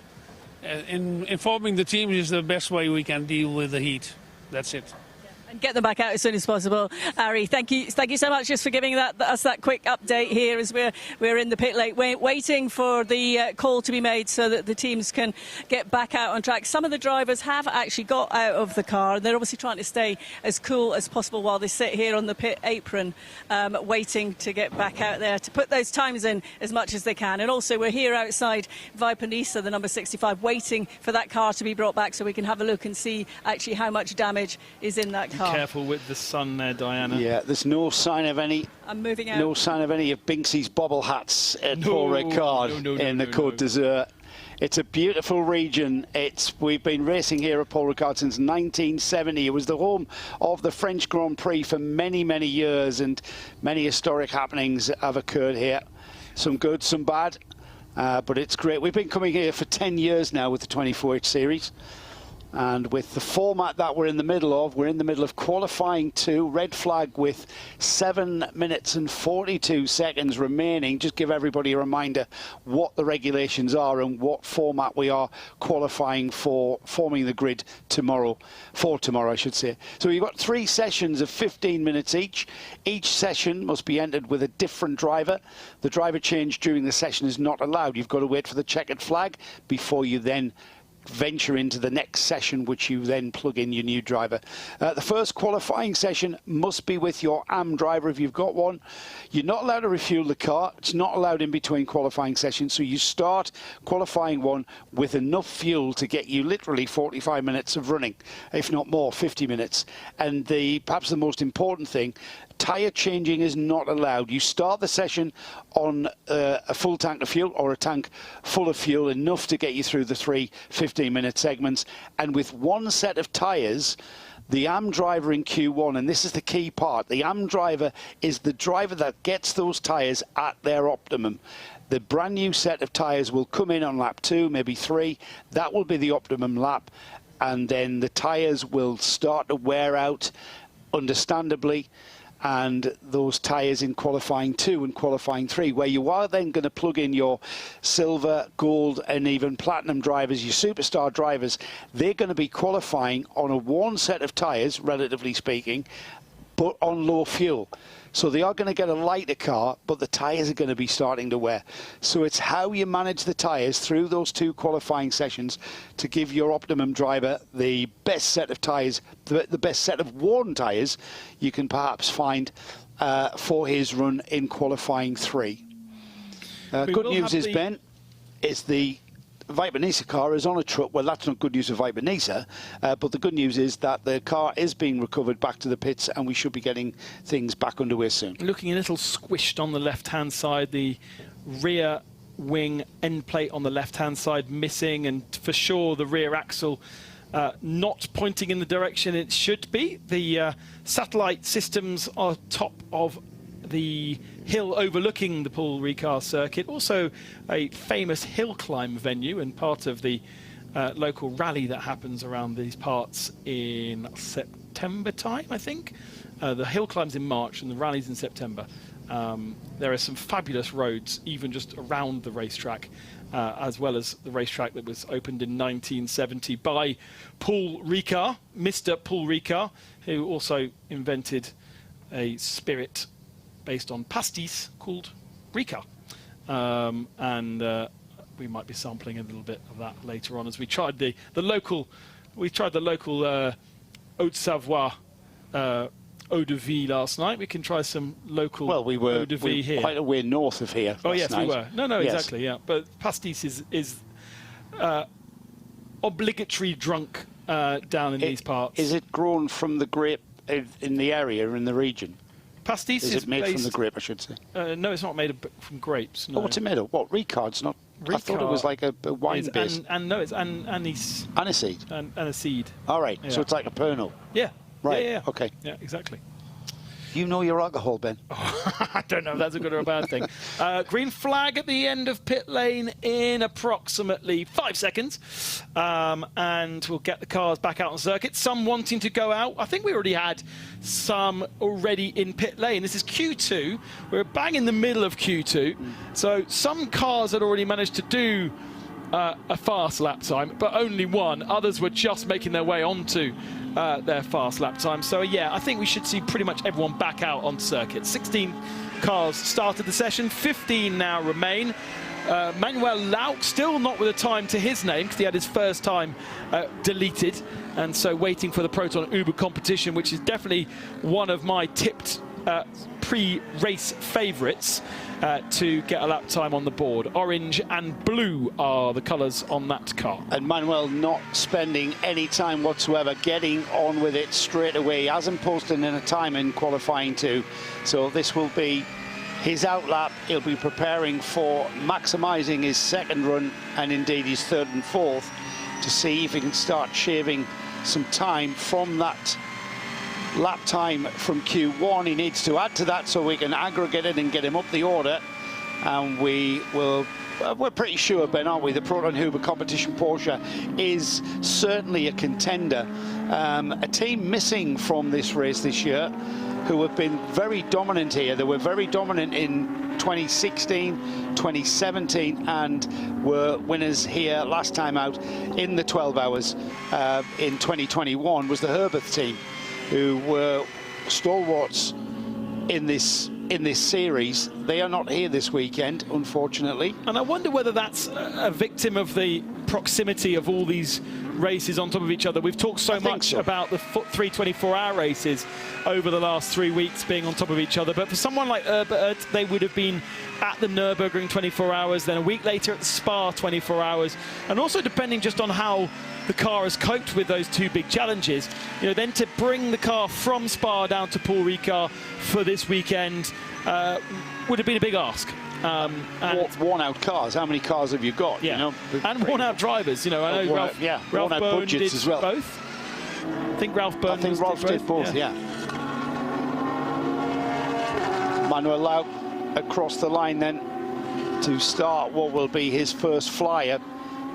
informing the teams is the best way we can deal with the heat. That's it. And get them back out as soon as possible. Ari, thank you so much just for giving us that quick update here as we're in the pit lane, waiting for the call to be made so that the teams can get back out on track. Some of the drivers have actually got out of the car, and they're obviously trying to stay as cool as possible while they sit here on the pit apron, waiting to get back out there to put those times in as much as they can. And also we're here outside Viper Nisa, the number 65, waiting for that car to be brought back so we can have a look and see actually how much damage is in that car. Careful with the sun there, Diana. Yeah, there's no sign of any. I'm moving out. No sign of any of Binksy's bobble hats at Paul Ricard in the Côte d'Azur. It's a beautiful region. We've been racing here at Paul Ricard since 1970. It was the home of the French Grand Prix for many, many years, and many historic happenings have occurred here. Some good, some bad, but it's great. We've been coming here for 10 years now with the 24H series. And with the format that we're in the middle of qualifying 2, red flag with 7 minutes and 42 seconds remaining. Just give everybody a reminder what the regulations are and what format we are qualifying for, forming the grid tomorrow, I should say. So you've got 3 sessions of 15 minutes each. Each session must be entered with a different driver. The driver change during the session is not allowed. You've got to wait for the checkered flag before you then venture into the next session, which you then plug in your new driver. The first qualifying session must be with your AM driver if you've got one. You're not allowed to refuel the car. It's not allowed in between qualifying sessions, so you start qualifying 1 with enough fuel to get you literally 45 minutes of running, if not more, 50 minutes. And perhaps the most important thing, tyre changing is not allowed. You start the session on a full tank of fuel or a tank full of fuel, enough to get you through the 3 15-minute segments. And with 1 set of tyres, The AM driver in Q1, and this is the key part, the AM driver is the driver that gets those tyres at their optimum. The brand new set of tyres will come in on lap 2, maybe 3. That will be the optimum lap. And then the tyres will start to wear out, understandably. And those tyres in qualifying 2 and qualifying 3, where you are then going to plug in your silver, gold and even platinum drivers, your superstar drivers, they're going to be qualifying on a worn set of tyres, relatively speaking, but on low fuel. So they are going to get a lighter car, but the tyres are going to be starting to wear. So it's how you manage the tyres through those 2 qualifying sessions to give your optimum driver the best set of tyres, the best set of worn tyres you can perhaps find for his run in qualifying 3. Good news is, Ben, is the Viper Nisa car is on a truck. Well, that's not good news for Viper Nisa, but the good news is that the car is being recovered back to the pits and we should be getting things back underway soon. Looking a little squished on the left-hand side, the rear wing end plate on the left-hand side missing, and for sure the rear axle not pointing in the direction it should be. The satellite systems are top of the hill overlooking the Paul Ricard circuit, also a famous hill climb venue and part of the local rally that happens around these parts in September time, I think. The hill climb's in March and the rally's in September. There are some fabulous roads even just around the racetrack, as well as the racetrack that was opened in 1970 by Paul Ricard, Mr. Paul Ricard, who also invented a spirit based on pastis called Ricard. And we might be sampling a little bit of that later on as we tried the local Haute Savoie eau de vie last night. We can try some local eau de vie here. Quite a way north of here. Oh yes, night. we were. No, yes. Exactly, yeah. But pastis is obligatory drunk down in these parts. Is it grown from the grape in the area, in the region? Pastis is it made from the grape, I should say? No, it's not made from grapes. No. Oh, what's it made of? What, Ricard's not? Ricard, I thought it was like a wine base. No, it's anise. Aniseed? Aniseed. All right, yeah. so it's like a Pernod. Yeah. Right, yeah. Okay. Yeah, exactly. You know your alcohol, Ben. I don't know if that's a good or a bad thing. Green flag at the end of pit lane in approximately 5 seconds. And we'll get the cars back out on circuit. Some wanting to go out. I think we already had some already in pit lane. This is Q2. We're bang in the middle of Q2. So some cars had already managed to do a fast lap time, but only one. Others were just making their way onto their fast lap time. So yeah, I think we should see pretty much everyone back out on circuit. 16 cars started the session, 15 now remain. Manuel Lauk still not with a time to his name because he had his first time deleted, and so waiting for the Proton Uber competition, which is definitely one of my tipped pre-race favourites to get a lap time on the board. Orange and blue are the colours on that car. And Manuel not spending any time whatsoever, getting on with it straight away. He hasn't posted in a time in qualifying 2, so this will be his outlap. He'll be preparing for maximising his second run and indeed his third and fourth to see if he can start shaving some time from that lap time from Q1. He needs to add to that so we can aggregate it and get him up the order. And we will, we're pretty sure, Ben, aren't we? The Proton Huber competition Porsche is certainly a contender. A team missing from this race this year who have been very dominant here. They were very dominant in 2016, 2017, and were winners here last time out in the 12 hours in 2021 was the Herbert team, who were stalwarts in this series. They are not here this weekend, unfortunately. And I wonder whether that's a victim of the proximity of all these races on top of each other. We've talked so much about the 3 24-hour races over the last 3 weeks being on top of each other, but for someone like Herbert, they would have been at the Nürburgring 24 hours, then a week later at the Spa 24 hours, and also depending just on how the car has coped with those two big challenges, you know, then to bring the car from Spa down to Paul Ricard for this weekend would have been a big ask. Worn out cars. How many cars have you got? Yeah, you know, and worn out drivers. You know, I know Ralph worn out Bowen budgets did as well. Both. I think Ralph Byrne. I think Ralph did both, yeah. Manuel Lau across the line then to start what will be his first flyer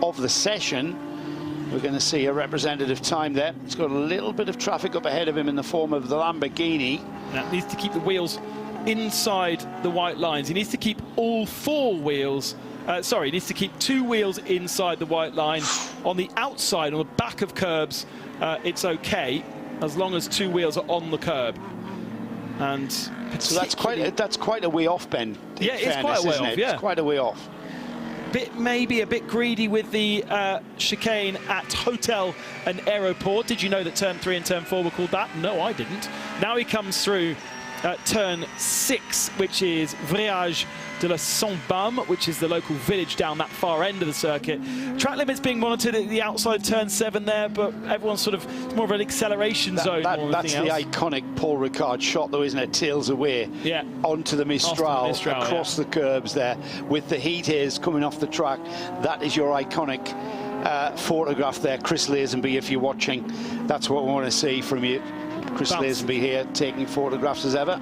of the session. We're going to see a representative time there. He's got a little bit of traffic up ahead of him in the form of the Lamborghini. Now, needs to keep the wheels inside the white lines. He needs to keep all four wheels. He needs to keep two wheels inside the white line. On the outside, on the back of curbs, it's okay as long as two wheels are on the curb. And so that's quite a way off, Ben. Yeah, it's quite a way off. Yeah, it's quite a way off. Maybe a bit greedy with the chicane at Hotel and Aéroport. Did you know that turn 3 and turn 4 were called that? No, I didn't. Now he comes through turn 6, which is Vriage de la Saint-Baume, which is the local village down that far end of the circuit. Track limits being monitored at the outside turn 7 there, but everyone's sort of more of an acceleration zone. That's the iconic Paul Ricard shot, though, isn't it? Tails away, onto the Mistral, across the curbs there, with the heat haze coming off the track. That is your iconic photograph there, Chris Lazenby, if you're watching. That's what we want to see from you. Chris Lazenby here, taking photographs as ever.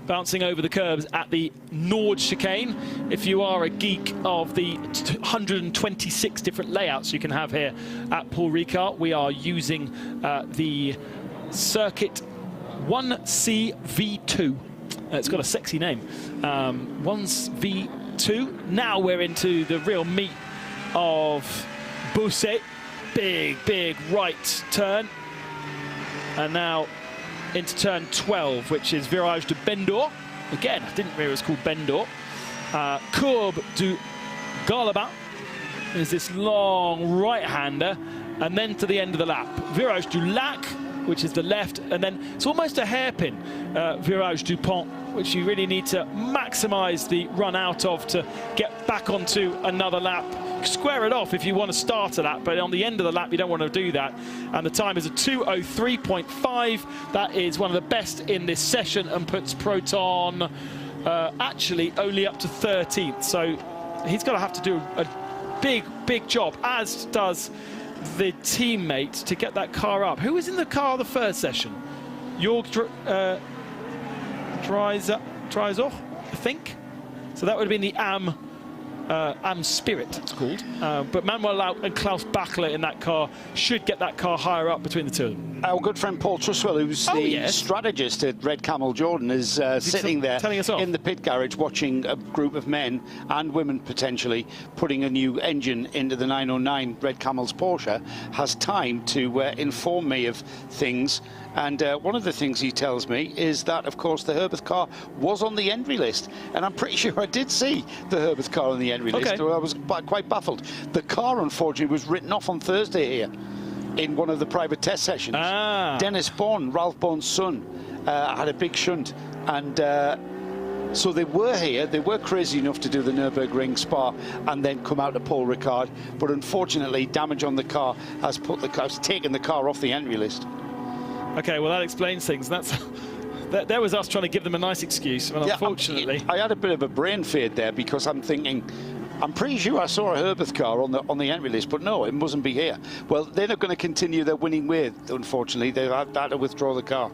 Bouncing over the curbs at the Nord chicane. If you are a geek of the 126 different layouts you can have here at Paul Ricard, we are using the Circuit 1CV2. It's got a sexy name. 1CV2. Now we're into the real meat of Beausset. Big right turn. And now into turn 12, which is Virage de Bendor. Again, I didn't realize it was called Bendor. Courbe du Garlaban is this long right-hander, and then to the end of the lap. Virage du Lac, which is the left, and then it's almost a hairpin. Virage du Pont, which you really need to maximize the run out of to get back onto another lap. Square it off if you want to start a lap, but on the end of the lap you don't want to do that. And the time is a 2:03.5. That is one of the best in this session and puts Proton actually only up to 13th. So he's going to have to do a big job, as does the teammate, to get that car up. Who was in the car the first session? Jörg Dreiser, I think. So that would have been the Am Spirit, it's called. But Manuel Lau and Klaus Bachler in that car should get that car higher up between the two of them. Our good friend Paul Truswell, who's the strategist at Red Camel Jordan, is sitting there in the pit garage watching a group of men and women potentially putting a new engine into the 909 Red Camel's Porsche. Has time to inform me of things. And one of the things he tells me is that, of course, the Herbeth car was on the entry list. And I'm pretty sure I did see the Herbeth car on the entry list. I was quite baffled. The car, unfortunately, was written off on Thursday here in one of the private test sessions. Dennis Bourne, Ralph Bourne's son, had a big shunt. And so they were here. They were crazy enough to do the Nürburgring Spa and then come out to Paul Ricard. But unfortunately, damage on the car has taken the car off the entry list. Okay, well, that explains things. There was us trying to give them a nice excuse, and unfortunately... I had a bit of a brain fade there because I'm thinking, I'm pretty sure I saw a Herbeth car on the entry list, but no, it mustn't be here. Well, they're not going to continue their winning way, unfortunately. They had to withdraw the car.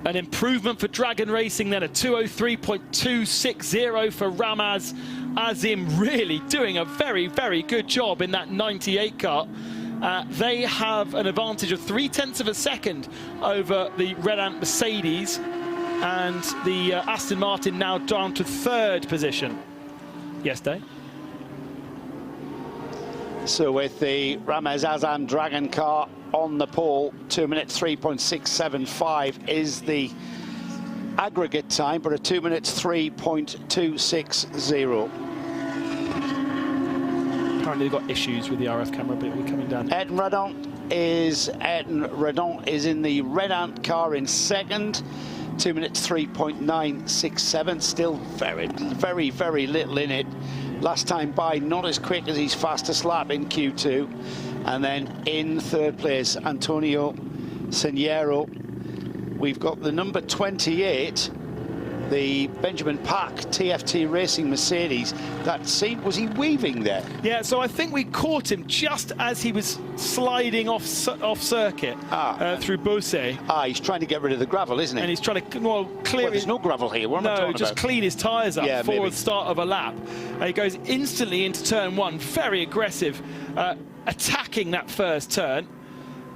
An improvement for Dragon Racing then, a 2:03.260 for Ramaz Azim, really doing a very good job in that 98 car. They have an advantage of 0.3 of a second over the Red Ant Mercedes, and the Aston Martin now down to 3rd position. Yes, Dave? So with the Ramaz Azam Dragon car on the pole, 2:03.675 is the aggregate time, but a 2:03.260. Apparently they've got issues with the RF camera, but we're coming down. Edin Redon is in the Red Ant car in 2nd, 2:03.967. Still very little in it. Last time by, not as quick as his fastest lap in Q2. And then in 3rd place, Antonio Seniero. We've got the number 28, the Benjamin Pack TFT Racing Mercedes. That seemed, was he weaving there? Yeah, so I think we caught him just as he was sliding off circuit through Beausset. He's trying to get rid of the gravel, isn't he? And he's trying to, well, clear there's no gravel here. What am I talking just about? clean his tyres up for maybe. the start of a lap. He goes instantly into turn one, very aggressive, attacking that first turn.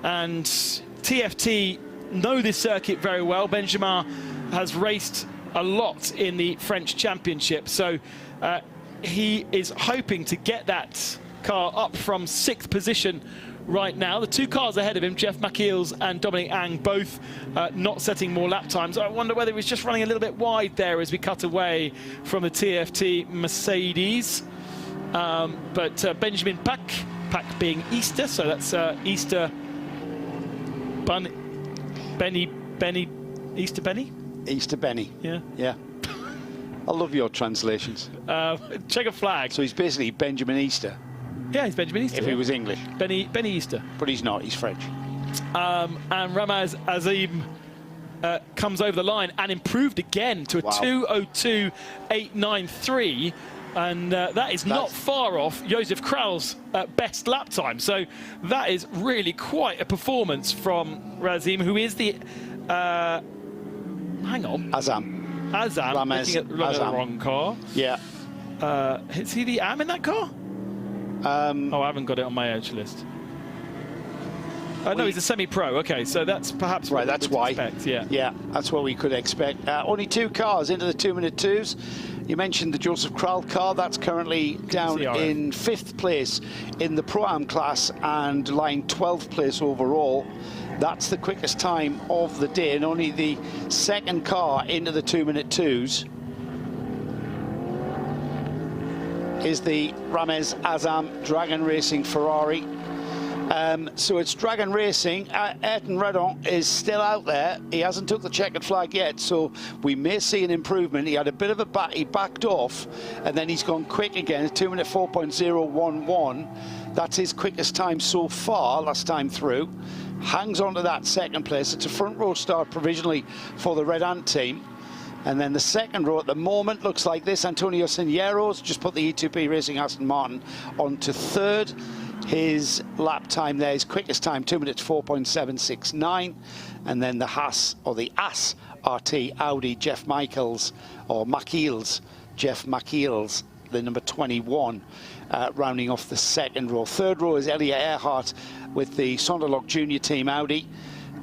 And TFT know this circuit very well. Benjamin has raced a lot in the French Championship, so he is hoping to get that car up from 6th position right now. The two cars ahead of him, Jeff McKeels and Dominic Ang, both not setting more lap times. I wonder whether he's just running a little bit wide there as we cut away from the TFT Mercedes. But Benjamin Pack being Easter, so that's Easter Easter Benny? Easter Benny. Yeah. Yeah. I love your translations. Check a flag. So he's basically Benjamin Easter. Yeah, he's Benjamin Easter. If he was English. Benny Easter. But he's not, he's French. And Ramaz Azim comes over the line and improved again to a 2:02.893. And that is not far off Josef Kral's best lap time. So that is really quite a performance from Razim, who is the... hang on. Azam. Ramez looking at the wrong car. Yeah. Is he the AM in that car? I haven't got it on my edge list. No, he's a semi-pro. Okay, so that's perhaps right. That's why. Expect, yeah, that's what we could expect. Only 2 cars into the 2-minute 2s. You mentioned the Josef Kral car. That's currently down in 5th place in the Pro-Am class and lying 12th place overall. That's the quickest time of the day, and only the 2nd car into the 2-minute 2s is the Ramez Azam Dragon Racing Ferrari. So it's Dragon Racing. Ayrton Redon is still out there. He hasn't took the checkered flag yet, so we may see an improvement. He had a bit of a he backed off, and then he's gone quick again. 2-minute 4.011. That's his quickest time so far, last time through. Hangs on to that 2nd place. It's a front row start provisionally for the Red Ant team. And then the 2nd row at the moment looks like this. Antonio Signero's just put the E2P Racing Aston Martin onto 3rd. His lap time there, his quickest time, 2 minutes 4.769. And then the Haas, or the AS RT Audi, Jeff Michaels, or McKeels, Jeff McKeels, the number 21, rounding off the 2nd row. 3rd row is Elia Earhart with the Sonderlock Junior Team Audi.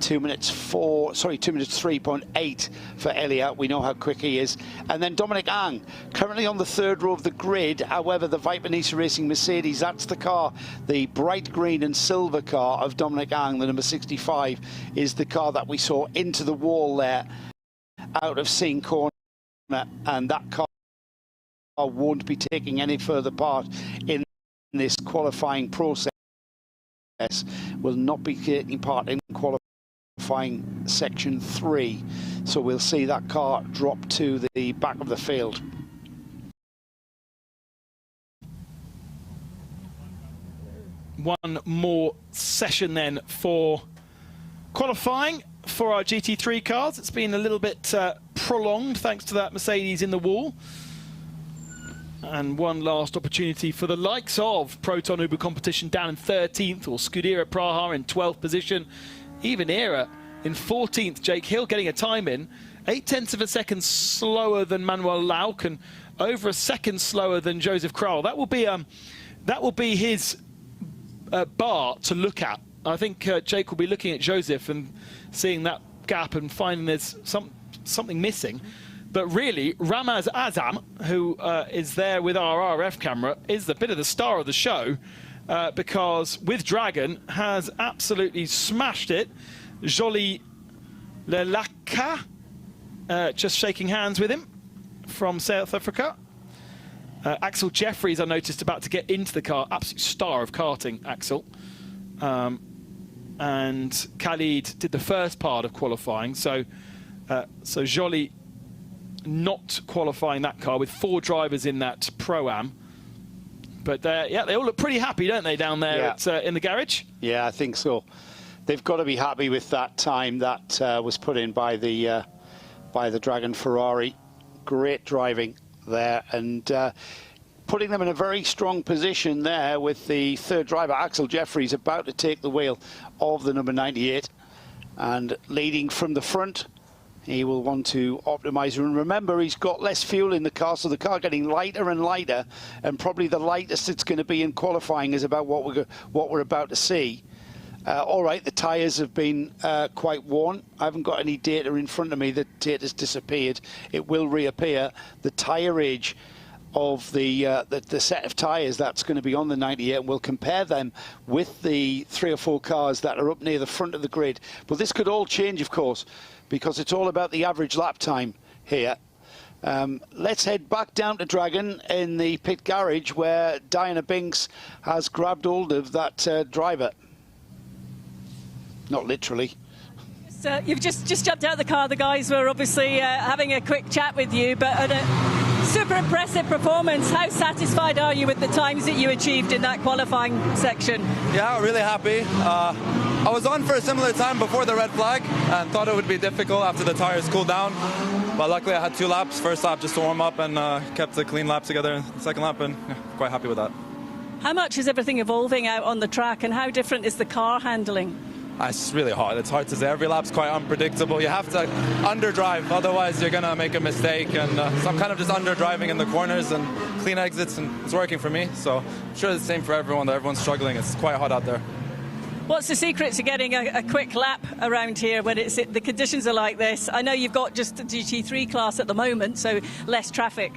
2 minutes 3.8 for Elliot. We know how quick he is. And then Dominic Ang, currently on the 3rd row of the grid. However, the Viper Nice Racing Mercedes, that's the car, the bright green and silver car of Dominic Ang, the number 65, is the car that we saw into the wall there out of Sing Corner. And that car won't be taking any further part in this qualifying process. Will not be taking part in qualifying section 3, so we'll see that car drop to the back of the field. One more session then for qualifying for our GT3 cars. It's been a little bit prolonged thanks to that Mercedes in the wall. And one last opportunity for the likes of Proton Uber Competition down in 13th, or Scuderia Praha in 12th position. Even Era in 14th, Jake Hill getting a time in. 0.8 of a second slower than Manuel Lauk and over a second slower than Josef Kral. That will be his bar to look at. I think Jake will be looking at Josef and seeing that gap and finding there's something missing. But really, Ramaz Azam, who is there with our RF camera, is the bit of the star of the show. Because with Dragon has absolutely smashed it. Jolie Lelaka just shaking hands with him from South Africa. Axel Jeffries, I noticed, about to get into the car. Absolute star of karting, Axel. And Khalid did the first part of qualifying. So Jolie not qualifying that car with 4 drivers in that Pro-Am. But yeah, they all look pretty happy, don't they, down there in the garage? Yeah, I think so. They've got to be happy with that time that was put in by the Dragon Ferrari. Great driving there, and putting them in a very strong position there with the third driver, Axel Jeffries, about to take the wheel of the number 98 and leading from the front. He will want to optimise, and remember, he's got less fuel in the car, so the car getting lighter and lighter, and probably the lightest it's going to be in qualifying is about what we're about to see. All right, the tyres have been quite worn. I haven't got any data in front of me. The data's disappeared. It will reappear. The tyre age of the set of tyres that's going to be on the 98, and we'll compare them with the 3 or 4 cars that are up near the front of the grid. But this could all change, of course, because it's all about the average lap time here. Let's head back down to Dragon in the pit garage, where Diana Binks has grabbed hold of that driver. Not literally. You've just jumped out of the car. The guys were obviously having a quick chat with you, but super impressive performance. How satisfied are you with the times that you achieved in that qualifying section? Yeah, really happy. I was on for a similar time before the red flag and thought it would be difficult after the tires cooled down. But luckily I had 2 laps. First lap just to warm up and kept a clean lap together in the second lap, and yeah, quite happy with that. How much is everything evolving out on the track, and how different is the car handling? It's really hard. It's hard to say. Every lap's quite unpredictable. You have to underdrive, otherwise you're going to make a mistake. And so I'm kind of just underdriving in the corners and clean exits, and it's working for me. So I'm sure it's the same for everyone, that everyone's struggling. It's quite hot out there. What's the secret to getting a quick lap around here when the conditions are like this? I know you've got just the GT3 class at the moment, so less traffic.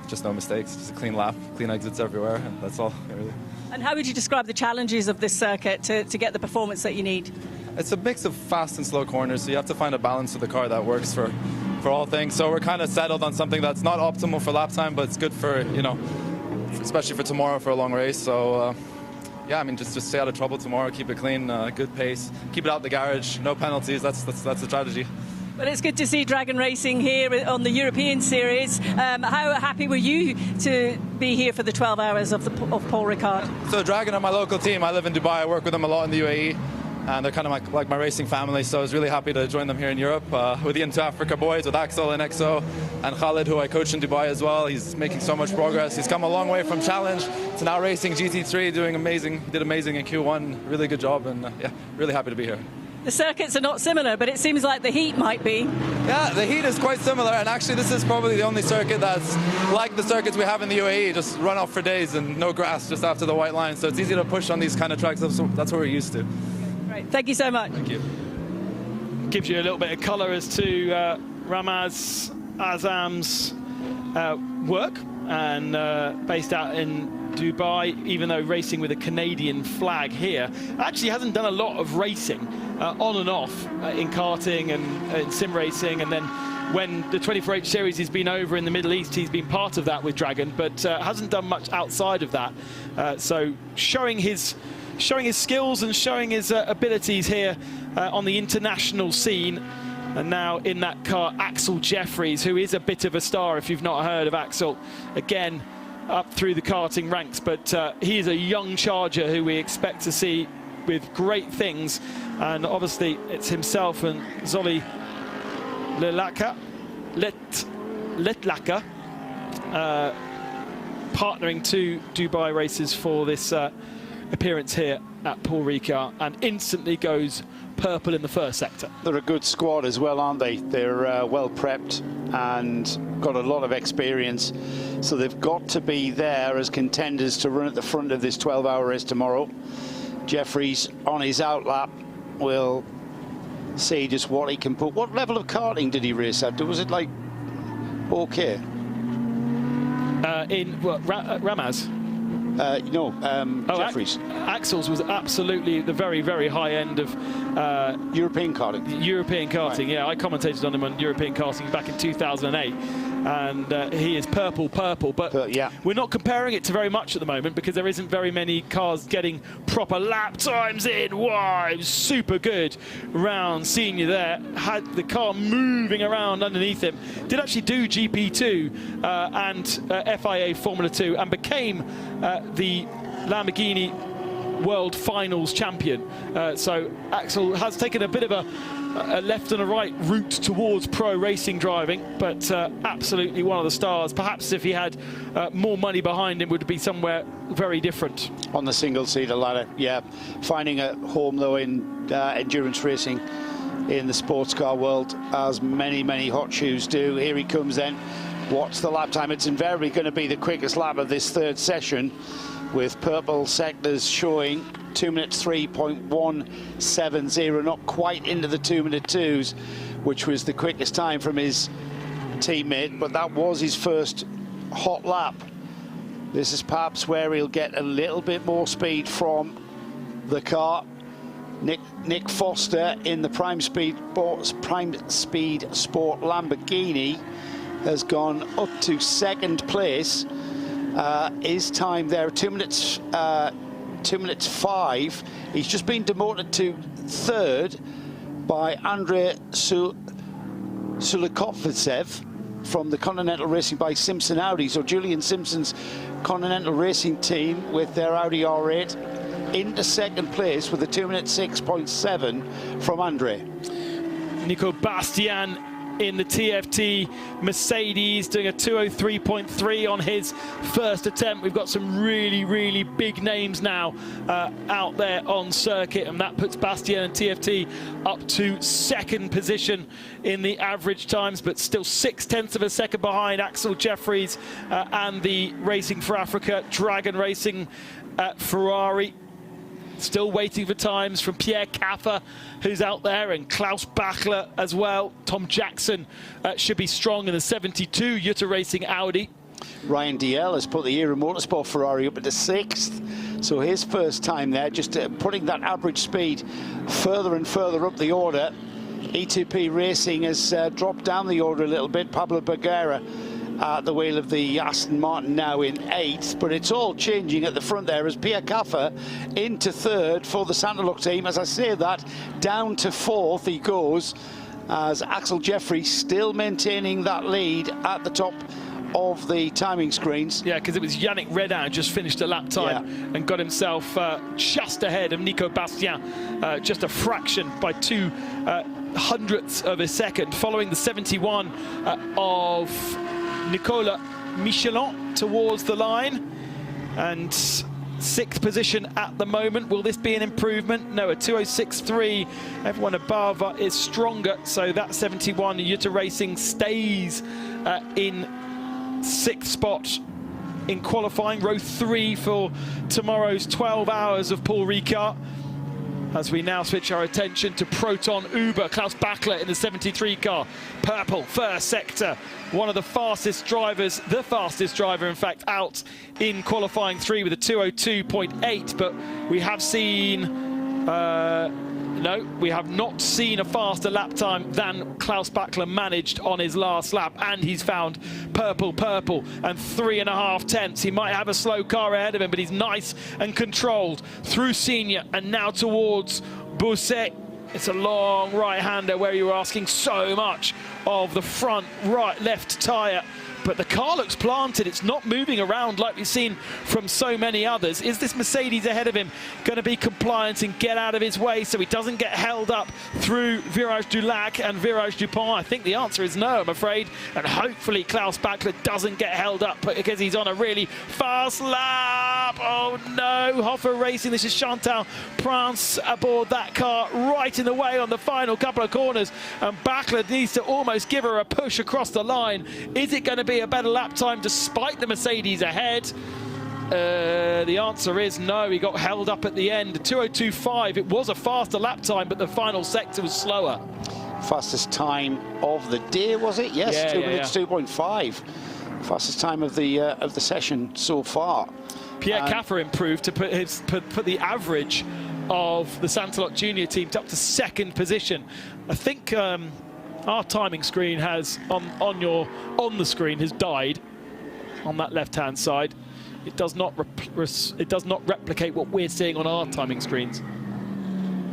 Just no mistakes, just a clean lap, clean exits everywhere, and that's all, really. And how would you describe the challenges of this circuit to get the performance that you need? It's a mix of fast and slow corners, so you have to find a balance of the car that works for all things. So we're kind of settled on something that's not optimal for lap time, but it's good for, you know, especially for tomorrow for a long race. So yeah, I mean, just stay out of trouble tomorrow, keep it clean, good pace, keep it out the garage, no penalties. That's the strategy. Well, it's good to see Dragon Racing here on the European Series. How happy were you to be here for the 12 hours of Paul Ricard? So Dragon are my local team. I live in Dubai. I work with them a lot in the UAE. And they're kind of like my racing family, so I was really happy to join them here in Europe with the Into Africa boys, with Axel and Exo, and Khalid, who I coach in Dubai as well. He's making so much progress. He's come a long way from Challenge to now racing GT3, doing amazing. He did amazing in Q1. Really good job, and yeah, really happy to be here. The circuits are not similar, but it seems like the heat might be. Yeah, the heat is quite similar, and actually this is probably the only circuit that's like the circuits we have in the UAE, just run off for days and no grass just after the white line. So it's easy to push on these kind of tracks. That's what we're used to. Great, thank you so much. Thank you. Gives you a little bit of colour as to Ramaz Azam's work, and based out in Dubai, even though racing with a Canadian flag here. Actually hasn't done a lot of racing on and off in karting and in sim racing, and then when the 24H series has been over in the Middle East, he's been part of that with Dragon, but hasn't done much outside of that. So showing his skills and showing his abilities here on the international scene. And now in that car, Axel Jeffries, who is a bit of a star if you've not heard of Axel. Again, up through the karting ranks, but he is a young charger who we expect to see with great things. And obviously it's himself and Zoli Letlaka partnering to Dubai races for this appearance here at Paul Ricard, and instantly goes purple in the first sector. They're a good squad as well, aren't they? They're well prepped and got a lot of experience, so they've got to be there as contenders to run at the front of this 12-hour race tomorrow. Jeffries on his outlap will see just what he can put. What level of karting did he race at? Was it like okay? In what, Ramaz? No, Jeffries. Axel's was absolutely the very, very high end of European karting. European karting, right. Yeah. I commentated on him on European karting back in 2008, and he is purple, but yeah, we're not comparing it to very much at the moment because there isn't very many cars getting proper lap times in. Wow, it was super good round. Senior there had the car moving around underneath him. Did actually do GP2 and FIA Formula 2 and became the Lamborghini World Finals champion. So Axel has taken a bit of a a left and a right route towards pro racing driving, but absolutely one of the stars. Perhaps if he had more money behind him, would be somewhere very different. On the single-seater ladder, yeah. Finding a home, though, in endurance racing in the sports car world, as many hot shoes do. Here he comes then. What's the lap time? It's invariably going to be the quickest lap of this third session, with purple sectors showing 2 minutes 3.170, not quite into the 2-minute 2s, which was the quickest time from his teammate, but that was his first hot lap. This is perhaps where he'll get a little bit more speed from the car. Nick Foster in the Prime Speed Sport Lamborghini has gone up to second place. His time there, 2 minutes 5. He's just been demoted to third by Andrei Sulikovitsev from the Continental Racing by Simpson Audi. So Julian Simpson's Continental Racing team with their Audi R8 into second place with a 2 minute 6.7 from Andre. Nico Bastian in the TFT Mercedes doing a 2:03.3 on his first attempt. We've got some really big names now out there on circuit, and that puts Bastian and TFT up to second position in the average times, but still 0.6 of a second behind Axel Jeffries and the Racing for Africa Dragon Racing at Ferrari. Still waiting for times from Pierre Caffer, who's out there, and Klaus Bachler as well. Tom Jackson should be strong in the 72 Jutta Racing Audi. Ryan DL has put the Era Motorsport Ferrari up into 6th. So his first time there, just putting that average speed further and further up the order. E2P Racing has dropped down the order a little bit. Pablo Bergera at the wheel of the Aston Martin now in 8th, but it's all changing at the front there as Pierre Caffer into 3rd for the Santalok team. As I say that, down to 4th he goes, as Axel Jeffrey still maintaining that lead at the top of the timing screens. Yeah, because it was Yannick Redin just finished a lap time and got himself just ahead of Nico Bastien, just a fraction by 2 hundredths of a second, following the 71 of Nicolas Michelin towards the line, and 6th position at the moment. Will this be an improvement? No, a 2:06.3. Everyone above is stronger, so that 71 Jutta Racing stays in 6th spot in qualifying. Row 3 for tomorrow's 12 hours of Paul Ricard. As we now switch our attention to Proton Uber, Klaus Bachler in the 73 car. Purple, first sector. One of the fastest drivers, the fastest driver, in fact, out in qualifying 3 with a 2:02.8. But we have seen, no, we have not seen a faster lap time than Klaus Bachler managed on his last lap. And he's found purple, and 3.5 tenths. He might have a slow car ahead of him, but he's nice and controlled through Senior and now towards Bousset. It's a long right-hander where you were asking so much of the front left tyre. But the car looks planted. It's not moving around like we've seen from so many others. Is this Mercedes ahead of him going to be compliant and get out of his way so he doesn't get held up through Virage du Lac and Virage du Pont? I think the answer is no, I'm afraid. And hopefully Klaus Bachler doesn't get held up because he's on a really fast lap. Oh no, RAFA Racing. This is Chantal Prince aboard that car, right in the way on the final couple of corners. And Bachler needs to almost give her a push across the line. Is it going to be a better lap time despite the Mercedes ahead? The answer is no. He got held up at the end. 2:02.5. It was a faster lap time, but the final sector was slower. Fastest time of the day, was it? Yes, yeah, 2 minutes 2.5. Fastest time of the session so far. Pierre Caffer improved to put the average of the Santalok Junior team up to 2nd position. I think our timing screen has on the screen has died on that left-hand side. It does not replicate what we're seeing on our timing screens.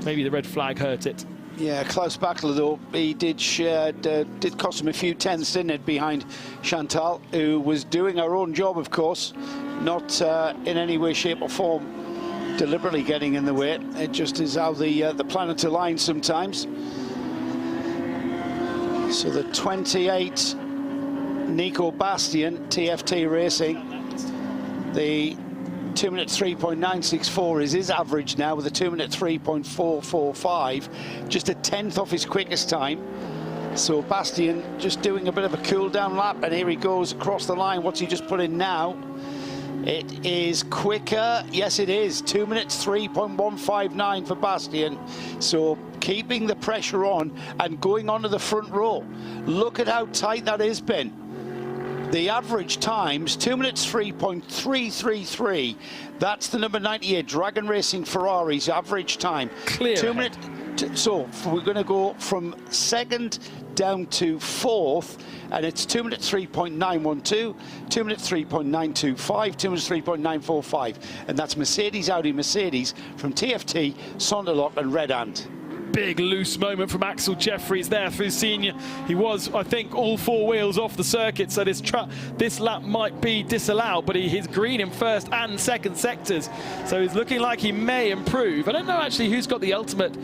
Maybe the red flag hurt it. Yeah, Klaus Bachler, though, he did cost him a few tenths, didn't it, behind Chantal, who was doing her own job, of course, not in any way, shape or form deliberately getting in the way. It just is how the planets align sometimes. So the 28 Nico Bastian, TFT Racing, the 2-minute 3.964 is his average now, with a 2-minute 3.445, just a tenth off his quickest time. So Bastian just doing a bit of a cool down lap, and here he goes across the line. What's he just put in now? It is quicker. Yes, it is. 2 minutes 3.159 for Bastian. So keeping the pressure on and going onto the front row. Look at how tight that is, Ben. The average times, 2 minutes 3.333. That's the number 98 Dragon Racing Ferrari's average time. Clear. 2 minutes. So we're going to go from second down to fourth, and it's 2 minutes 3.912, 2 minutes 3.925, 2 minutes 3.945, and that's Mercedes, Audi, Mercedes from TFT, Sonderlock and Red Ant. Big loose moment from Axel Jeffries there through senior. He was, I think, all four wheels off the circuit, so this lap might be disallowed, but he's green in first and second sectors, so he's looking like he may improve. I don't know actually who's got the ultimate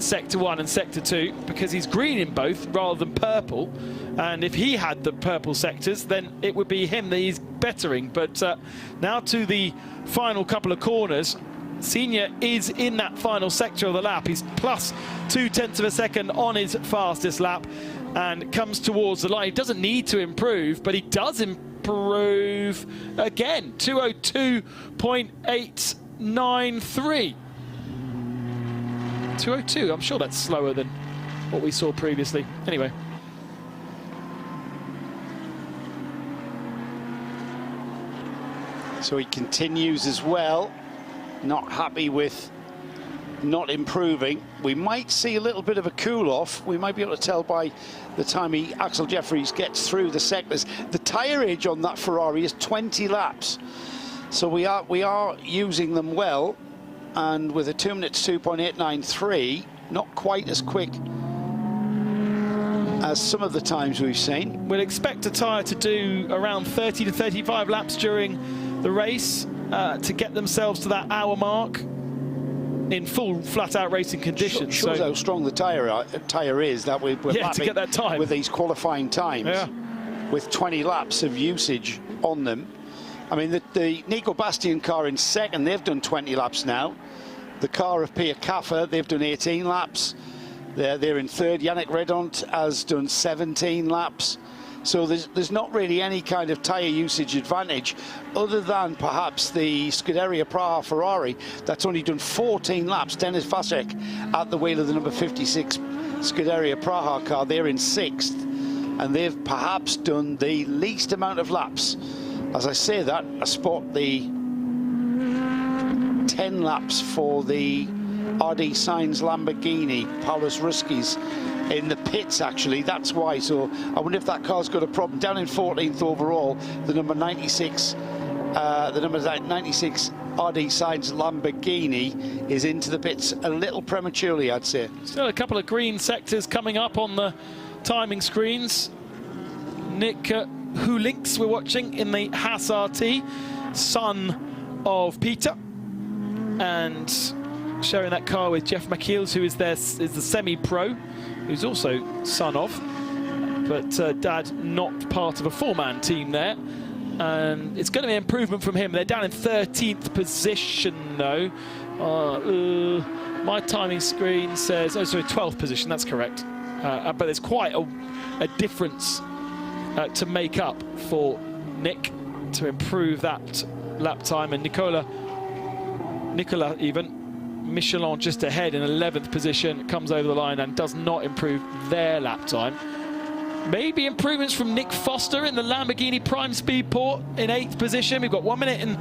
sector 1 and sector 2, because he's green in both rather than purple, and if he had the purple sectors, then it would be him that he's bettering. But now to the final couple of corners. Senior is in that final sector of the lap. He's plus 0.2 of a second on his fastest lap and comes towards the line. He doesn't need to improve, but he does improve again. 202.893. 202, I'm sure that's slower than what we saw previously. Anyway. So he continues as well. Not happy with not improving. We might see a little bit of a cool off. We might be able to tell by the time Axel Jeffries gets through the sectors. The tyre age on that Ferrari is 20 laps. So we are using them well, and with a 2 minutes 2.893, not quite as quick as some of the times we've seen. We'll expect a tyre to do around 30 to 35 laps during the race to get themselves to that hour mark in full flat-out racing conditions. Shows how strong the tyre is that we're to get that time with these qualifying times, with 20 laps of usage on them. I mean, the Nico Bastian car in second, they've done 20 laps now. The car of Pierre Caffer, they've done 18 laps. They're in third. Yannick Redont has done 17 laps. So there's not really any kind of tyre usage advantage, other than perhaps the Scuderia Praha Ferrari that's only done 14 laps. Denis Vasek at the wheel of the number 56 Scuderia Praha car. They're in sixth, and they've perhaps done the least amount of laps. As I say that, I spot the 10 laps for the RD Sainz Lamborghini, Paulus Ruski's in the pits, actually. That's why. So I wonder if that car's got a problem. Down in 14th overall, the number 96 RD Sainz Lamborghini is into the pits a little prematurely, I'd say. Still a couple of green sectors coming up on the timing screens. Nick Hulinks we're watching in the Haas RT, son of Peter, and sharing that car with Jeff McKeels, who is the semi-pro, who's also son of, but dad not part of a four-man team there. And it's going to be an improvement from him. They're down in 13th position, though. My timing screen says, 12th position, that's correct. But there's quite a difference to make up for Nick to improve that lap time. And Nicola even, Michelin just ahead in 11th position, comes over the line and does not improve their lap time. Maybe improvements from Nick Foster in the Lamborghini Prime Speedport in 8th position. We've got 1 minute and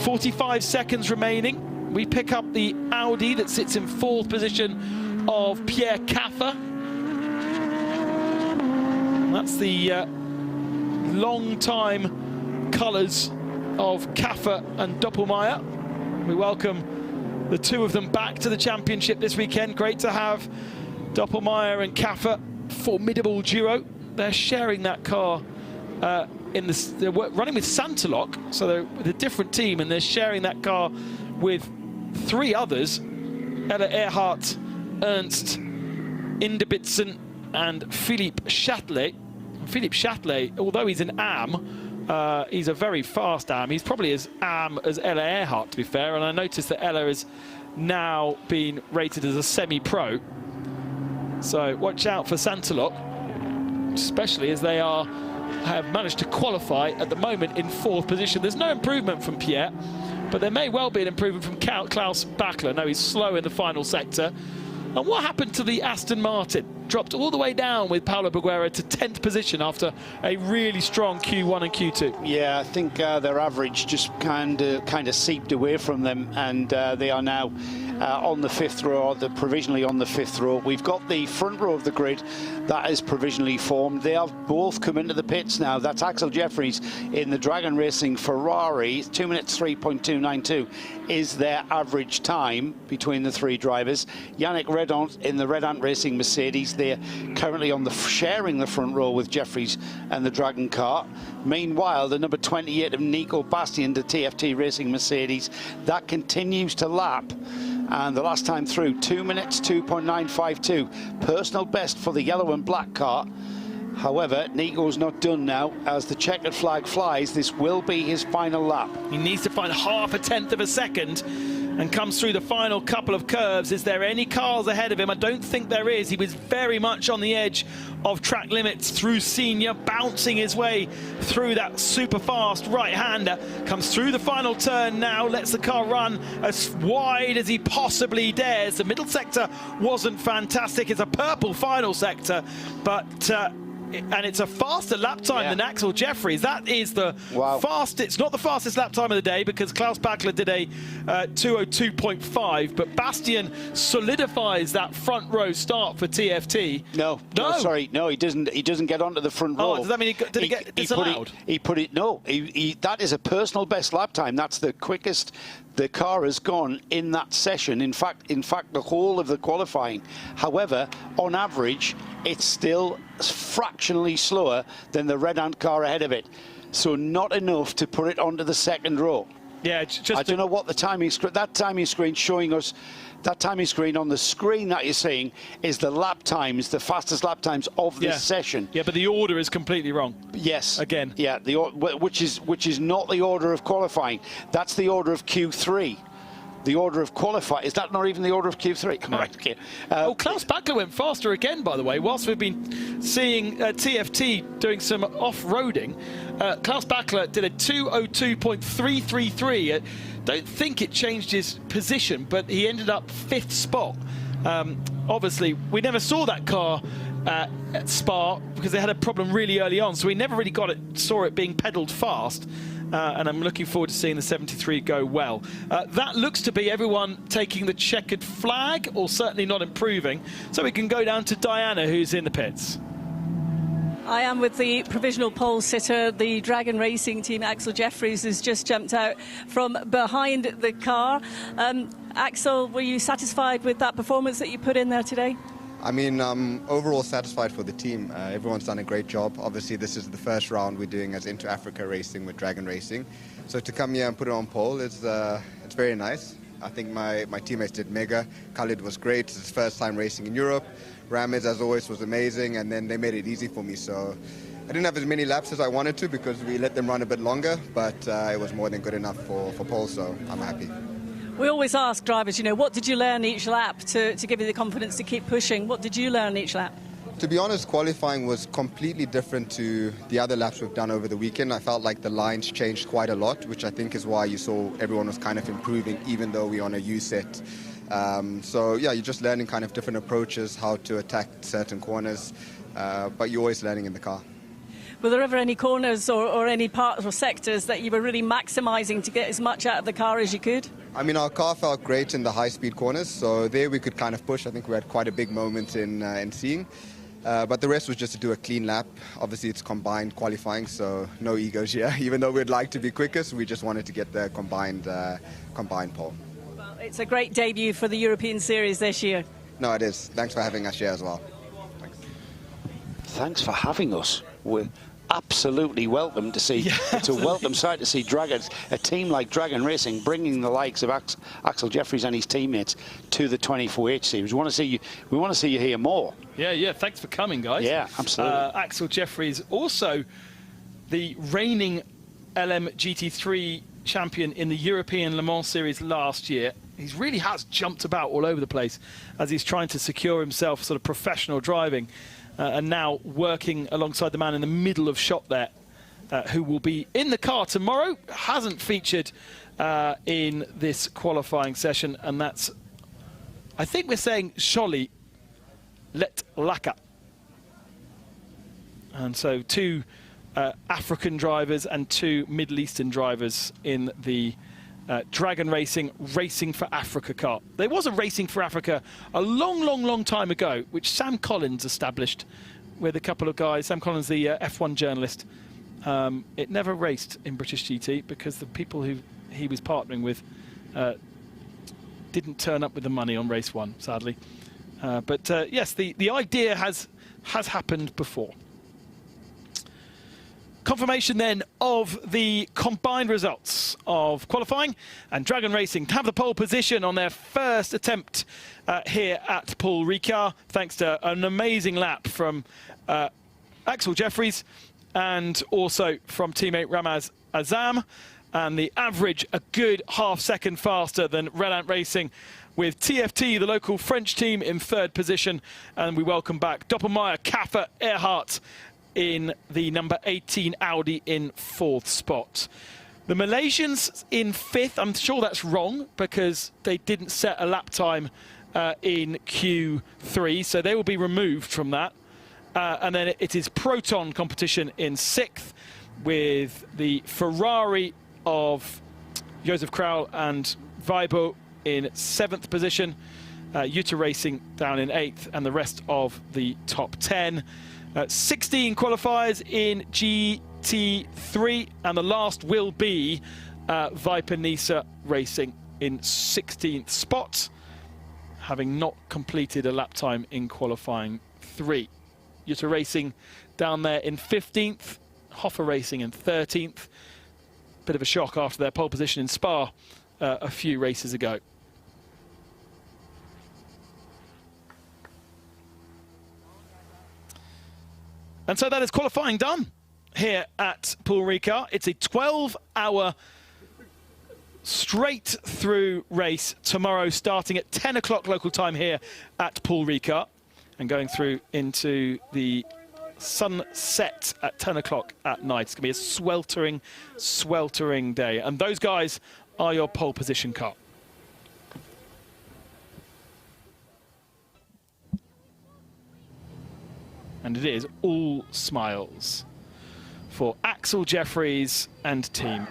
45 seconds remaining. We pick up the Audi that sits in 4th position of Pierre Caffer. That's the long-time colours of Caffer and Doppelmayr. We welcome the two of them back to the championship this weekend. Great to have Doppelmayr and Caffer, formidable duo. They're sharing that car they're running with Santalok, so they're with a different team, and they're sharing that car with 3 others: Ella Earhart, Ernst Inderbitzen, and Philippe Châtelet. Philippe Châtelet, although he's an AM, he's a very fast AM. He's probably as AM as Ella Earhart, to be fair. And I noticed that Ella has now been rated as a semi-pro. So watch out for Santalok, especially as they have managed to qualify at the moment in 4th position. There's no improvement from Pierre, but there may well be an improvement from Klaus Bachler. No, he's slow in the final sector. And what happened to the Aston Martin? Dropped all the way down with Paulo Boguera to 10th position after a really strong Q1 and Q2. Yeah, I think their average just kind of seeped away from them, and they are now on the 5th row, provisionally on the 5th row. We've got the front row of the grid that is provisionally formed. They have both come into the pits now. That's Axel Jeffries in the Dragon Racing Ferrari. 2 minutes 3.292 is their average time between the 3 drivers. Yannick Redant in the Red Ant Racing Mercedes. They're currently sharing the front row with Jeffries and the Dragon car. Meanwhile, the number 28 of Nico Bastien, the TFT Racing Mercedes, that continues to lap. And the last time through, 2 minutes 2.952, personal best for the yellow and black car. However, Nico's not done now. As the checkered flag flies, this will be his final lap. He needs to find 0.5 of a second and comes through the final couple of curves. Is there any cars ahead of him? I don't think there is. He was very much on the edge of track limits through Senior, bouncing his way through that super fast right-hander. Comes through the final turn now, lets the car run as wide as he possibly dares. The middle sector wasn't fantastic. It's a purple final sector, but and it's a faster lap time than Axel Jeffries. That is the fastest. It's not the fastest lap time of the day because Klaus Bachler did a 2:02.5, but Bastien solidifies that front row start for TFT. No, sorry, no, he doesn't. He doesn't get onto the front row. Oh, does that mean he get disallowed? That is a personal best lap time. That's the quickest the car has gone in that session. In fact, the whole of the qualifying. However, on average, it's still fractionally slower than the Red Ant car ahead of it. So not enough to put it onto the second row. Yeah, I don't know what the timing screen. That timing screen showing us. That timing screen on the screen that you're seeing is the lap times, the fastest lap times of this session. Yeah, but the order is completely wrong. Yes. Again. Yeah, which is not the order of qualifying. That's the order of Q3. The order of qualifying, is that not even the order of Q3? No. Right, okay. Klaus Bachler went faster again, by the way. Whilst we've been seeing TFT doing some off-roading, Klaus Bachler did a 2:02.333. Don't think it changed his position, but he ended up 5th spot. Obviously, we never saw that car at Spa because they had a problem really early on, so we never really saw it being pedalled fast. And I'm looking forward to seeing the 73 go well. That looks to be everyone taking the checkered flag, or certainly not improving. So we can go down to Diana, who's in the pits. I am with the provisional pole sitter. The Dragon Racing team, Axel Jeffries, has just jumped out from behind the car. Axel, were you satisfied with that performance that you put in there today? I mean, overall satisfied for the team. Everyone's done a great job. Obviously, this is the first round we're doing as Inter Africa Racing with Dragon Racing. So to come here and put it on pole, it's very nice. I think my teammates did mega. Khalid was great. It's his first time racing in Europe. Ramiz, as always, was amazing, and then they made it easy for me. So I didn't have as many laps as I wanted to because we let them run a bit longer, but it was more than good enough for pole, so I'm happy. We always ask drivers, what did you learn each lap to give you the confidence to keep pushing? What did you learn each lap? To be honest, qualifying was completely different to the other laps we've done over the weekend. I felt like the lines changed quite a lot, which I think is why you saw everyone was kind of improving, even though we're on a U set. So yeah, you're just learning kind of different approaches, how to attack certain corners, but you're always learning in the car. Were there ever any corners or any parts or sectors that you were really maximising to get as much out of the car as you could? I mean, our car felt great in the high-speed corners, so there we could kind of push. I think we had quite a big moment in seeing. But the rest was just to do a clean lap. Obviously, it's combined qualifying, so no egos here. Even though we'd like to be quickest, we just wanted to get the combined pole. Well, it's a great debut for the European Series this year. No, it is. Thanks for having us here as well. Thanks for having us. absolutely welcome to see. It's a welcome sight to see a team like Dragon Racing bringing the likes of Axel Jeffries and his teammates to the 24H series. We want to see you here more. Yeah. Thanks for coming, guys. Yeah, absolutely. Axel Jeffries, also the reigning LM GT3 champion in the European Le Mans Series last year. He really has jumped about all over the place as he's trying to secure himself sort of professional driving, and now working alongside the man in the middle of shot there, who will be in the car tomorrow. Hasn't featured in this qualifying session, and that's, I think we're saying Sholi Let Laka. And so two African drivers and two Middle Eastern drivers in the Dragon Racing for Africa car. There was a Racing for Africa a long time ago, which Sam Collins established with a couple of guys. Sam Collins, the F1 journalist. It never raced in British GT because the people who he was partnering with didn't turn up with the money on race one, sadly. But yes, the idea has happened before. Confirmation then of the combined results of qualifying, and Dragon Racing have the pole position on their first attempt here at Paul Ricard, thanks to an amazing lap from Axel Jeffries and also from teammate Ramaz Azam, and the average a good half-second faster than Relant Racing, with TFT, the local French team, in third position. And we welcome back Doppelmayr, Kaffer, Earhart in the number 18 Audi in fourth spot. The Malaysians in fifth. I'm sure that's wrong because they didn't set a lap time in Q3, so they will be removed from that. And then it is Proton competition in sixth, with the Ferrari of Josef Kraul and Weibo in seventh position, Utah Racing down in eighth, and the rest of the top 10. 16 qualifiers in GT3, and the last will be Viper Nisa Racing in 16th spot, having not completed a lap time in qualifying 3. Utah Racing down there in 15th, Hoffa Racing in 13th. Bit of a shock after their pole position in Spa a few races ago. And so that is qualifying done here at Paul Ricard. It's a 12-hour straight-through race tomorrow, starting at 10 o'clock local time here at Paul Ricard, and going through into the sunset at 10 o'clock at night. It's going to be a sweltering day. And those guys are your pole position car. And it is all smiles for Axel Jeffries and team.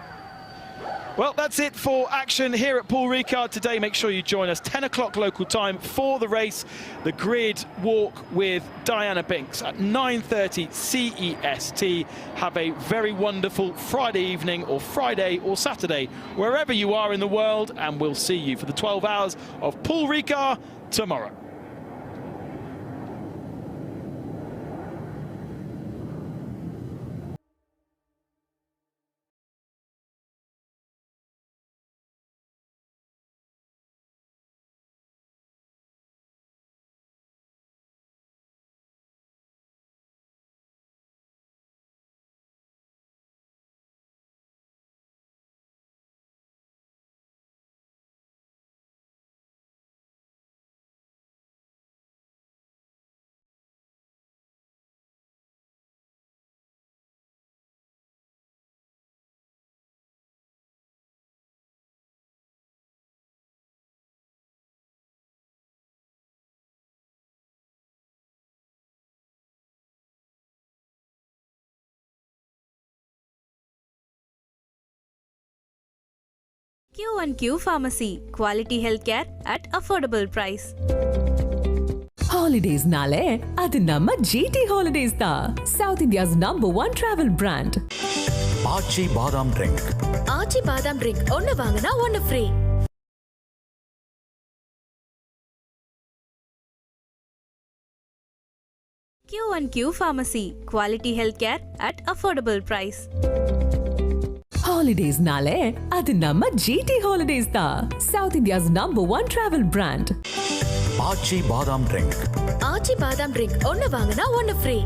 Well, that's it for action here at Paul Ricard today. Make sure you join us 10 o'clock local time for the race, the grid walk with Diana Binks at 9:30 CEST. Have a very wonderful Friday evening, or Friday or Saturday, wherever you are in the world, and we'll see you for the 12 hours of Paul Ricard tomorrow. QnQ Pharmacy, quality healthcare at affordable price. Holidays nale, adu namma GT Holidays da. South India's #1 travel brand. Achi Badam Drink. ஆச்சி பாதாம் drink ஒன்னு வாங்கினா ஒன்னு free. QnQ Pharmacy, quality healthcare at affordable price. Holidays-nale, adu namma GT Holidays da. South India's #1 travel brand. ஆச்சி பாதாம் drink. ஆச்சி பாதாம் drink ஒன்னு வாங்கினா ஒன்னு free.